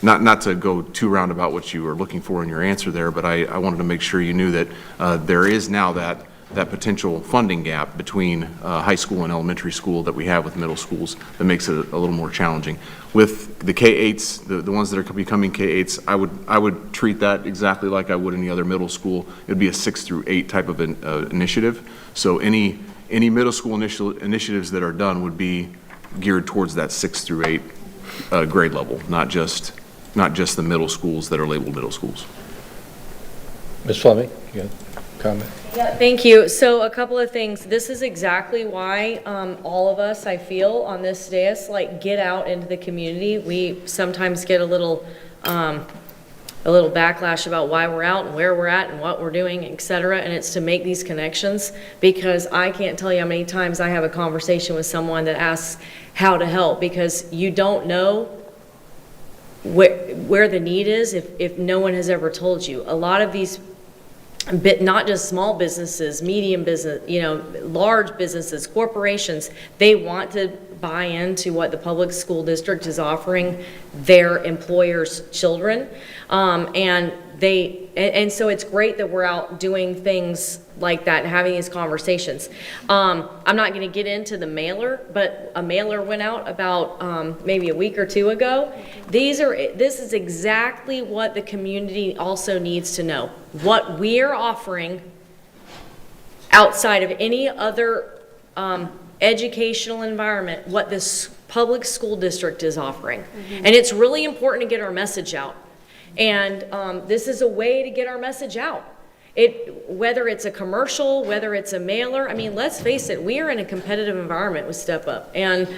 not to go too roundabout what you were looking for in your answer there, but I wanted to make sure you knew that there is now that potential funding gap between high school and elementary school that we have with middle schools that makes it a little more challenging. With the K-8s, the ones that are becoming K-8s, I would treat that exactly like I would any other middle school. It would be a 6 through 8 type of initiative. So any middle school initiatives that are done would be geared towards that 6 through 8 grade level, not just the middle schools that are labeled middle schools. Ms. Fleming, you got a comment? Yeah, thank you. So a couple of things. This is exactly why all of us, I feel, on this dais, get out into the community. We sometimes get a little backlash about why we're out and where we're at and what we're doing, et cetera, and it's to make these connections, because I can't tell you how many times I have a conversation with someone that asks how to help, because you don't know where the need is if no one has ever told you. A lot of these, not just small businesses, medium business, large businesses, corporations, they want to buy into what the public school district is offering their employers' children, and so it's great that we're out doing things like that, having these conversations. I'm not going to get into the mailer, but a mailer went out about maybe a week or two ago. This is exactly what the community also needs to know. What we're offering outside of any other educational environment, what this public school district is offering. And it's really important to get our message out. And this is a way to get our message out. Whether it's a commercial, whether it's a mailer, I mean, let's face it, we are in a competitive environment with Step Up. And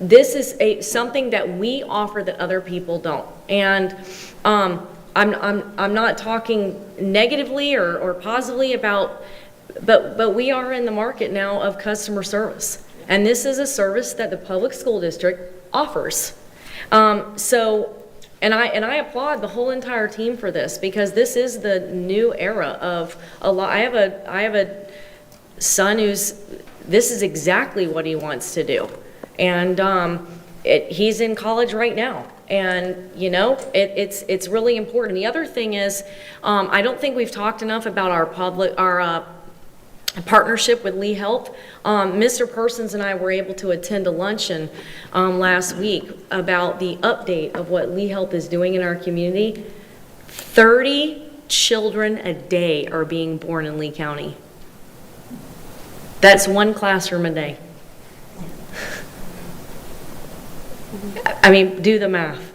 this is something that we offer that other people don't. And I'm not talking negatively or positively about, but we are in the market now of customer service. And this is a service that the public school district offers. And I applaud the whole entire team for this, because this is the new era of a lot. I have a son this is exactly what he wants to do. And he's in college right now. And, it's really important. The other thing is, I don't think we've talked enough about our partnership with Lee Health. Mr. Persons and I were able to attend a luncheon last week about the update of what Lee Health is doing in our community. 30 children a day are being born in Lee County. That's one classroom a day. I mean, do the math.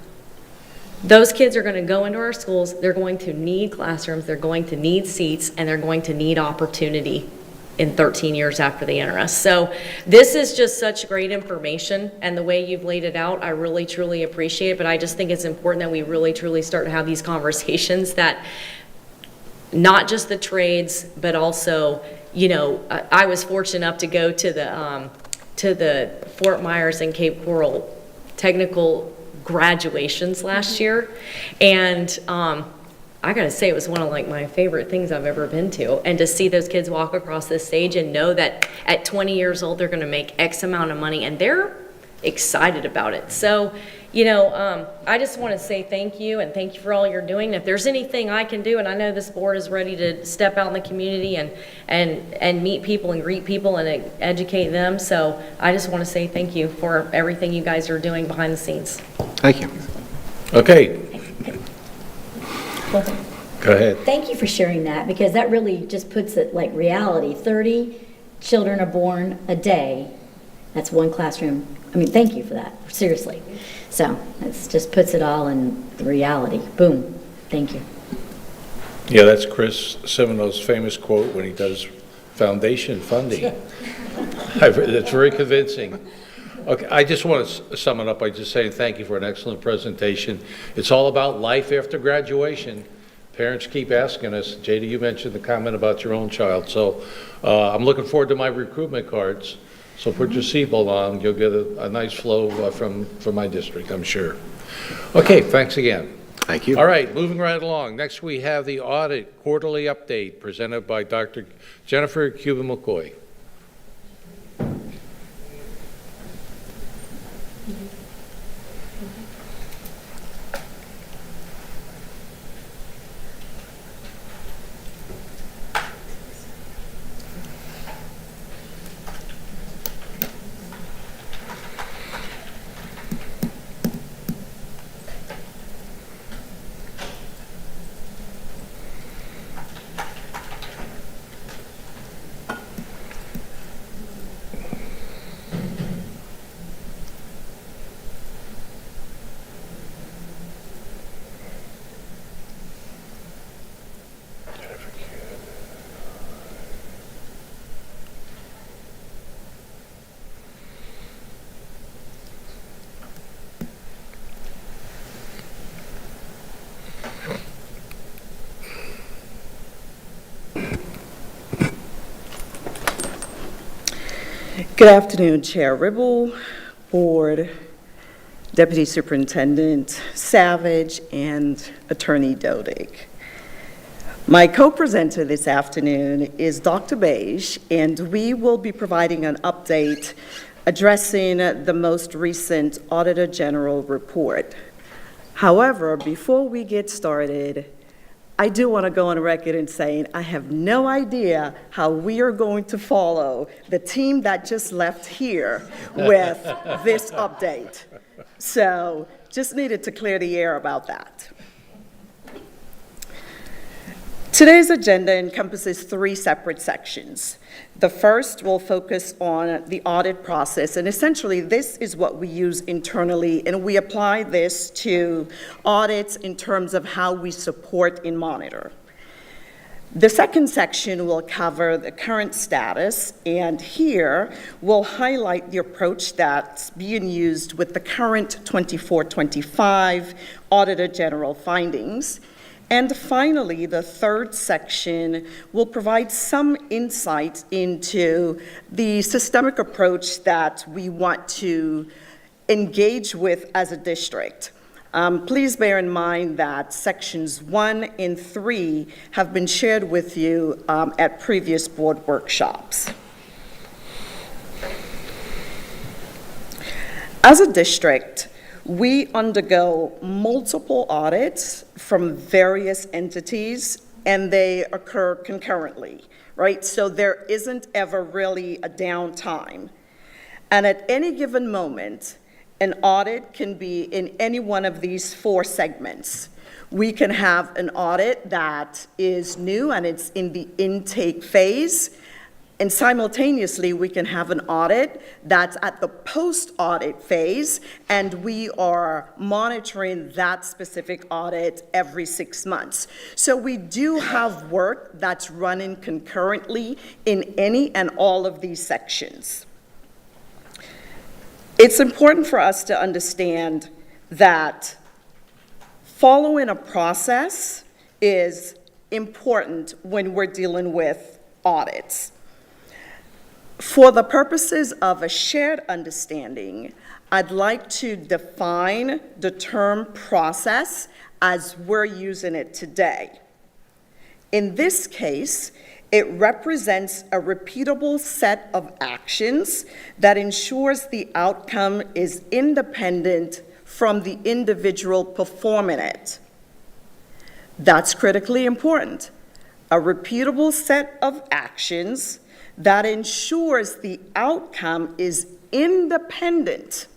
Those kids are going to go into our schools, they're going to need classrooms, they're going to need seats, and they're going to need opportunity in 13 years after they enter us. So this is just such great information, and the way you've laid it out, I really, truly appreciate it, but I just think it's important that we really, truly start to have these conversations that not just the trades, but also, you know, I was fortunate enough to go to the Fort Myers and Cape Coral technical graduations last year, and I gotta say, it was one of like my favorite things I've ever been to. And to see those kids walk across this stage and know that at 20 years old, they're gonna make X amount of money, and they're excited about it. So, you know, I just wanna say thank you, and thank you for all you're doing. If there's anything I can do, and I know this board is ready to step out in the community and meet people and greet people and educate them. So I just wanna say thank you for everything you guys are doing behind the scenes. Thank you. Okay. Go ahead. Thank you for sharing that, because that really just puts it like reality. 30 children are born a day. That's one classroom. I mean, thank you for that, seriously. So it just puts it all in reality. Boom. Thank you. Yeah, that's Chris Semino's famous quote when he does foundation funding. That's very convincing. Okay, I just want to sum it up by just saying thank you for an excellent presentation. It's all about life after graduation. Parents keep asking us. JD, you mentioned the comment about your own child. So I'm looking forward to my recruitment cards. So put your seatbelt on. You'll get a nice flow from my district, I'm sure. Okay, thanks again. Thank you. All right, moving right along. Next we have the audit quarterly update presented by Dr. Jennifer Cuban-McCoy. Good afternoon, Chair Ribble, Board, Deputy Superintendent Savage, and Attorney Dodig. My co-presenter this afternoon is Dr. Beige, and we will be providing an update addressing the most recent Auditor General report. However, before we get started, I do want to go on record in saying I have no idea how we are going to follow the team that just left here with this update. So just needed to clear the air about that. Today's agenda encompasses 3 separate sections. The first will focus on the audit process, and essentially this is what we use internally, and we apply this to audits in terms of how we support and monitor. The second section will cover the current status, and here we'll highlight the approach that's being used with the current 24-25 Auditor General findings. And finally, the third section will provide some insight into the systemic approach that we want to engage with as a district. Please bear in mind that sections 1 and 3 have been shared with you at previous board workshops. As a district, we undergo multiple audits from various entities, and they occur concurrently, right? So there isn't ever really a downtime. And at any given moment, an audit can be in any one of these 4 segments. We can have an audit that is new and it's in the intake phase, and simultaneously we can have an audit that's at the post-audit phase, and we are monitoring that specific audit every 6 months. So we do have work that's running concurrently in any and all of these sections. It's important for us to understand that following a process is important when we're dealing with audits. For the purposes of a shared understanding, I'd like to define the term process as we're using it today. In this case, it represents a repeatable set of actions that ensures the outcome is independent from the individual performing it. That's critically important. A repeatable set of actions that ensures the outcome is independent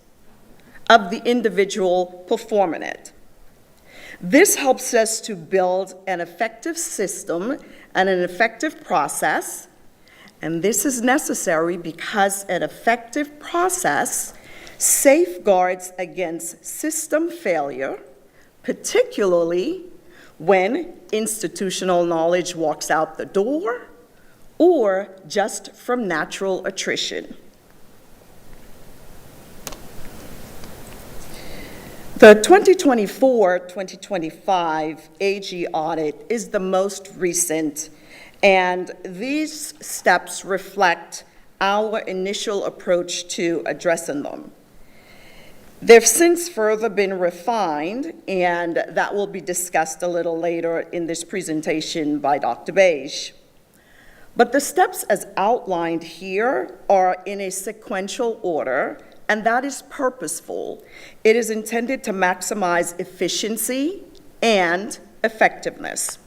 of the individual performing it. This helps us to build an effective system and an effective process, and this is necessary because an effective process safeguards against system failure, particularly when institutional knowledge walks out the door or just from natural attrition. The 2024-2025 AG audit is the most recent, and these steps reflect our initial approach to addressing them. They've since further been refined, and that will be discussed a little later in this presentation by Dr. Beige. But the steps as outlined here are in a sequential order, and that is purposeful. It is intended to maximize efficiency and effectiveness.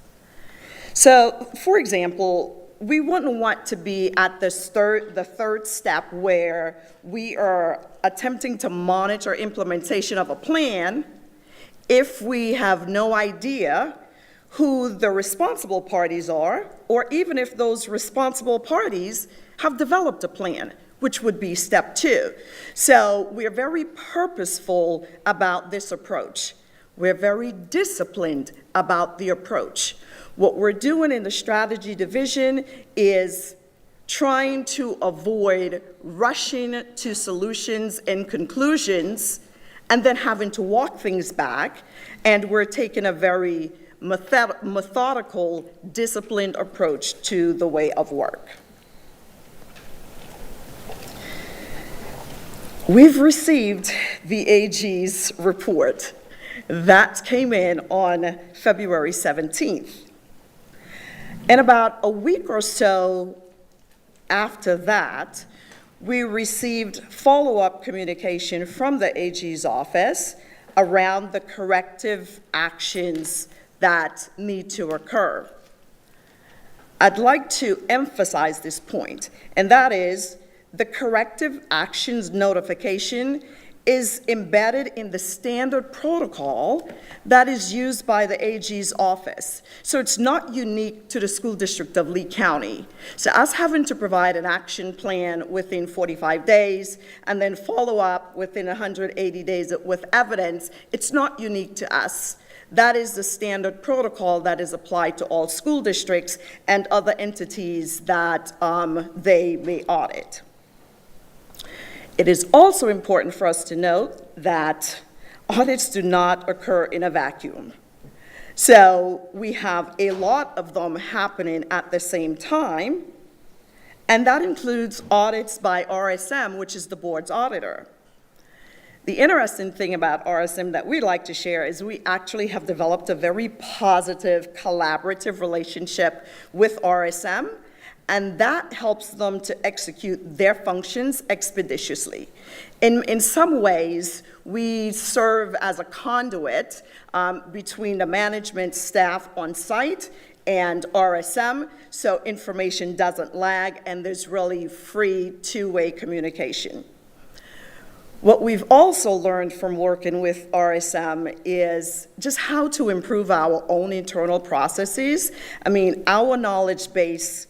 So, for example, we wouldn't want to be at the third step where we are attempting to monitor implementation of a plan if we have no idea who the responsible parties are, or even if those responsible parties have developed a plan, which would be step 2. So we're very purposeful about this approach. We're very disciplined about the approach. What we're doing in the strategy division is trying to avoid rushing to solutions and conclusions and then having to walk things back, and we're taking a very methodical, disciplined approach to the way of work. We've received the AG's report. That came in on February 17th. And about a week or so after that, we received follow-up communication from the AG's office around the corrective actions that need to occur. I'd like to emphasize this point, and that is the corrective actions notification is embedded in the standard protocol that is used by the AG's office. So it's not unique to the school district of Lee County. So us having to provide an action plan within 45 days and then follow up within 180 days with evidence, it's not unique to us. That is the standard protocol that is applied to all school districts and other entities that they may audit. It is also important for us to note that audits do not occur in a vacuum. So we have a lot of them happening at the same time, and that includes audits by RSM, which is the board's auditor. The interesting thing about RSM that we'd like to share is we actually have developed a very positive, collaborative relationship with RSM, and that helps them to execute their functions expeditiously. In some ways, we serve as a conduit between the management staff on site and RSM, so information doesn't lag and there's really free two-way communication. What we've also learned from working with RSM is just how to improve our own internal processes. I mean, our knowledge base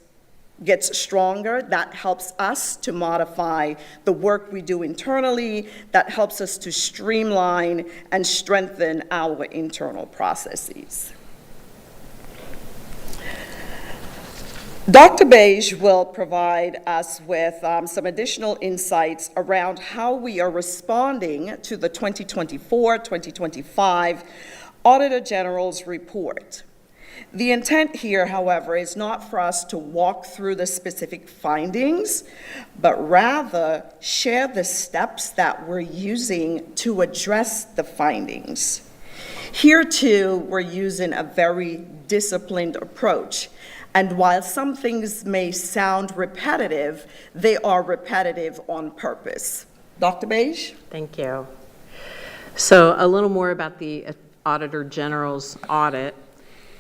gets stronger. That helps us to modify the work we do internally. That helps us to streamline and strengthen our internal processes. Dr. Beige will provide us with some additional insights around how we are responding to the 2024-2025 Auditor General's report. The intent here, however, is not for us to walk through the specific findings, but rather share the steps that we're using to address the findings. Here, too, we're using a very disciplined approach. And while some things may sound repetitive, they are repetitive on purpose. Dr. Beige? Thank you. So a little more about the Auditor General's audit.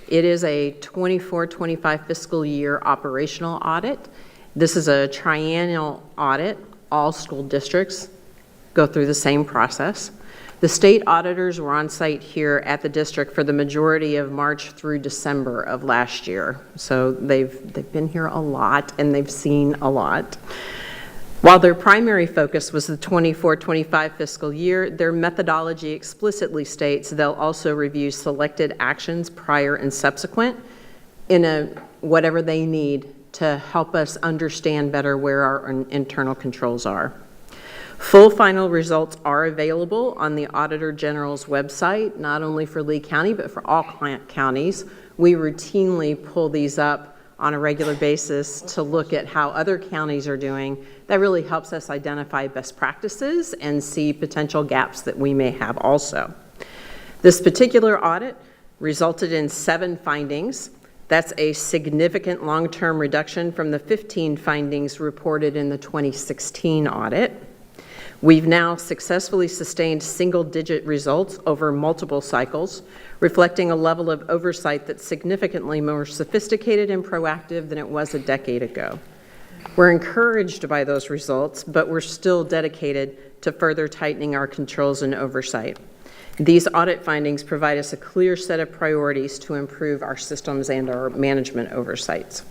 It is a 24-25 fiscal year operational audit. This is a triennial audit. All school districts go through the same process. The state auditors were on site here at the district for the majority of March through December of last year. So they've been here a lot and they've seen a lot. While their primary focus was the 24-25 fiscal year, their methodology explicitly states they'll also review selected actions prior and subsequent in whatever they need to help us understand better where our internal controls are. Full final results are available on the Auditor General's website, not only for Lee County, but for all client counties. We routinely pull these up on a regular basis to look at how other counties are doing. That really helps us identify best practices and see potential gaps that we may have also. This particular audit resulted in 7 findings. That's a significant long-term reduction from the 15 findings reported in the 2016 audit. We've now successfully sustained single-digit results over multiple cycles, reflecting a level of oversight that's significantly more sophisticated and proactive than it was a decade ago. We're encouraged by those results, but we're still dedicated to further tightening our controls and oversight. These audit findings provide us a clear set of priorities to improve our systems and our management oversights.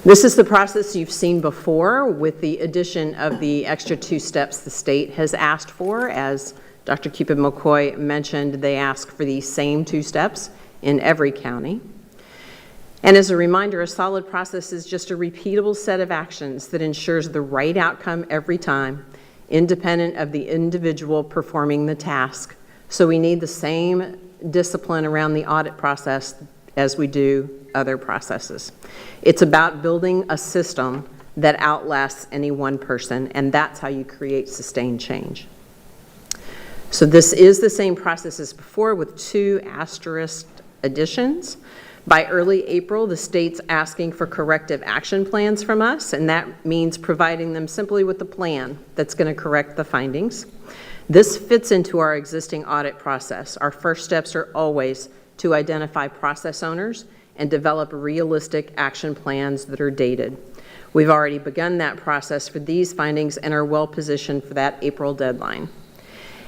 This is the process you've seen before with the addition of the extra 2 steps the state has asked for. As Dr. Cupid-McCoy mentioned, they ask for these same 2 steps in every county. And as a reminder, a solid process is just a repeatable set of actions that ensures the right outcome every time, independent of the individual performing the task. So we need the same discipline around the audit process as we do other processes. It's about building a system that outlasts any one person, and that's how you create sustained change. So this is the same process as before with 2 asterisk additions. By early April, the state's asking for corrective action plans from us, and that means providing them simply with a plan that's going to correct the findings. This fits into our existing audit process. Our first steps are always to identify process owners and develop realistic action plans that are dated. We've already begun that process for these findings and are well positioned for that April deadline.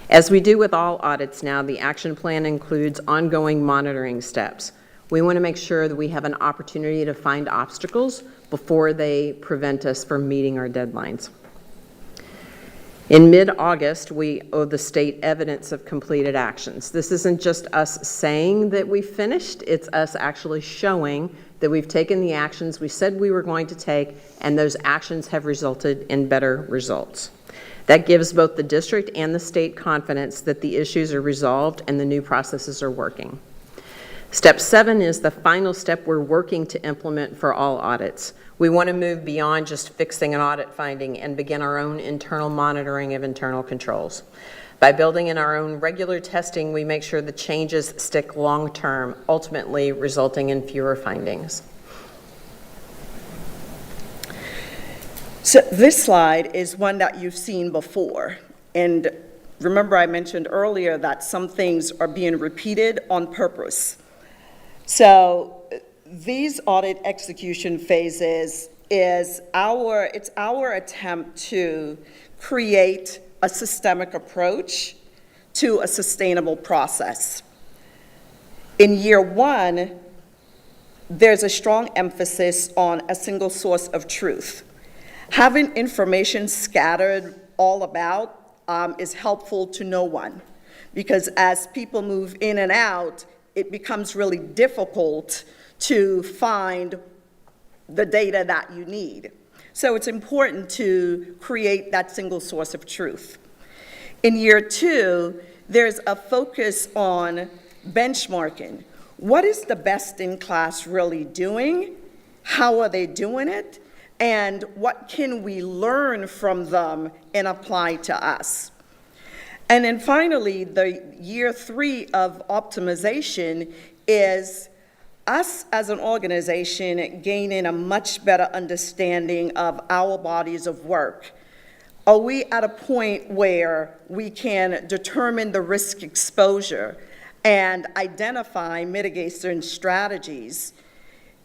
As we do with all audits now, the action plan includes ongoing monitoring steps. We want to make sure that we have an opportunity to find obstacles before they prevent us from meeting our deadlines. In mid-August, we owe the state evidence of completed actions. This isn't just us saying that we finished, it's us actually showing that we've taken the actions we said we were going to take, and those actions have resulted in better results. That gives both the district and the state confidence that the issues are resolved and the new processes are working. Step 7 is the final step we're working to implement for all audits. We want to move beyond just fixing an audit finding and begin our own internal monitoring of internal controls. By building in our own regular testing, we make sure the changes stick long-term, ultimately resulting in fewer findings. So this slide is one that you've seen before. And remember I mentioned earlier that some things are being repeated on purpose. So these audit execution phases it's our attempt to create a systemic approach to a sustainable process. In year one, there's a strong emphasis on a single source of truth. Having information scattered all about is helpful to no one, because as people move in and out, it becomes really difficult to find the data that you need. So it's important to create that single source of truth. In year two, there's a focus on benchmarking. What is the best in class really doing? How are they doing it? And what can we learn from them and apply to us? And then finally, the year three of optimization is us as an organization gaining a much better understanding of our bodies of work. Are we at a point where we can determine the risk exposure and identify mitigation strategies?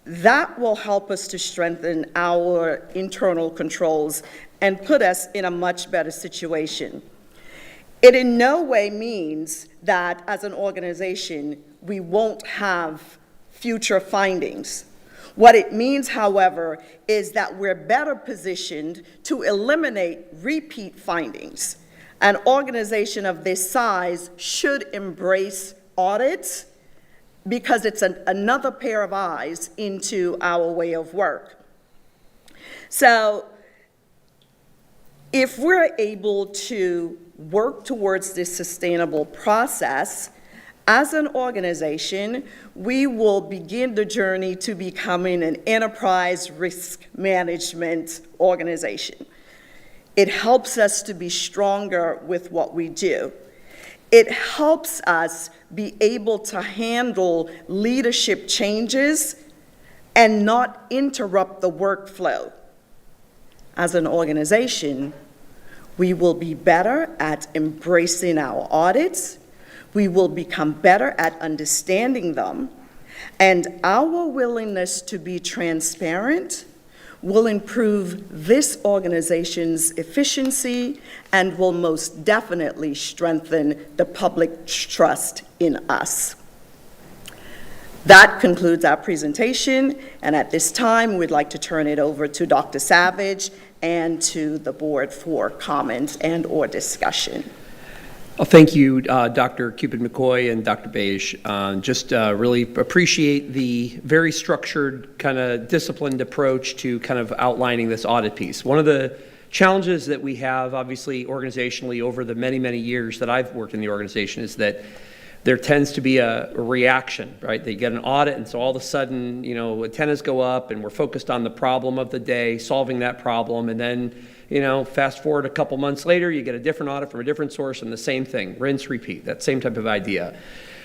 That will help us to strengthen our internal controls and put us in a much better situation. It in no way means that as an organization, we won't have future findings. What it means, however, is that we're better positioned to eliminate repeat findings. An organization of this size should embrace audits because it's another pair of eyes into our way of work. So if we're able to work towards this sustainable process, as an organization, we will begin the journey to becoming an enterprise risk management organization. It helps us to be stronger with what we do. It helps us be able to handle leadership changes and not interrupt the workflow. As an organization, we will be better at embracing our audits. We will become better at understanding them, and our willingness to be transparent will improve this organization's efficiency and will most definitely strengthen the public trust in us. That concludes our presentation, and at this time, we'd like to turn it over to Dr. Savage and to the board for comments and/or discussion. Well, thank you, Dr. Cupid-McCoy and Dr. Beige. Just really appreciate the very structured, kind of disciplined approach to kind of outlining this audit piece. One of the challenges that we have, obviously, organizationally over the many, many years that I've worked in the organization is that there tends to be a reaction, right? They get an audit, and so all of a sudden, you know, antennas go up, and we're focused on the problem of the day, solving that problem, and then, you know, fast forward a couple months later, you get a different audit from a different source, and the same thing, rinse, repeat, that same type of idea.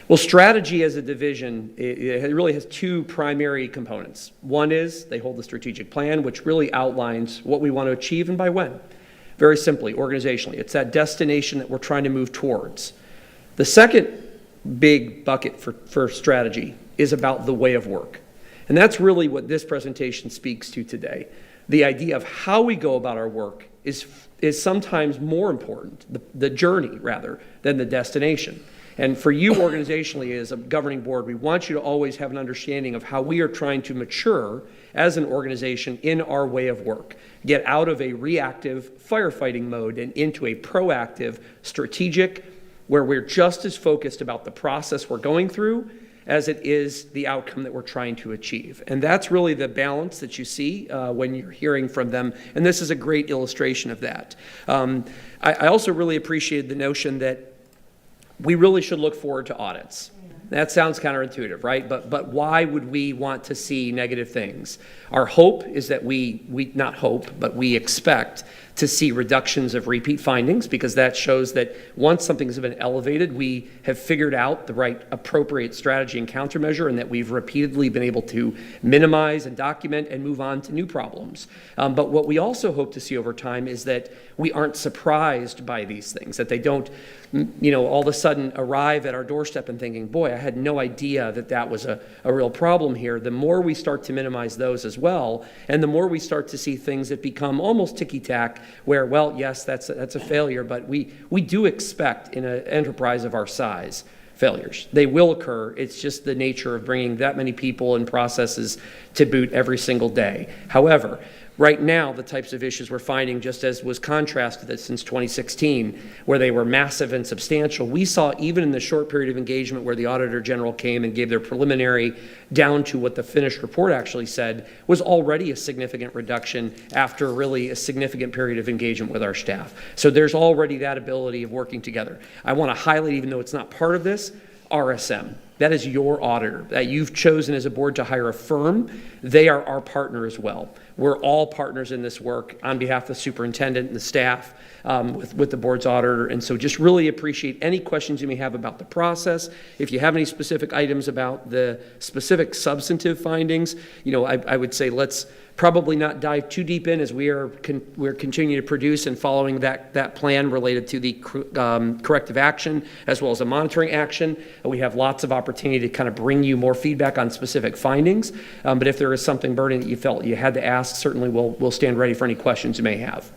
Well, strategy as a division, it really has two primary components. One is they hold the strategic plan, which really outlines what we want to achieve and by when. Very simply, organizationally, it's that destination that we're trying to move towards. The second big bucket for strategy is about the way of work. And that's really what this presentation speaks to today. The idea of how we go about our work is sometimes more important, the journey rather, than the destination. And for you organizationally as a governing board, we want you to always have an understanding of how we are trying to mature as an organization in our way of work. Get out of a reactive firefighting mode and into a proactive, strategic, where we're just as focused about the process we're going through as it is the outcome that we're trying to achieve. And that's really the balance that you see when you're hearing from them, and this is a great illustration of that. I also really appreciated the notion that we really should look forward to audits. That sounds counterintuitive, right? But why would we want to see negative things? Our hope is that we not hope, but we expect to see reductions of repeat findings, because that shows that once something has been elevated, we have figured out the right appropriate strategy and countermeasure, and that we've repeatedly been able to minimize and document and move on to new problems. But what we also hope to see over time is that we aren't surprised by these things, that they don't, you know, all of a sudden arrive at our doorstep and thinking, boy, had no idea that that was a real problem here. The more we start to minimize those as well, and the more we start to see things that become almost ticky-tack, where, well, yes, that's a failure, but we do expect in an enterprise of our size failures. They will occur. It's just the nature of bringing that many people and processes to boot every single day. However, right now, the types of issues we're finding, just as was contrasted since 2016, where they were massive and substantial, we saw even in the short period of engagement where the Auditor General came and gave their preliminary down to what the finished report actually said, was already a significant reduction after really a significant period of engagement with our staff. So there's already that ability of working together. I want to highlight, even though it's not part of this, RSM. That is your auditor that you've chosen as a board to hire a firm. They are our partner as well. We're all partners in this work on behalf of the superintendent and the staff with the board's auditor. And so just really appreciate any questions you may have about the process. If you have any specific items about the specific substantive findings, I would say let's probably not dive too deep in, as we're continuing to produce and following that plan related to the corrective action as well as the monitoring action. We have lots of opportunity to kind of bring you more feedback on specific findings. But if there is something burning that you felt you had to ask, certainly we'll stand ready for any questions you may have.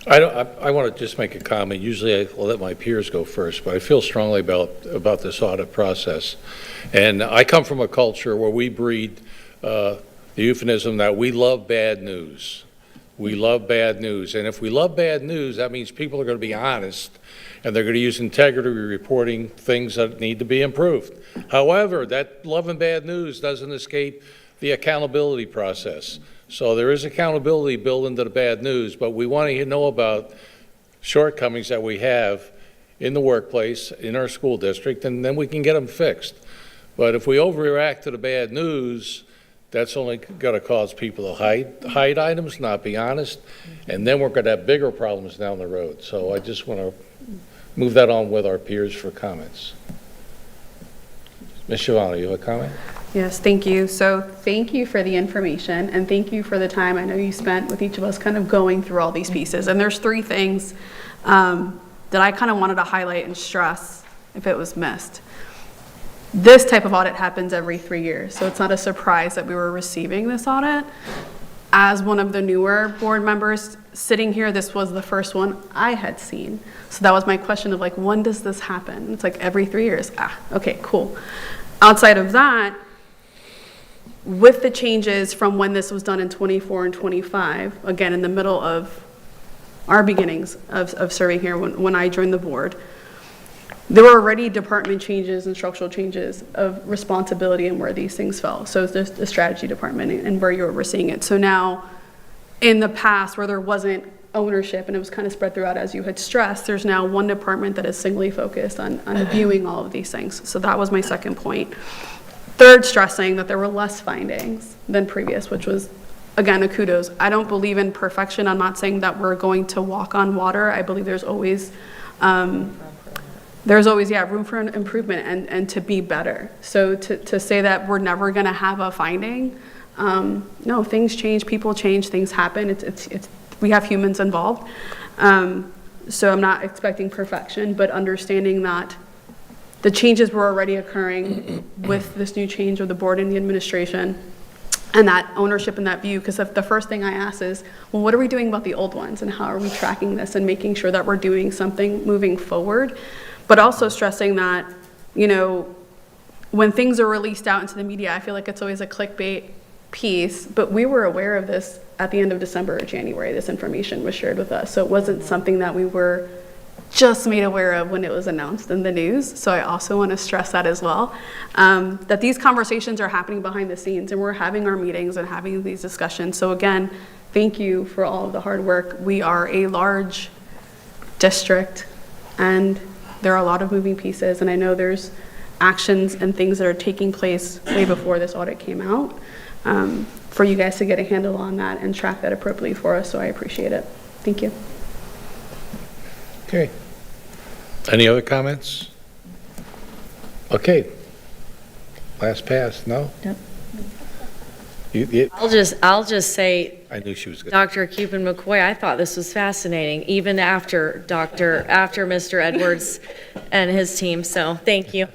I want to just make a comment. Usually I let my peers go first, but I feel strongly about this audit process. And I come from a culture where we breed the euphemism that we love bad news. We love bad news. And if we love bad news, that means people are going to be honest, and they're going to use integrity reporting things that need to be improved. However, that love and bad news doesn't escape the accountability process. So there is accountability built into the bad news, but we want to know about shortcomings that we have in the workplace, in our school district, and then we can get them fixed. But if we overreact to the bad news, that's only going to cause people to hide items, not be honest, and then we're going to have bigger problems down the road. So I just want to move that on with our peers for comments. Ms. Schiavone, you have a comment? Yes, thank you. So thank you for the information, and thank you for the time I know you spent with each of us kind of going through all these pieces. And there's three things that I kind of wanted to highlight and stress if it was missed. This type of audit happens every 3 years, so it's not a surprise that we were receiving this audit. As one of the newer board members sitting here, this was the first one I had seen. So that was my question of when does this happen? It's every 3 years. Okay, cool. Outside of that, with the changes from when this was done in 24 and 25, again, in the middle of our beginnings of serving here when I joined the board, there were already department changes and structural changes of responsibility and where these things fell. So there's the strategy department and where you're overseeing it. So now, in the past where there wasn't ownership and it was kind of spread throughout as you had stressed, there's now one department that is singly focused on viewing all of these things. So that was my second point. Third, stressing that there were less findings than previous, which was, again, a kudos. I don't believe in perfection. I'm not saying that we're going to walk on water. I believe there's always room for improvement and to be better. So to say that we're never going to have a finding, no, things change, people change, things happen. We have humans involved. So I'm not expecting perfection, but understanding that the changes were already occurring with this new change of the board and the administration, and that ownership and that view, because the first thing I ask is, well, what are we doing about the old ones, and how are we tracking this and making sure that we're doing something moving forward? But also stressing that, when things are released out into the media, I feel like it's always a clickbait piece, but we were aware of this at the end of December or January. This information was shared with us, so it wasn't something that we were just made aware of when it was announced in the news. So I also want to stress that as well, that these conversations are happening behind the scenes, and we're having our meetings and having these discussions. So again, thank you for all of the hard work. We are a large district, and there are a lot of moving pieces, and I know there's actions and things that are taking place way before this audit came out, for you guys to get a handle on that and track that appropriately for us, so I appreciate it. Thank you. Okay. Any other comments? Okay. Last pass, no? Yep. I'll just say, I knew she was good. Dr. Cupid McCoy, I thought this was fascinating, even after Mr. Edwards and his team, so thank you.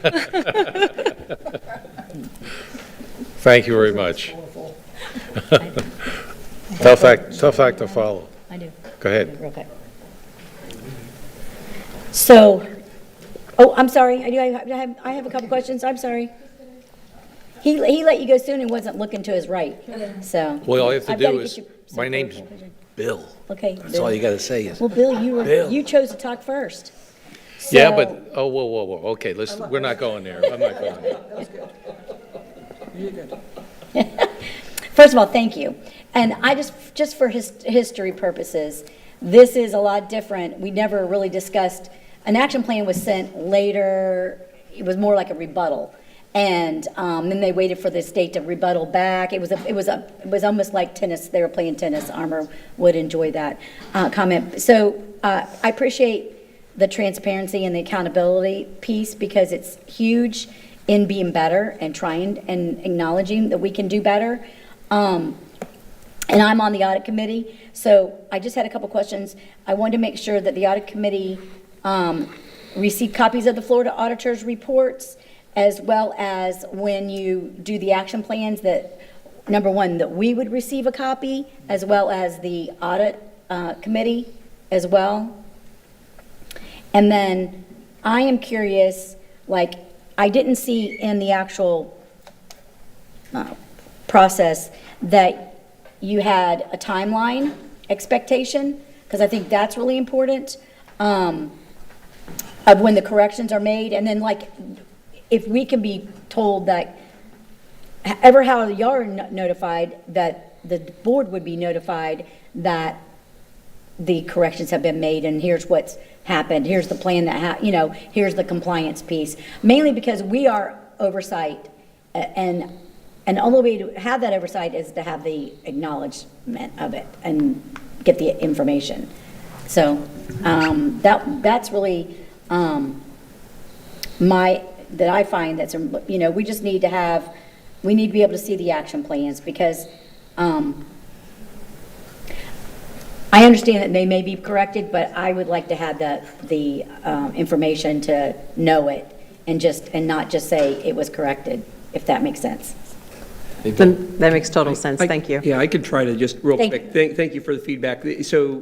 Thank you very much. Tough act to follow. I do. Go ahead. Okay. So, oh, I'm sorry, I have a couple questions, I'm sorry. He let you go soon and wasn't looking to his right, so. Well, all you have to I've gotta do get is, you some my name's pictures. Bill. Okay. That's all you got to say is. Well, Bill, Bill. you chose to talk first. Yeah, So- but, oh, whoa. Okay, we're not going there. I'm not going there. You're good. First of all, thank you. And I just for history purposes, this is a lot different. We never really discussed, an action plan was sent later, it was more like a rebuttal. And then they waited for the state to rebuttal back. It was almost like tennis, they were playing tennis. Armor would enjoy that comment. So I appreciate the transparency and the accountability piece because it's huge in being better and trying and acknowledging that we can do better. And I'm on the audit committee, so I just had a couple questions. I wanted to make sure that the audit committee received copies of the Florida auditor's reports, as well as when you do the action plans that, number one, that we would receive a copy, as well as the audit committee as well. And then I am curious, like, I didn't see in the actual process that you had a timeline expectation, because I think that's really important, of when the corrections are made. And then, like, if we can be told that, how you're notified, that the board would be notified that the corrections have been made, and here's what's happened, here's the plan that, here's the compliance piece. Mainly because we are oversight, and the only way to have that oversight is to have the acknowledgement of it and get the information. So that's really that I find that's, we just need to be able to see the action plans, because I understand that they may be corrected, but I would like to have the information to know it and not just say it was corrected, if that makes sense. That makes total sense. Thank you. Yeah, I could try to just real Thank quick. Thank you for the feedback. So,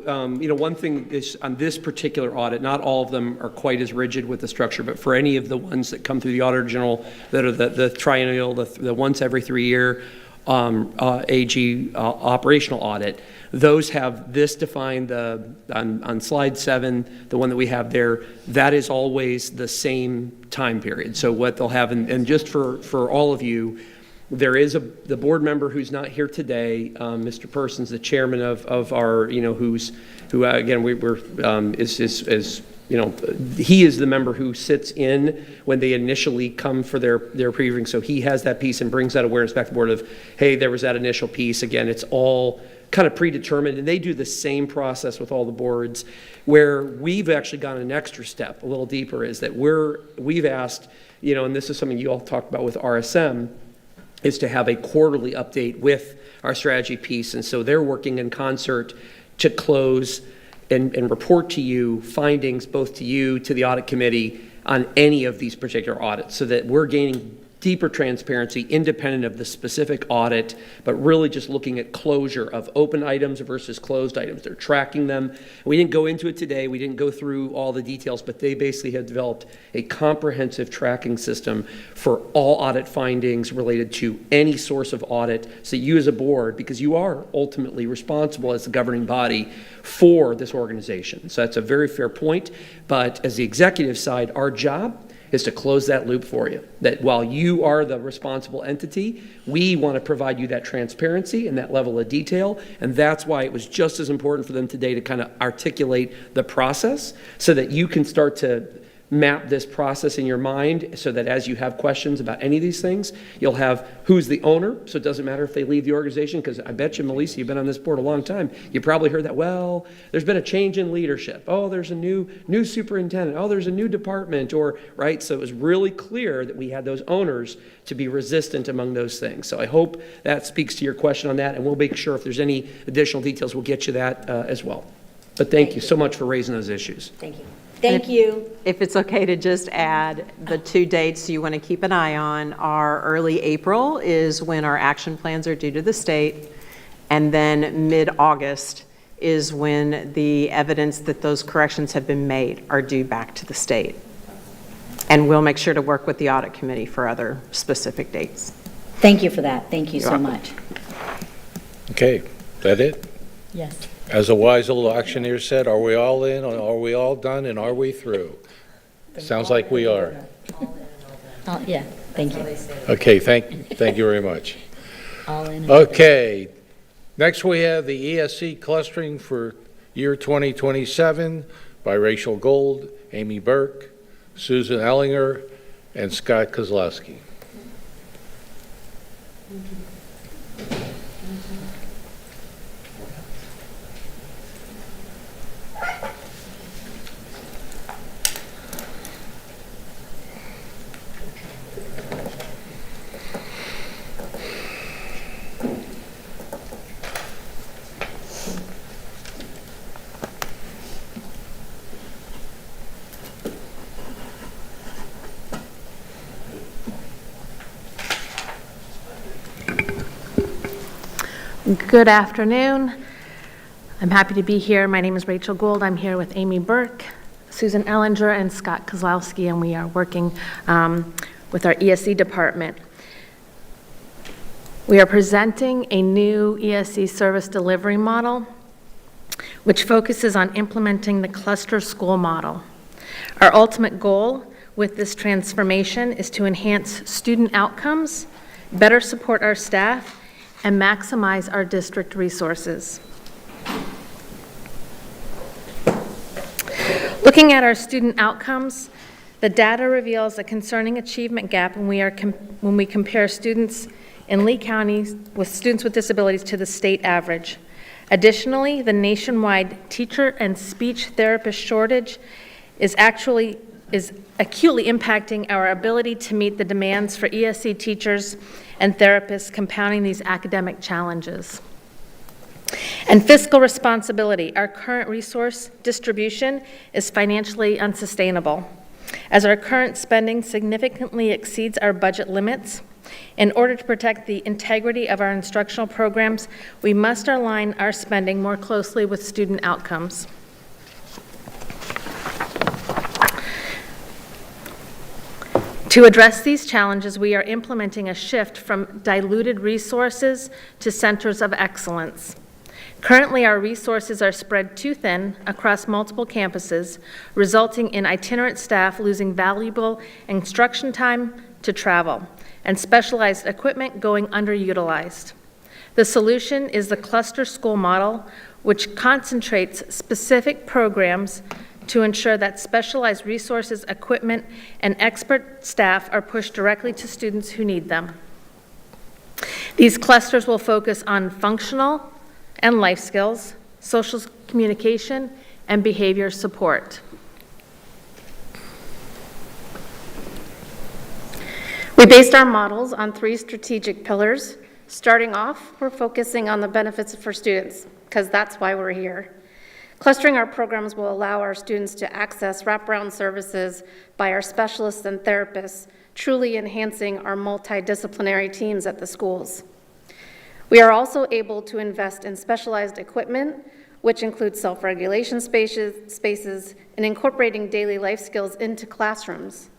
one thing is on this particular audit, not all of them are quite as rigid with the structure, but for any of the ones that come through the Auditor General that are the triennial, the once every 3 year AG operational audit, those have this defined on slide 7, the one that we have there, that is always the same time period. So what they'll have, and just for all of you, there is the board member who's not here today, Mr. Persons, the chairman of our, who again, he is the member who sits in when they initially come for their pre-reading. So he has that piece and brings that awareness back to the board of, hey, there was that initial piece. Again, it's all kind of predetermined, and they do the same process with all the boards. Where we've actually gone an extra step, a little deeper, is that we've asked, and this is something you all talked about with RSM, is to have a quarterly update with our strategy piece. And so they're working in concert to close and report to you findings, both to you, to the audit committee, on any of these particular audits, so that we're gaining deeper transparency independent of the specific audit, but really just looking at closure of open items versus closed items. They're tracking them. We didn't go into it today. We didn't go through all the details, but they basically have developed a comprehensive tracking system for all audit findings related to any source of audit, so you as a board, because you are ultimately responsible as the governing body for this organization. So that's a very fair point, but as the executive side, our job is to close that loop for you. That while you are the responsible entity, we want to provide you that transparency and that level of detail, and that's why it was just as important for them today to kind of articulate the process so that you can start to map this process in your mind so that as you have questions about any of these things, you'll have who's the owner, so it doesn't matter if they leave the organization, because I bet you, Melissa, you've been on this board a long time. You probably heard that, well, there's been a change in leadership. Oh, there's a new superintendent. Oh, there's a new department, or, right? So it was really clear that we had those owners to be resistant among those things. So I hope that speaks to your question on that, and we'll make sure if there's any additional details, we'll get you that as well. But thank you so much for raising those issues. Thank you. Thank you. If it's okay to just add, the 2 dates you want to keep an eye on are early April is when our action plans are due to the state, and then mid-August is when the evidence that those corrections have been made are due back to the state. And we'll make sure to work with the audit committee for other specific dates. Thank you for that. Thank you so much. Okay, that it? Yes. As a wise old auctioneer said, are we all in, are we all done, and are we through? Sounds like we are. Yeah, thank you. Okay, thank you very much. All in. Okay, next we have the ESC clustering for year 2027 by Rachel Gold, Amy Burke, Susan Ellinger, and Scott Kozlowski. Good afternoon. I'm happy to be here. My name is Rachel Gould. I'm here with Amy Burke, Susan Ellinger, and Scott Kozlowski, and we are working with our ESC department. We are presenting a new ESC service delivery model, which focuses on implementing the cluster school model. Our ultimate goal with this transformation is to enhance student outcomes, better support our staff, and maximize our district resources. Looking at our student outcomes, the data reveals a concerning achievement gap when we compare students in Lee County with students with disabilities to the state average. Additionally, the nationwide teacher and speech therapist shortage is acutely impacting our ability to meet the demands for ESC teachers and therapists, compounding these academic challenges. And fiscal responsibility. Our current resource distribution is financially unsustainable, as our current spending significantly exceeds our budget limits. In order to protect the integrity of our instructional programs, we must align our spending more closely with student outcomes. To address these challenges, we are implementing a shift from diluted resources to centers of excellence. Currently, our resources are spread too thin across multiple campuses, resulting in itinerant staff losing valuable instruction time to travel, and specialized equipment going underutilized. The solution is the cluster school model, which concentrates specific programs to ensure that specialized resources, equipment, and expert staff are pushed directly to students who need them. These clusters will focus on functional and life skills, social communication, and behavior support. We based our models on 3 strategic pillars. Starting off, we're focusing on the benefits for students, because that's why we're here. Clustering our programs will allow our students to access wraparound services by our specialists and therapists, truly enhancing our multidisciplinary teams at the schools. We are also able to invest in specialized equipment, which includes self-regulation spaces and incorporating daily life skills into classrooms.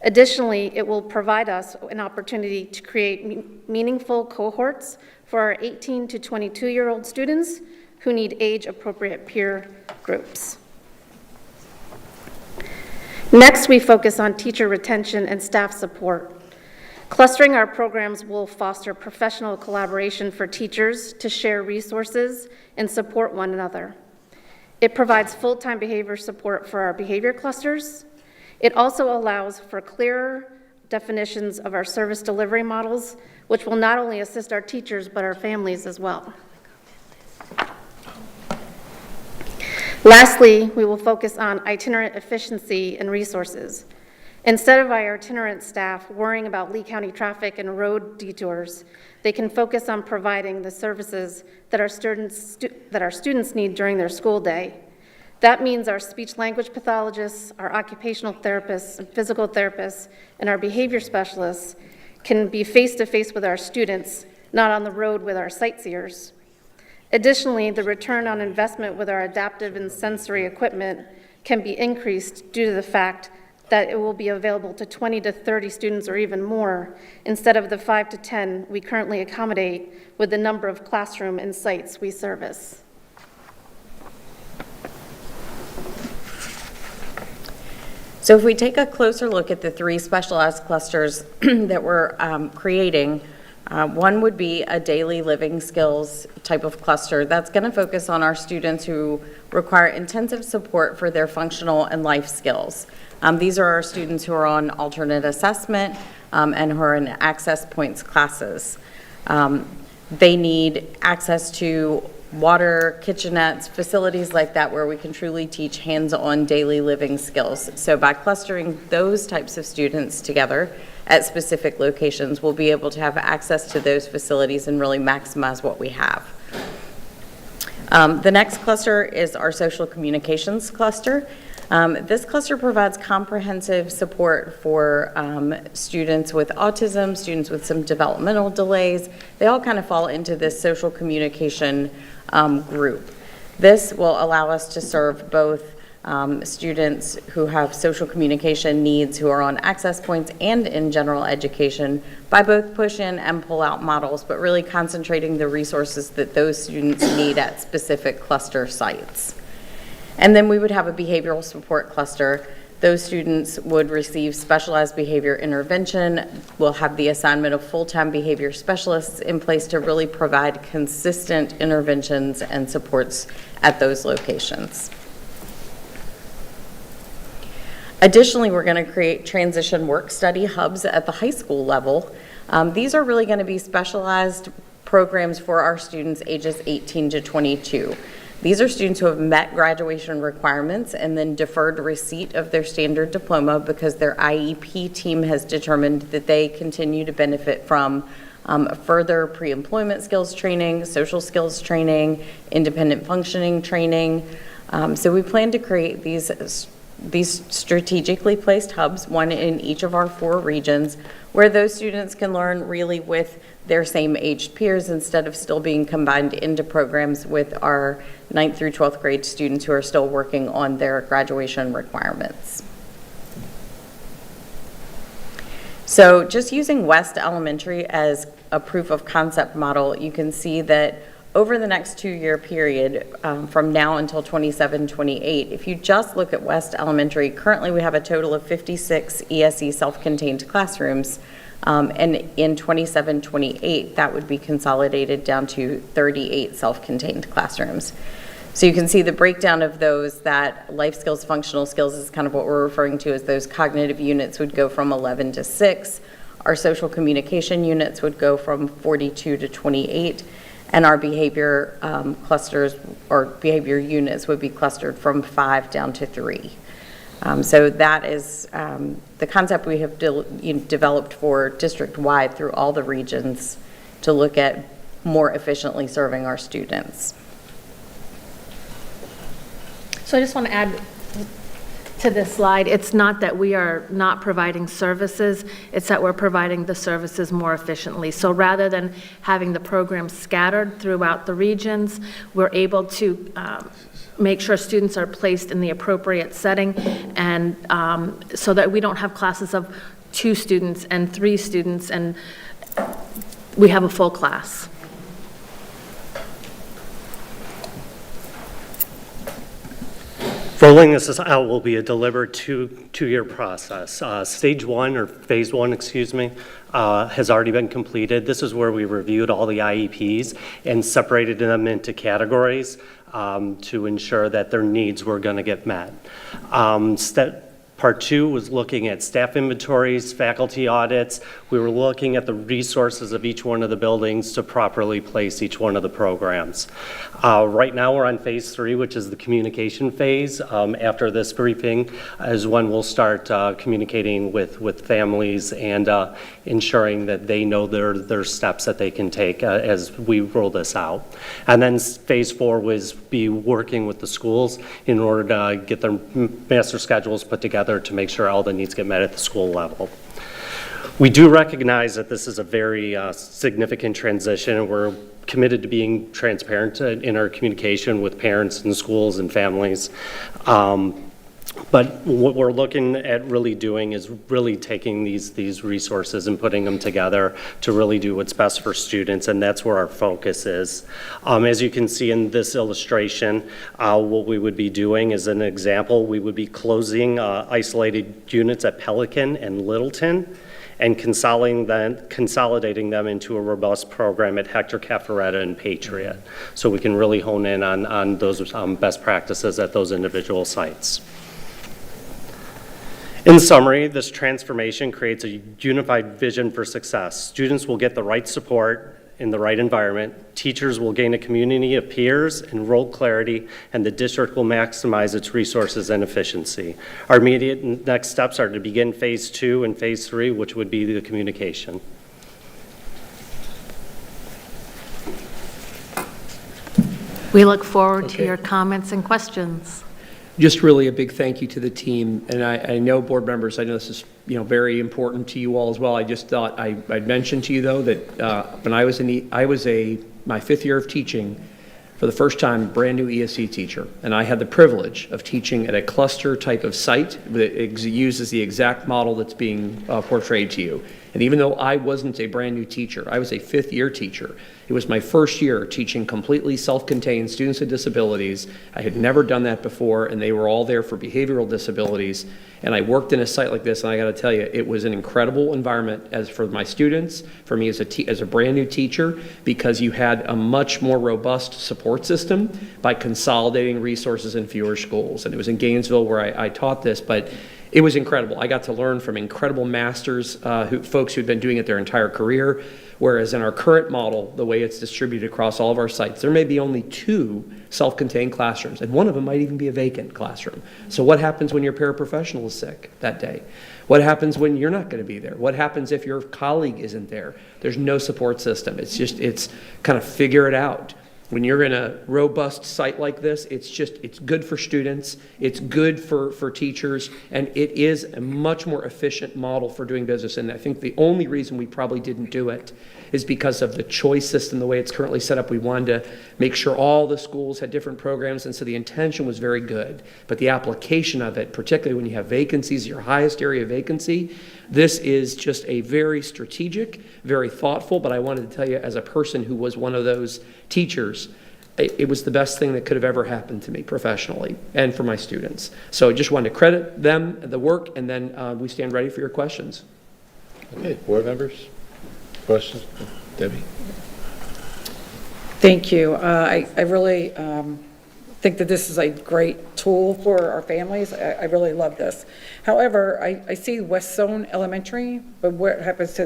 Additionally, it will provide us an opportunity to create meaningful cohorts for our 18 to 22-year-old students who need age-appropriate peer groups. Next, we focus on teacher retention and staff support. Clustering our programs will foster professional collaboration for teachers to share resources and support one another. It provides full-time behavior support for our behavior clusters, It also allows for clearer definitions of our service delivery models, which will not only assist our teachers, but our families as well. Lastly, we will focus on itinerant efficiency and resources. Instead of our itinerant staff worrying about Lee County traffic and road detours, they can focus on providing the services that our students need during their school day. That means our speech-language pathologists, our occupational therapists, and physical therapists, and our behavior specialists can be face-to-face with our students, not on the road with our sightseers. Additionally, the return on investment with our adaptive and sensory equipment can be increased due to the fact that it will be available to 20 to 30 students or even more, instead of the 5 to 10 we currently accommodate with the number of classroom and sites we service. So if we take a closer look at the 3 specialized clusters that we're creating, one would be a daily living skills type of cluster that's going to focus on our students who require intensive support for their functional and life skills. These are our students who are on alternate assessment and who are in access points classes. They need access to water, kitchenettes, facilities like that where we can truly teach hands-on daily living skills. So by clustering those types of students together at specific locations, we'll be able to have access to those facilities and really maximize what we have. The next cluster is our social communications cluster. This cluster provides comprehensive support for students with autism, students with some developmental delays. They all kind of fall into this social communication group. This will allow us to serve both students who have social communication needs who are on access points and in general education by both push-in and pull-out models, but really concentrating the resources that those students need at specific cluster sites. And then we would have a behavioral support cluster. Those students would receive specialized behavior intervention. We'll have the assignment of full-time behavior specialists in place to really provide consistent interventions and supports at those locations. Additionally, we're going to create transition work study hubs at the high school level. These are really going to be specialized programs for our students ages 18 to 22. These are students who have met graduation requirements and then deferred receipt of their standard diploma because their IEP team has determined that they continue to benefit from further pre-employment skills training, social skills training, independent functioning training. So we plan to create these strategically placed hubs, one in each of our 4 regions, where those students can learn really with their same aged peers instead of still being combined into programs with our 9th through 12th grade students who are still working on their graduation requirements. So just using West Elementary as a proof of concept model, you can see that over the next 2-year period, from now until 27-28, if you just look at West Elementary, currently we have a total of 56 ESE self-contained classrooms, and in 27-28, that would be consolidated down to 38 self-contained classrooms. So you can see the breakdown of those, that life skills, functional skills is kind of what we're referring to as those cognitive units would go from 11 to 6. Our social communication units would go from 42 to 28. And our behavior clusters or behavior units would be clustered from 5 down to 3. So that is the concept we have developed for district-wide through all the regions to look at more efficiently serving our students. So I just want to add to this slide, it's not that we are not providing services, it's that we're providing the services more efficiently. So rather than having the programs scattered throughout the regions, we're able to make sure students are placed in the appropriate setting, and so that we don't have classes of 2 students and 3 students, and we have a full class. Rolling this out will be a deliberate two-year process. Stage 1, or phase 1, excuse me, has already been completed. This is where we reviewed all the IEPs and separated them into categories to ensure that their needs were going to get met. Part 2 was looking at staff inventories, faculty audits. We were looking at the resources of each one of the buildings to properly place each one of the programs. Right now, we're on phase 3, which is the communication phase. After this briefing is when we'll start communicating with families and ensuring that they know their steps that they can take as we roll this out. And then phase 4 was be working with the schools in order to get their master schedules put together to make sure all the needs get met at the school level. We do recognize that this is a very significant transition, and we're committed to being transparent in our communication with parents and schools and families. But what we're looking at really doing is really taking these resources and putting them together to really do what's best for students, and that's where our focus is. As you can see in this illustration, what we would be doing is an example, we would be closing isolated units at Pelican and Littleton and consolidating them into a robust program at Hector, Caffaretta, and Patriot. So we can really hone in on those best practices at those individual sites. In summary, this transformation creates a unified vision for success. Students will get the right support in the right environment, teachers will gain a community of peers and role clarity, and the district will maximize its resources and efficiency. Our immediate next steps are to begin phase 2 and phase 3, which would be the communication. We look forward to your comments and questions. Just really a big thank you to the team, and I know board members, I know this is very important to you all as well. I just thought I'd mention to you though that when I was my 5th year of teaching, for the first time, brand new ESC teacher, and I had the privilege of teaching at a cluster type of site that uses the exact model that's being portrayed to you. And even though I wasn't a brand new teacher, I was a 5th year teacher. It was my first year teaching completely self-contained students with disabilities. I had never done that before, and they were all there for behavioral disabilities. And I worked in a site like this, and I got to tell you, it was an incredible environment as for my students, for me as a brand new teacher, because you had a much more robust support system by consolidating resources in fewer schools. And it was in Gainesville where I taught this, but it was incredible. I got to learn from incredible masters, folks who'd been doing it their entire career, whereas in our current model, the way it's distributed across all of our sites, there may be only 2 self-contained classrooms, and one of them might even be a vacant classroom. So what happens when your paraprofessional is sick that day? What happens when you're not going to be there? What happens if your colleague isn't there? There's no support system. It's kind of figure it out. When you're in a robust site like this, it's good for students, it's good for teachers, and it is a much more efficient model for doing business. And I think the only reason we probably didn't do it is because of the choice system, the way it's currently set up. We wanted to make sure all the schools had different programs, and so the intention was very good. But the application of it, particularly when you have vacancies, your highest area of vacancy, this is just a very strategic, very thoughtful, but I wanted to tell you as a person who was one of those teachers, it was the best thing that could have ever happened to me professionally and for my students. So I just wanted to credit them, the work, and then we stand ready for your questions. Okay, board members, questions? Debbie? Thank you. I really think that this is a great tool for our families. I really love this. However, I see West Zone Elementary, but what happens to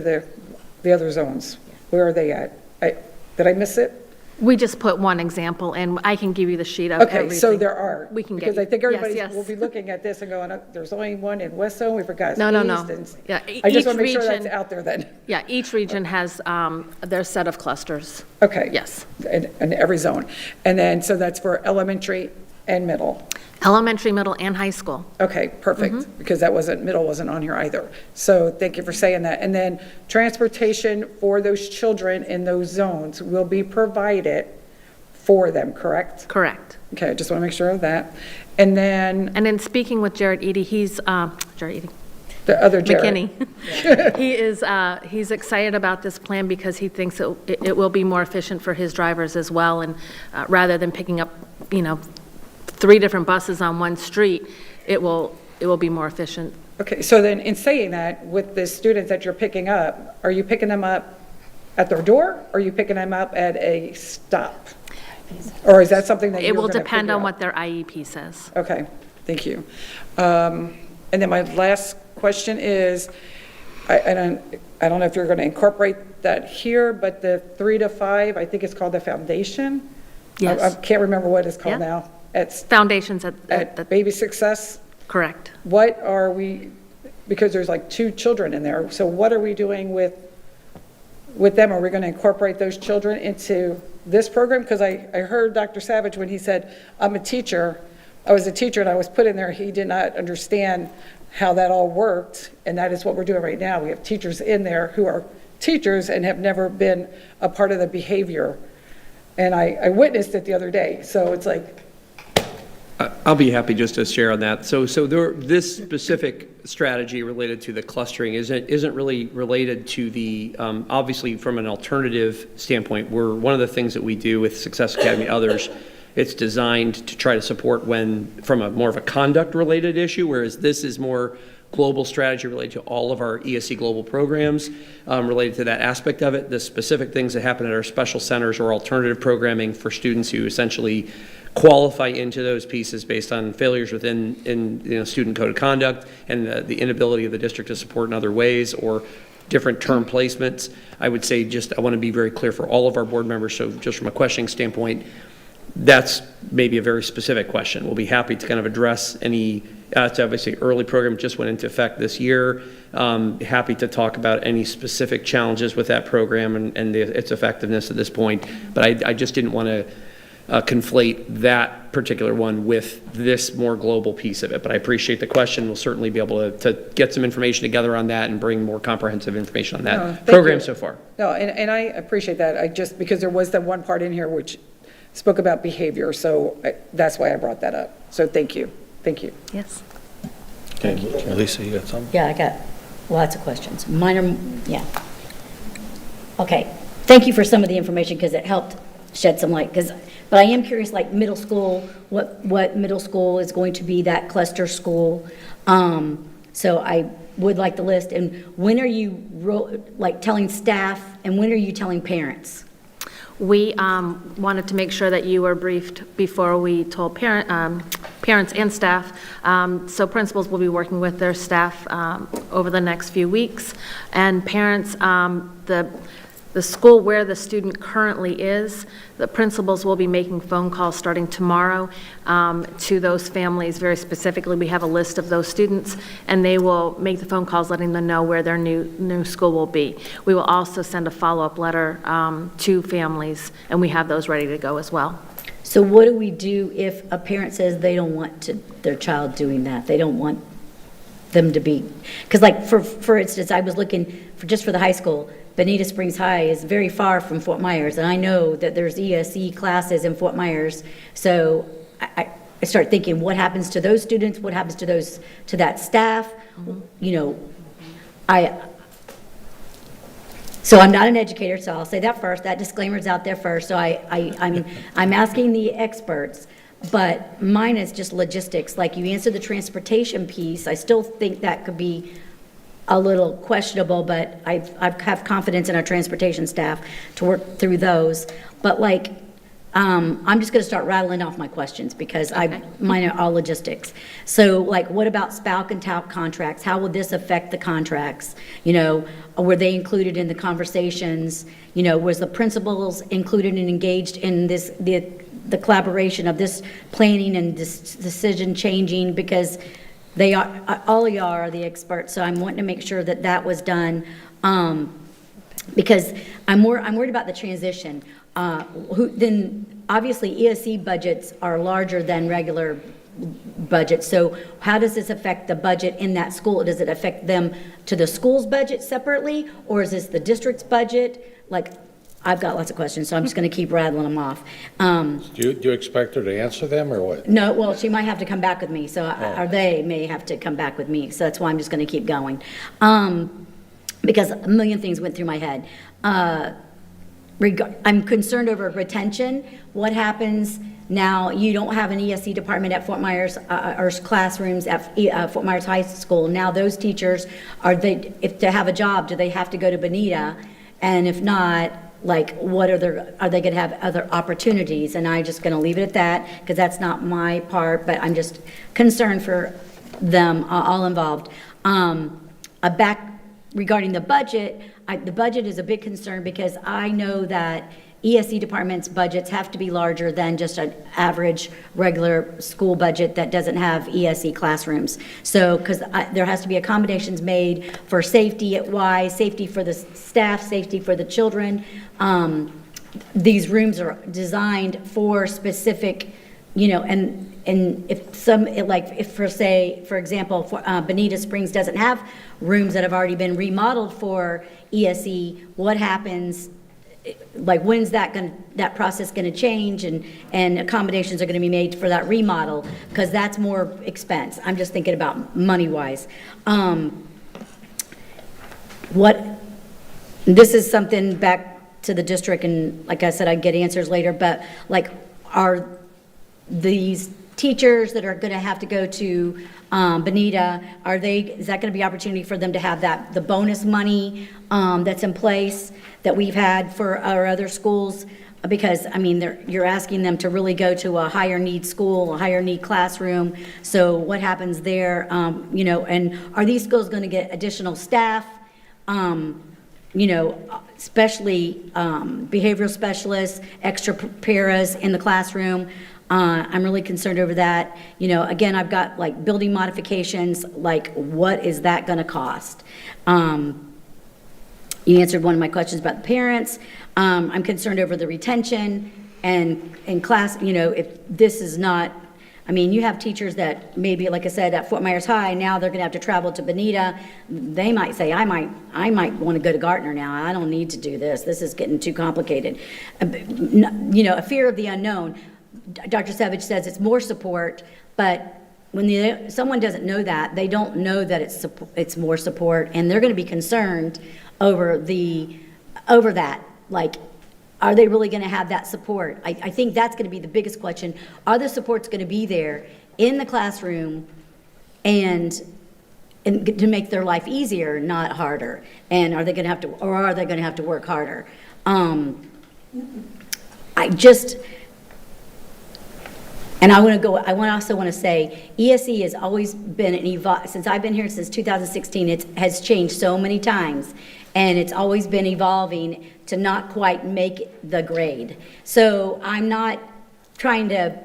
the other zones? Where are they at? Did I miss it? We just put one example, and I can give you the sheet of everything. Okay, so there are. We can get. Because I think everybody yes. will be looking at this and going, there's only one in West Zone, we forgot No. East. And Yeah, I just each want to make sure that's region- out there then. Yeah, each region has their set of clusters. Okay. Yes. In every zone. And then, so that's for elementary and middle. Elementary, middle, and high school. Okay, perfect, because middle wasn't on here either. So thank you for saying that. And then transportation for those children in those zones will be provided for them, correct? Correct. Okay, I just want to make sure of that. And then speaking with Jared Eady, he's, Jared Eady. The other Jared. McKinney. He's excited about this plan because he thinks it will be more efficient for his drivers as well. And rather than picking up, 3 different buses on one street, it will be more efficient. Okay, so then in saying that, with the students that you're picking up, are you picking them up at their door, or are you picking them up at a stop? Or is that something that you're It will gonna depend figure on out? what their IEP says. Okay, thank you. And then my last question is, I don't know if you're going to incorporate that here, but the 3 to 5, I think it's called the foundation? Yes. I can't remember what it's called Yeah. now. It's Foundations at Baby Success? Correct. What are we, because there's like 2 children in there, so what are we doing with them? Are we going to incorporate those children into this program? Because I heard Dr. Savage when he said, I'm a teacher, I was a teacher and I was put in there, he did not understand how that all worked, and that is what we're doing right now. We have teachers in there who are teachers and have never been a part of the behavior. And I witnessed it the other day, so it's like, I'll be happy just to share on that. So this specific strategy related to the clustering isn't really related to the, obviously from an alternative standpoint, one of the things that we do with Success Academy, others, it's designed to try to support from a more of a conduct related issue, whereas this is more global strategy related to all of our ESC global programs, related to that aspect of it. The specific things that happen at our special centers or alternative programming for students who essentially qualify into those pieces based on failures within student code of conduct and the inability of the district to support in other ways or different term placements. I would say I want to be very clear for all of our board members, so just from a questioning standpoint, that's maybe a very specific question. We'll be happy to kind of address any, it's obviously early program just went into effect this year. Happy to talk about any specific challenges with that program and its effectiveness at this point, but I just didn't want to conflate that particular one with this more global piece of it. But I appreciate the question. We'll certainly be able to get some information together on that and bring more comprehensive information on that program so far. no, and I appreciate that. because there was that one part in here which spoke about behavior, so that's why I brought that up. So thank you. Yes. Okay, Lisa, you got something? Yeah, I got lots of questions. Mine are, yeah. Okay, thank you for some of the information because it helped shed some light. But I am curious, like middle school, what middle school is going to be that cluster school? So I would like the list. And when are you telling staff and when are you telling parents? We wanted to make sure that you were briefed before we told parents and staff. So principals will be working with their staff over the next few weeks. And parents, the school where the student currently is, the principals will be making phone calls starting tomorrow to those families very specifically. We have a list of those students, and they will make the phone calls letting them know where their new school will be. We will also send a follow-up letter to families, and we have those ready to go as well. So what do we do if a parent says they don't want their child doing that? They don't want them to be, because like for instance, I was looking just for the high school. Bonita Springs High is very far from Fort Myers, and I know that there's ESE classes in Fort Myers. So I start thinking, what happens to those students? What happens to that staff? So I'm not an educator, so I'll say that first. That disclaimer's out there first. So I'm asking the experts, but mine is just logistics. Like you answered the transportation piece. I still think that could be a little questionable, but I have confidence in our transportation staff to work through those. But I'm just going to start rattling off my questions because mine are all logistics. So what about SPALC and TALC contracts? How will this affect the contracts? Were they included in the conversations? Was the principals included and engaged in the collaboration of this planning and this decision changing? Because they are, all of y'all are the experts, so I'm wanting to make sure that was done, because I'm worried about the transition. Then obviously ESC budgets are larger than regular budgets, so how does this affect the budget in that school? Does it affect them to the school's budget separately, or is this the district's budget? I've got lots of questions, so I'm just going to keep rattling them off. Do you expect her to answer them or what? No, well, she might have to come back with me, or they may have to come back with me, so that's why I'm just going to keep going. Because a million things went through my head. I'm concerned over retention. What happens now? You don't have an ESC department at Fort Myers, or classrooms at Fort Myers High School. Now those teachers, if to have a job, do they have to go to Bonita? And if not, what are they going to have other opportunities? And I'm just going to leave it at that because that's not my part, but I'm just concerned for them all involved. Back regarding the budget, the budget is a big concern because I know that ESE departments' budgets have to be larger than just an average regular school budget that doesn't have ESE classrooms. So, because there has to be accommodations made for safety-wise, safety for the staff, safety for the children. These rooms are designed for specific, and if some, if for example, Bonita Springs doesn't have rooms that have already been remodeled for ESE, what happens? When's that process going to change, and accommodations are going to be made for that remodel, because that's more expense. I'm just thinking about money-wise. This is something back to the district, and like I said, I'd get answers later, but are these teachers that are going to have to go to Bonita, is that going to be opportunity for them to have the bonus money that's in place that we've had for our other schools? Because, you're asking them to really go to a higher need school, a higher need classroom. So what happens there, and are these schools going to get additional staff? Especially behavioral specialists, extra paras in the classroom. I'm really concerned over that. Again, I've got building modifications, what is that going to cost? You answered one of my questions about the parents. I'm concerned over the retention and in class, if this is not, you have teachers that maybe, like I said, at Fort Myers High, now they're going to have to travel to Bonita. They might say, I might want to go to Gardner now. I don't need to do this. This is getting too complicated. A fear of the unknown. Dr. Savage says it's more support, but when someone doesn't know that, they don't know that it's more support, and they're going to be concerned over that. Are they really going to have that support? I think that's going to be the biggest question. Are the supports going to be there in the classroom and to make their life easier, not harder? And are they going to have to work harder? And I also want to say, ESE has always been since I've been here since 2016, it has changed so many times, and it's always been evolving to not quite make the grade. So I'm not trying to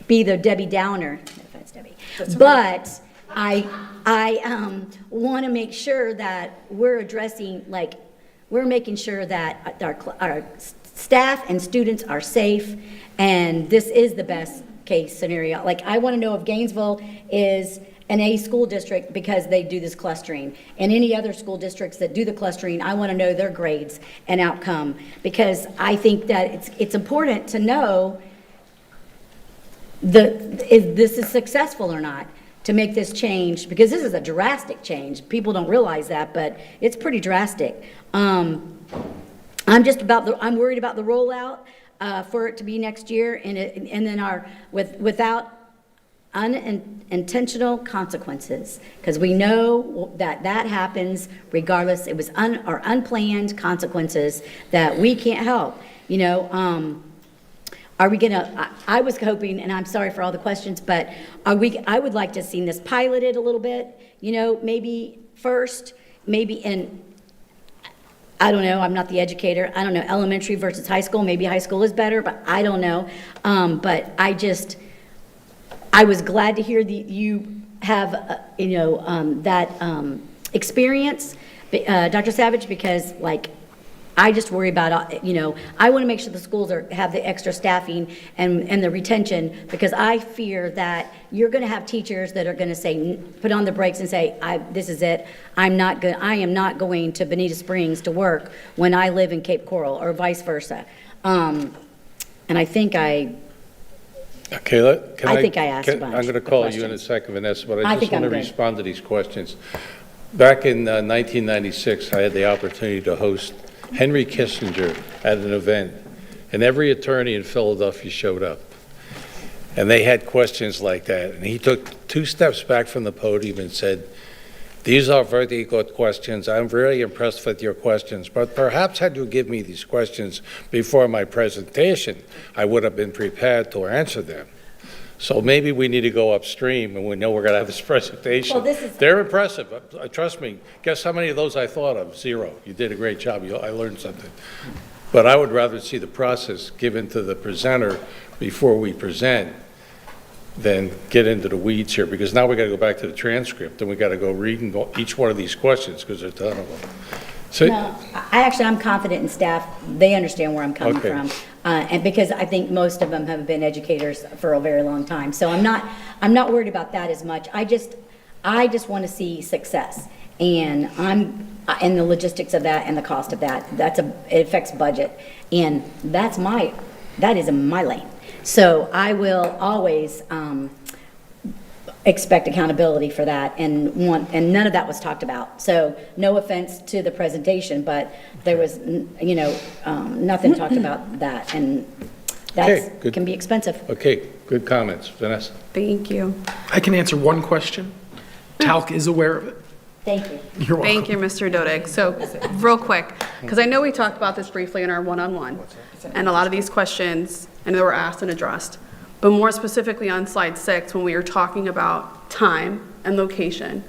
be the Debbie Downer, no offense, Debbie, but I want to make sure that we're addressing, we're making sure that our staff and students are safe, and this is the best case scenario. I want to know if Gainesville is an A school district because they do this clustering, and any other school districts that do the clustering, I want to know their grades and outcome, because I think that it's important to know if this is successful or not, to make this change, because this is a drastic change. People don't realize that, but it's pretty drastic. I'm worried about the rollout for it to be next year, and then without unintentional consequences, because we know that happens regardless. It was unplanned consequences that we can't help. Are we gonna? I was hoping, and I'm sorry for all the questions, but I would like to have seen this piloted a little bit. Maybe first, maybe in. I don't know, I'm not the educator. I don't know, elementary versus high school. Maybe high school is better, but I don't know. But I was glad to hear that you have, that experience, Dr. Savage, because I just worry about, I want to make sure the schools have the extra staffing and the retention, because I fear that you're going to have teachers that are going to say, put on the brakes and say, this is it. I am not going to Bonita Springs to work when I live in Cape Coral, or vice versa. And I think I asked a bunch. I'm going to call you in a second, Vanessa, but I just want to respond to these questions. Back in 1996, I had the opportunity to host Henry Kissinger at an event, and every attorney in Philadelphia showed up. And they had questions like that. And he took 2 steps back from the podium and said, "These are very good questions. I'm very impressed with your questions, but perhaps had you give me these questions before my presentation, I would have been prepared to answer them." So maybe we need to go upstream, and we know we're going to have this presentation. Well, this is- They're impressive. Trust me. Guess how many of those I thought of? 0. You did a great job. I learned something. But I would rather see the process given to the presenter before we present than get into the weeds here, because now we got to go back to the transcript, and we got to go read each one of these questions, because there's a ton of them. So, No, I'm confident in staff. They understand where I'm coming Okay. from. And because I think most of them have been educators for a very long time. So I'm not worried about that as much. I just want to see success. And and the logistics of that and the cost of that, it affects budget. And that is in my lane. So I will always, expect accountability for that, and none of that was talked about. So no offense to the presentation, but there was, nothing talked about that, and Okay, good. can be expensive. okay, good comments. Vanessa? Thank you. I can answer one question. Talc is aware of it. Thank you. You're welcome. Thank you, Mr. Dodig. So, real quick, because I know we talked about this briefly in our one-on-one, and a lot of these questions, I know, were asked and addressed, but more specifically on slide 6, when we were talking about time and location,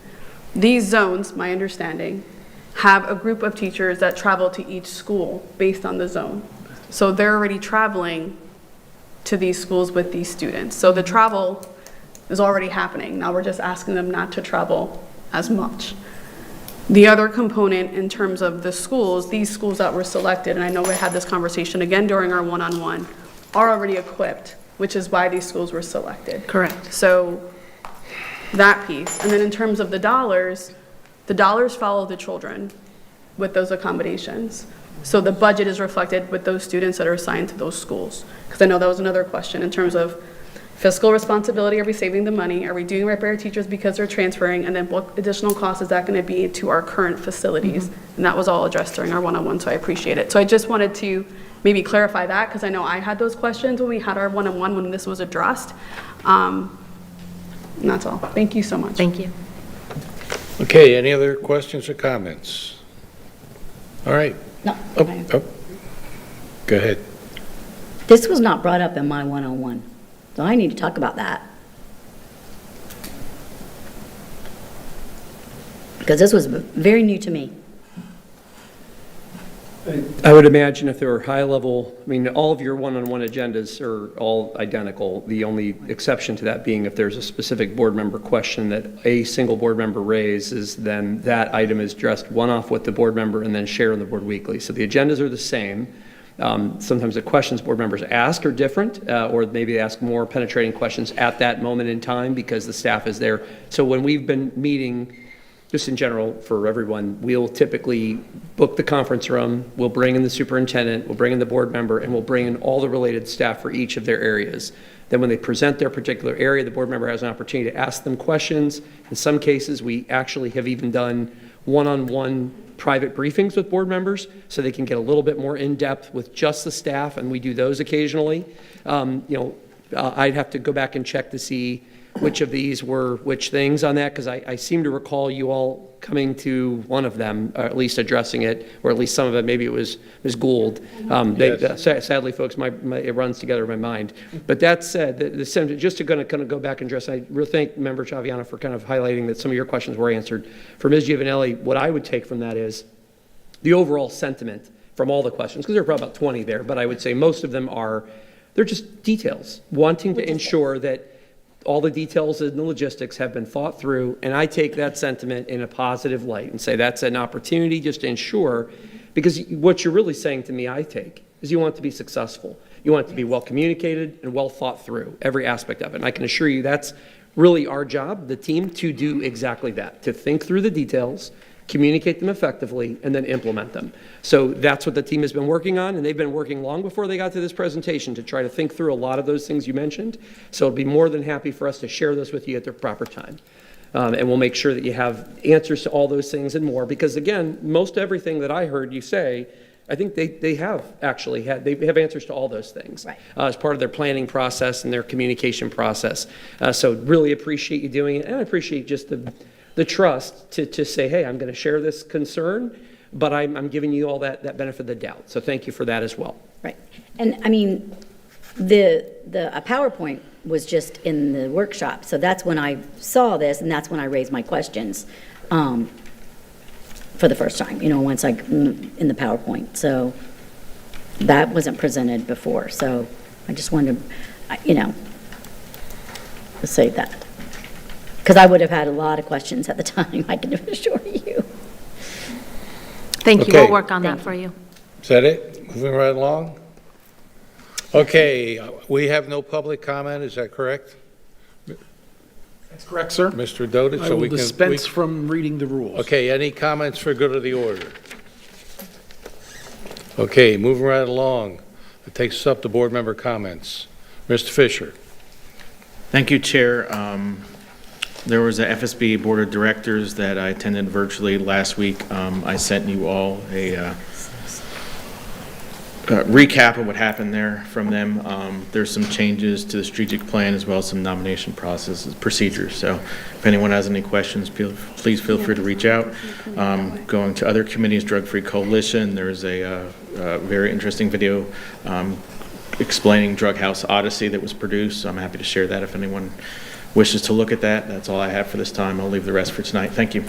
these zones, my understanding, have a group of teachers that travel to each school based on the zone. So they're already traveling to these schools with these students. So the travel is already happening. Now we're just asking them not to travel as much. The other component in terms of the schools, these schools that were selected, and I know we had this conversation again during our one-on-one, are already equipped, which is why these schools were selected. Correct. So that piece. And then in terms of the dollars follow the children with those accommodations. So the budget is reflected with those students that are assigned to those schools. Because I know that was another question in terms of fiscal responsibility. Are we saving the money? Are we doing right by our teachers because they're transferring? And then what additional cost is that going to be to our current facilities? And that was all addressed during our one-on-one, so I appreciate it. So I just wanted to maybe clarify that, because I know I had those questions when we had our one-on-one when this was addressed. And that's all. Thank you so much. Thank you. Okay, any other questions or comments? All right. No. Oh. Go ahead. This was not brought up in my one-on-one, so I need to talk about that. Because this was very new to me. I would imagine if there were high-level, all of your one-on-one agendas are all identical. The only exception to that being if there's a specific board member question that a single board member raises, then that item is addressed one-off with the board member and then shared on the board weekly. So the agendas are the same. Sometimes the questions board members ask are different, or maybe they ask more penetrating questions at that moment in time because the staff is there. So when we've been meeting, just in general for everyone, we'll typically book the conference room, we'll bring in the superintendent, we'll bring in the board member, and we'll bring in all the related staff for each of their areas. Then when they present their particular area, the board member has an opportunity to ask them questions. In some cases, we actually have even done one-on-one private briefings with board members so they can get a little bit more in-depth with just the staff, and we do those occasionally. I'd have to go back and check to see which of these were which things on that, because I seem to recall you all coming to one of them, or at least addressing it, or at least some of it. Maybe it was Ms. Gould. Sadly, folks, it runs together in my mind. But that said, just to kind of go back and address, I really thank Member Chaviana for kind of highlighting that some of your questions were answered. For Ms. Giovanelli, what I would take from that is the overall sentiment from all the questions, because there are probably about 20 there, but I would say most of them they're just details, wanting to ensure that all the details and the logistics have been thought through, and I take that sentiment in a positive light and say that's an opportunity just to ensure, because what you're really saying to me, I take, is you want it to be successful. You want it to be well communicated and well thought through, every aspect of it. And I can assure you that's really our job, the team, to do exactly that, to think through the details, communicate them effectively, and then implement them. So that's what the team has been working on, and they've been working long before they got to this presentation to try to think through a lot of those things you mentioned. So I'll be more than happy for us to share those with you at the proper time. And we'll make sure that you have answers to all those things and more, because again, most everything that I heard you say, I think they have answers to all those things, right, as part of their planning process and their communication process. So really appreciate you doing it, and I appreciate just the trust to say, hey, I'm going to share this concern, but I'm giving you all that benefit of the doubt. So thank you for that as well. Right. And I mean, a PowerPoint was just in the workshop. So that's when I saw this, and that's when I raised my questions for the first time, once in the PowerPoint. So that wasn't presented before. So I just wanted to, to say that. Because I would have had a lot of questions at the time, I can assure you. Thank you. Okay. We'll work on that for you. Is that it? Moving right along? Okay, we have no public comment, is that correct? That's correct, sir. Mr. Dodich? I will dispense from reading the rules. Okay, any comments for good of the order? Okay, moving right along. It takes us up to board member comments. Mr. Fisher. Thank you, Chair. There was a FSB Board of Directors that I attended virtually last week. I sent you all a recap of what happened there from them. There's some changes to the strategic plan as well as some nomination processes, procedures. So if anyone has any questions, please feel free to reach out. Going to other committees, Drug-Free Coalition, there's a very interesting video explaining Drug House Odyssey that was produced. So I'm happy to share that if anyone wishes to look at that. That's all I have for this time. I'll leave the rest for tonight. Thank you.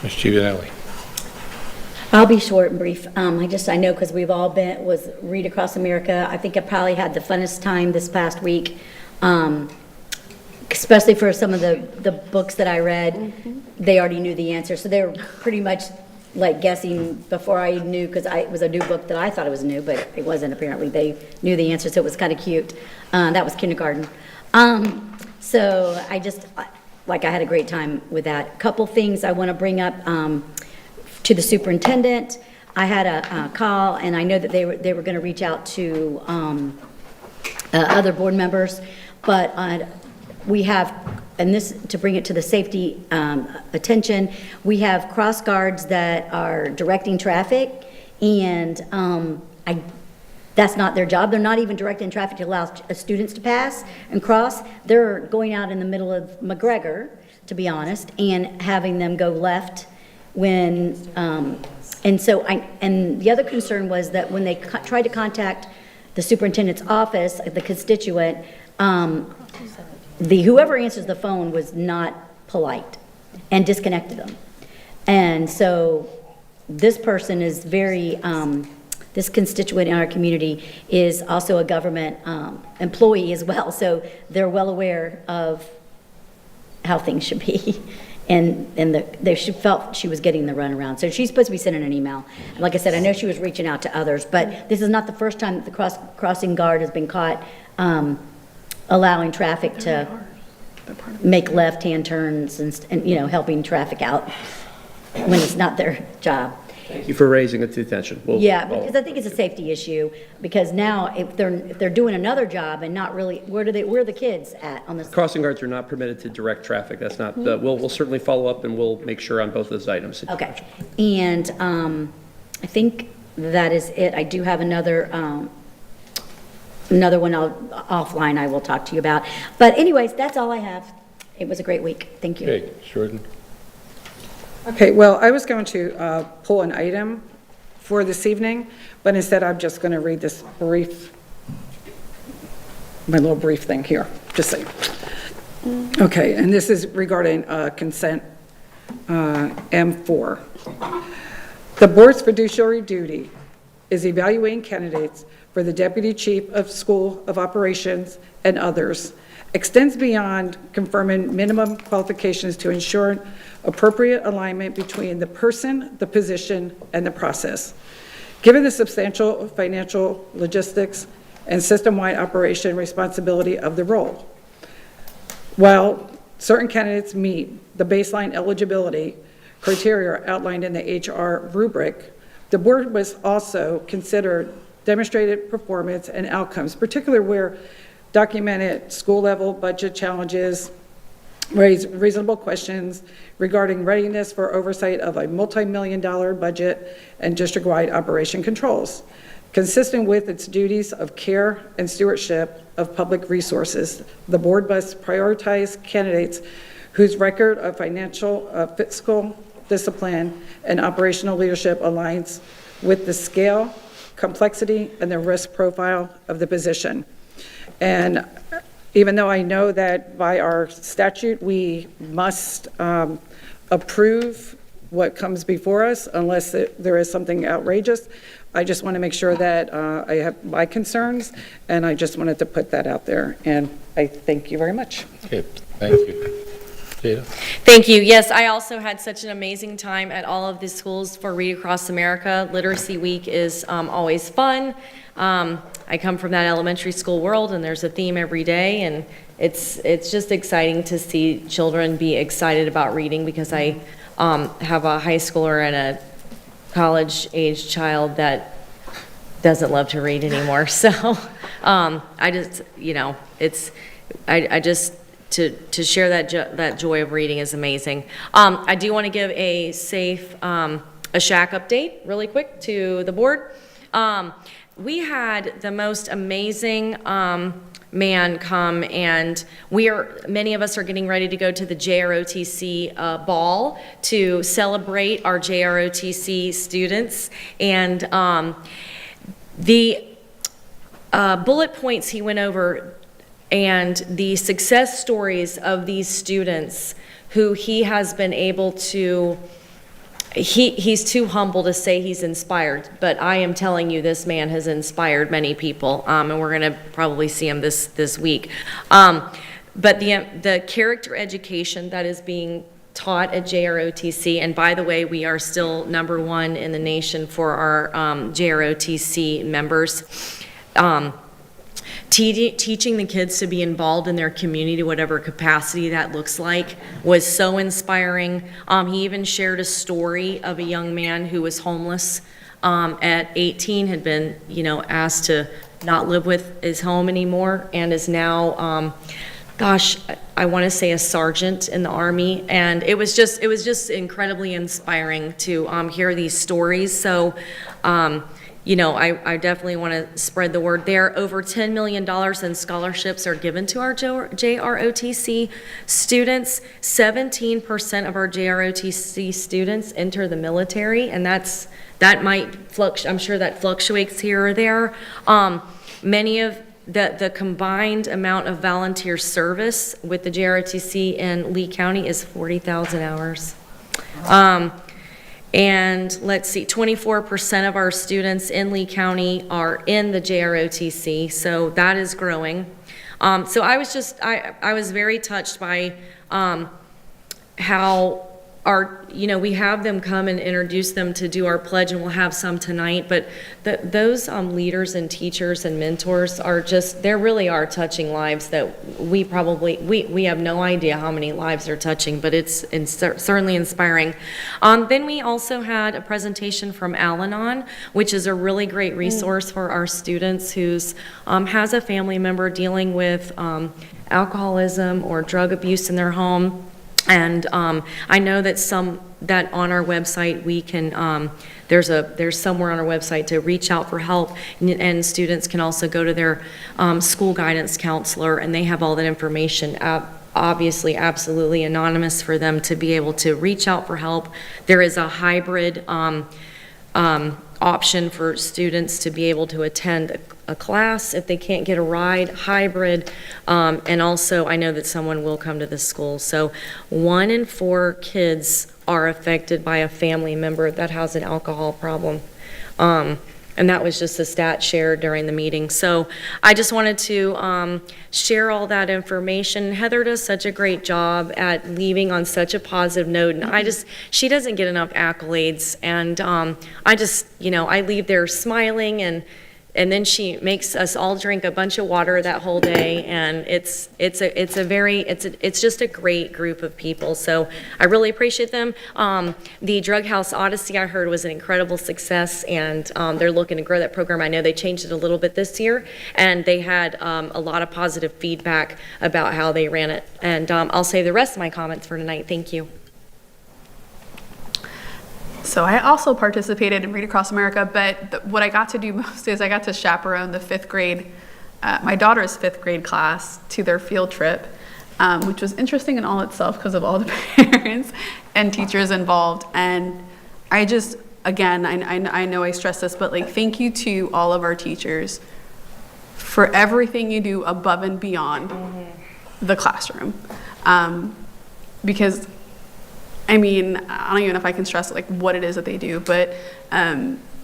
Ms. Giovanelli. I'll be short and brief. I know because we've all was Read Across America. I think I probably had the funnest time this past week, especially for some of the books that I read. They already knew the answer, so they were pretty much like guessing before I knew, because it was a new book that I thought it was new, but it wasn't apparently. They knew the answer, so it was kind of cute. That was kindergarten. So I had a great time with that. A couple things I want to bring up to the superintendent. I had a call, and I know that they were going to reach out to other board members, but we have, and this, to bring it to the safety attention, we have cross guards that are directing traffic, and that's not their job. They're not even directing traffic to allow students to pass and cross. They're going out in the middle of McGregor, to be honest, and having them go left when, and the other concern was that when they tried to contact the superintendent's office, the constituent, whoever answers the phone was not polite and disconnected them. And so this person is very, this constituent in our community is also a government employee as well, so they're well aware of how things should be. And they felt she was getting the runaround. So she's supposed to be sending an email. And like I said, I know she was reaching out to others, but this is not the first time that the crossing guard has been caught allowing traffic to make left-hand turns and helping traffic out when it's not their job. Thank you for raising it to attention. Yeah, because I think it's a safety issue, because now if they're doing another job and not really, where are the kids at on this? Crossing guards are not permitted to direct traffic. That's not, we'll certainly follow up, and we'll make sure on both of those items. Okay, and I think that is it. I do have another one offline I will talk to you about. But anyways, that's all I have. It was a great week. Thank you. Okay, Jordan. Okay, well, I was going to pull an item for this evening, but instead I'm just going to read this my little brief thing here, just say. Okay, and this is regarding consent M4. The board's fiduciary duty is evaluating candidates for the Deputy Chief of School of Operations and others, extends beyond confirming minimum qualifications to ensure appropriate alignment between the person, the position, and the process. Given the substantial financial, logistics, and system-wide operation responsibility of the role, while certain candidates meet the baseline eligibility criteria outlined in the HR rubric, the board must also consider demonstrated performance and outcomes, particularly where documented school-level budget challenges raise reasonable questions regarding readiness for oversight of a multi-million-dollar budget and district-wide operation controls, consistent with its duties of care and stewardship of public resources. The board must prioritize candidates whose record of financial, fiscal discipline and operational leadership aligns with the scale, complexity, and the risk profile of the position. And even though I know that by our statute, we must approve what comes before us unless there is something outrageous, I just want to make sure that I have my concerns, and I just wanted to put that out there. And I thank you very much. Okay, thank you. Jada? Thank you. Yes, I also had such an amazing time at all of the schools for Read Across America. Literacy Week is always fun. I come from that elementary school world, and there's a theme every day, and it's just exciting to see children be excited about reading, because I have a high schooler and a college-age child that doesn't love to read anymore. So I just, to share that joy of reading is amazing. I do want to give a safe, a shack update really quick to the board. We had the most amazing man come, and many of us are getting ready to go to the JROTC ball to celebrate our JROTC students. And the bullet points he went over and the success stories of these students who he has been able to, he's too humble to say he's inspired, but I am telling you, this man has inspired many people, and we're going to probably see him this week. But the character education that is being taught at JROTC, and by the way, we are still #1 in the nation for our JROTC members. Teaching the kids to be involved in their community, whatever capacity that looks like, was so inspiring. He even shared a story of a young man who was homeless at 18, had been, asked to not live with his home anymore, and is now, I want to say a sergeant in the Army. And it was just incredibly inspiring to hear these stories. So, I definitely want to spread the word there. Over $10 million in scholarships are given to our JROTC students. 17% of our JROTC students enter the military, and that might fluctuate. I'm sure that fluctuates here or there. Many of the combined amount of volunteer service with the JROTC in Lee County is 40,000 hours. And let's see, 24% of our students in Lee County are in the JROTC, so that is growing. So I was very touched by how we have them come and introduce them to do our pledge, and we'll have some tonight, but those leaders and teachers and mentors are they really are touching lives that we have no idea how many lives they're touching, but it's certainly inspiring. Then we also had a presentation from Al-Anon, which is a really great resource for our students who's has a family member dealing with alcoholism or drug abuse in their home. And I know that that on our website we can, there's somewhere on our website to reach out for help, and students can also go to their school guidance counselor, and they have all that information. Obviously, absolutely anonymous for them to be able to reach out for help. There is a hybrid option for students to be able to attend a class if they can't get a ride, hybrid, and also I know that someone will come to the school. So 1 in 4 kids are affected by a family member that has an alcohol problem. And that was just a stat shared during the meeting. So I just wanted to share all that information. Heather does such a great job at leaving on such a positive note, and she doesn't get enough accolades, and I leave there smiling, and then she makes us all drink a bunch of water that whole day, and it's just a great group of people. So I really appreciate them. The Drug House Odyssey, I heard, was an incredible success, and they're looking to grow that program. I know they changed it a little bit this year, and they had a lot of positive feedback about how they ran it. And I'll save the rest of my comments for tonight. Thank you. So I also participated in Read Across America, but what I got to do most is I got to chaperone the 5th grade, my daughter's 5th grade class to their field trip, which was interesting in all itself because of all the parents and teachers involved. And I again, I know I stress this, but thank you to all of our teachers for everything you do above and beyond the classroom. Because, I mean, I don't even know if I can stress like what it is that they do, but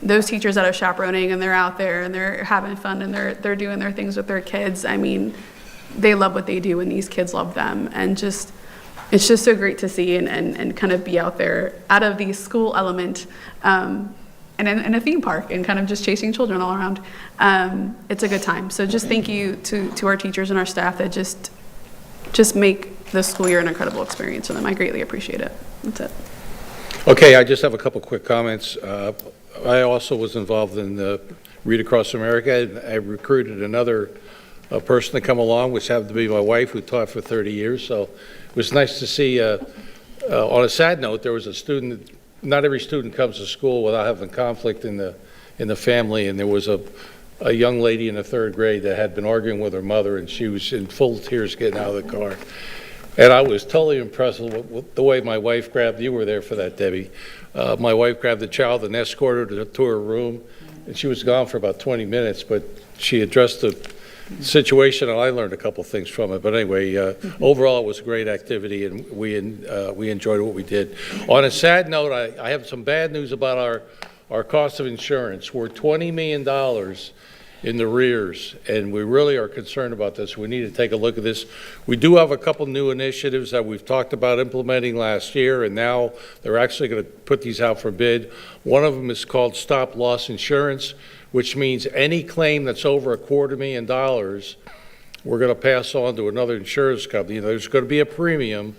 those teachers that are chaperoning and they're out there and they're having fun and they're doing their things with their kids, I mean, they love what they do and these kids love them. And just, it's just so great to see and kind of be out there out of the school element and in a theme park and kind of just chasing children all around. It's a good time. So just thank you to our teachers and our staff that just make the school year an incredible experience for them. I greatly appreciate it. That's it. Okay, I just have a couple quick comments. I also was involved in Read Across America. I recruited another person to come along, which happened to be my wife, who taught for 30 years. So it was nice to see. On a sad note, there was a student. Not every student comes to school without having conflict in the family, and there was a young lady in the 3rd grade that had been arguing with her mother, and she was in full tears getting out of the car. And I was totally impressed with the way my wife grabbed, you were there for that, Debbie. My wife grabbed the child and escorted her to her room, and she was gone for about 20 minutes, but she addressed the situation, and I learned a couple things from it. But anyway, overall, it was a great activity, and we enjoyed what we did. On a sad note, I have some bad news about our cost of insurance. We're $20 million in the rears, and we really are concerned about this. We need to take a look at this. We do have a couple new initiatives that we've talked about implementing last year, and now they're actually going to put these out for bid. One of them is called Stop Loss Insurance, which means any claim that's over $250,000, we're going to pass on to another insurance company. There's going to be a premium,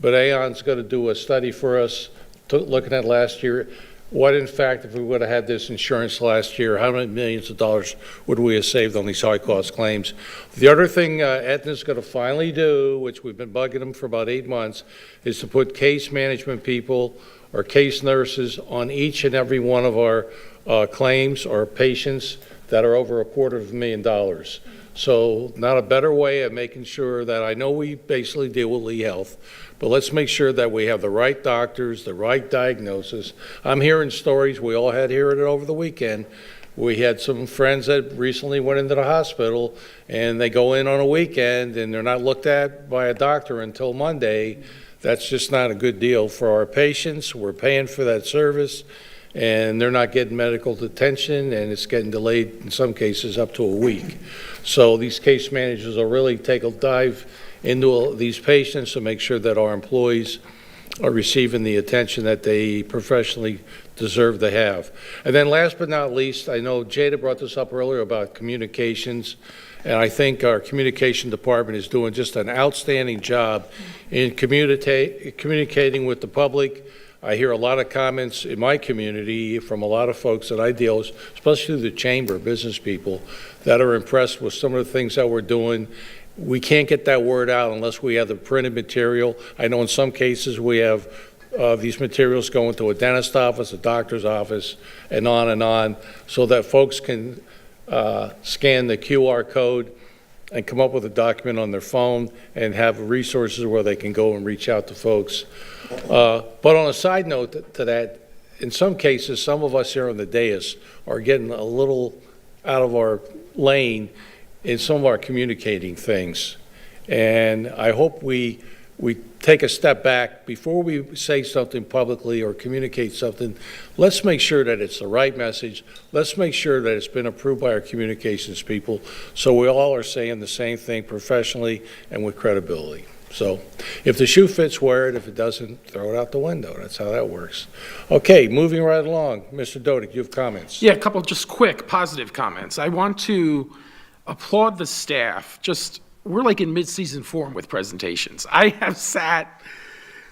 but Aon's going to do a study for us, looking at last year. What, in fact, if we would have had this insurance last year, how many millions of dollars would we have saved on these high-cost claims? The other thing Aetna's going to finally do, which we've been bugging them for about 8 months, is to put case management people or case nurses on each and every one of our claims or patients that are over $250,000. So not a better way of making sure that, I know we basically deal with eHealth, but let's make sure that we have the right doctors, the right diagnosis. I'm hearing stories, we all had heard it over the weekend. We had some friends that recently went into the hospital, and they go in on a weekend and they're not looked at by a doctor until Monday. That's just not a good deal for our patients. We're paying for that service, and they're not getting medical attention, and it's getting delayed in some cases up to a week. So these case managers will really take a dive into these patients to make sure that our employees are receiving the attention that they professionally deserve to have. And then last but not least, I know Jada brought this up earlier about communications, and I think our communication department is doing just an outstanding job in communicating with the public. I hear a lot of comments in my community from a lot of folks that I deal with, especially the chamber, business people, that are impressed with some of the things that we're doing. We can't get that word out unless we have the printed material. I know in some cases we have these materials going to a dentist office, a doctor's office, and on, so that folks can scan the QR code and come up with a document on their phone and have resources where they can go and reach out to folks. But on a side note to that, in some cases, some of us here on the dais are getting a little out of our lane in some of our communicating things. And I hope we take a step back before we say something publicly or communicate something. Let's make sure that it's the right message. Let's make sure that it's been approved by our communications people, so we all are saying the same thing professionally and with credibility. So if the shoe fits, wear it. If it doesn't, throw it out the window. That's how that works. Okay, moving right along. Mr. Dodick, you have comments. Yeah, a couple just quick positive comments. I want to applaud the staff. We're like in mid-season form with presentations. I have sat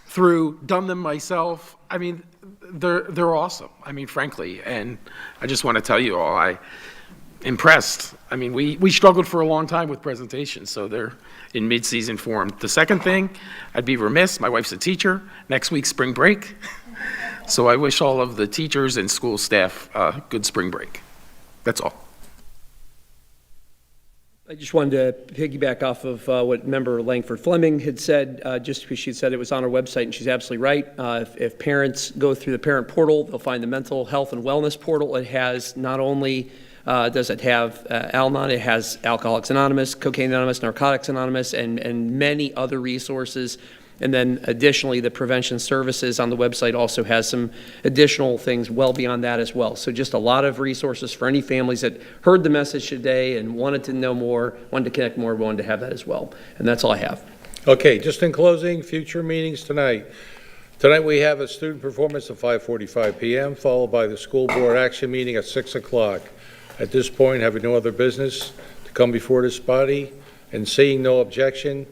through, done them myself. I mean, they're awesome. I mean, frankly, and I just want to tell you all, I'm impressed. I mean, we struggled for a long time with presentations, so they're in mid-season form. The second thing, I'd be remiss, my wife's a teacher. Next week's spring break. So I wish all of the teachers and school staff a good spring break. That's all. I just wanted to piggyback off of what Member Langford Fleming had said, just because she said it was on our website, and she's absolutely right. If parents go through the parent portal, they'll find the mental health and wellness portal. It has not only Does it have Al-Anon? It has Alcoholics Anonymous, Cocaine Anonymous, Narcotics Anonymous, and many other resources. And then additionally, the prevention services on the website also has some additional things well beyond that as well. So just a lot of resources for any families that heard the message today and wanted to know more, wanted to connect more, wanted to have that as well. And that's all I have. Okay, just in closing, future meetings tonight. Tonight we have a student performance at 5:45 p.m., followed by the school board action meeting at 6 o'clock. At this point, having no other business to come before this body, and seeing no objection,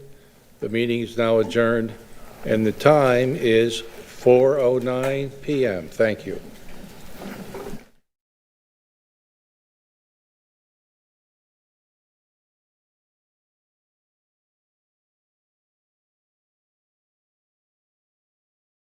the meeting is now adjourned, and the time is 4:09 p.m. Thank you.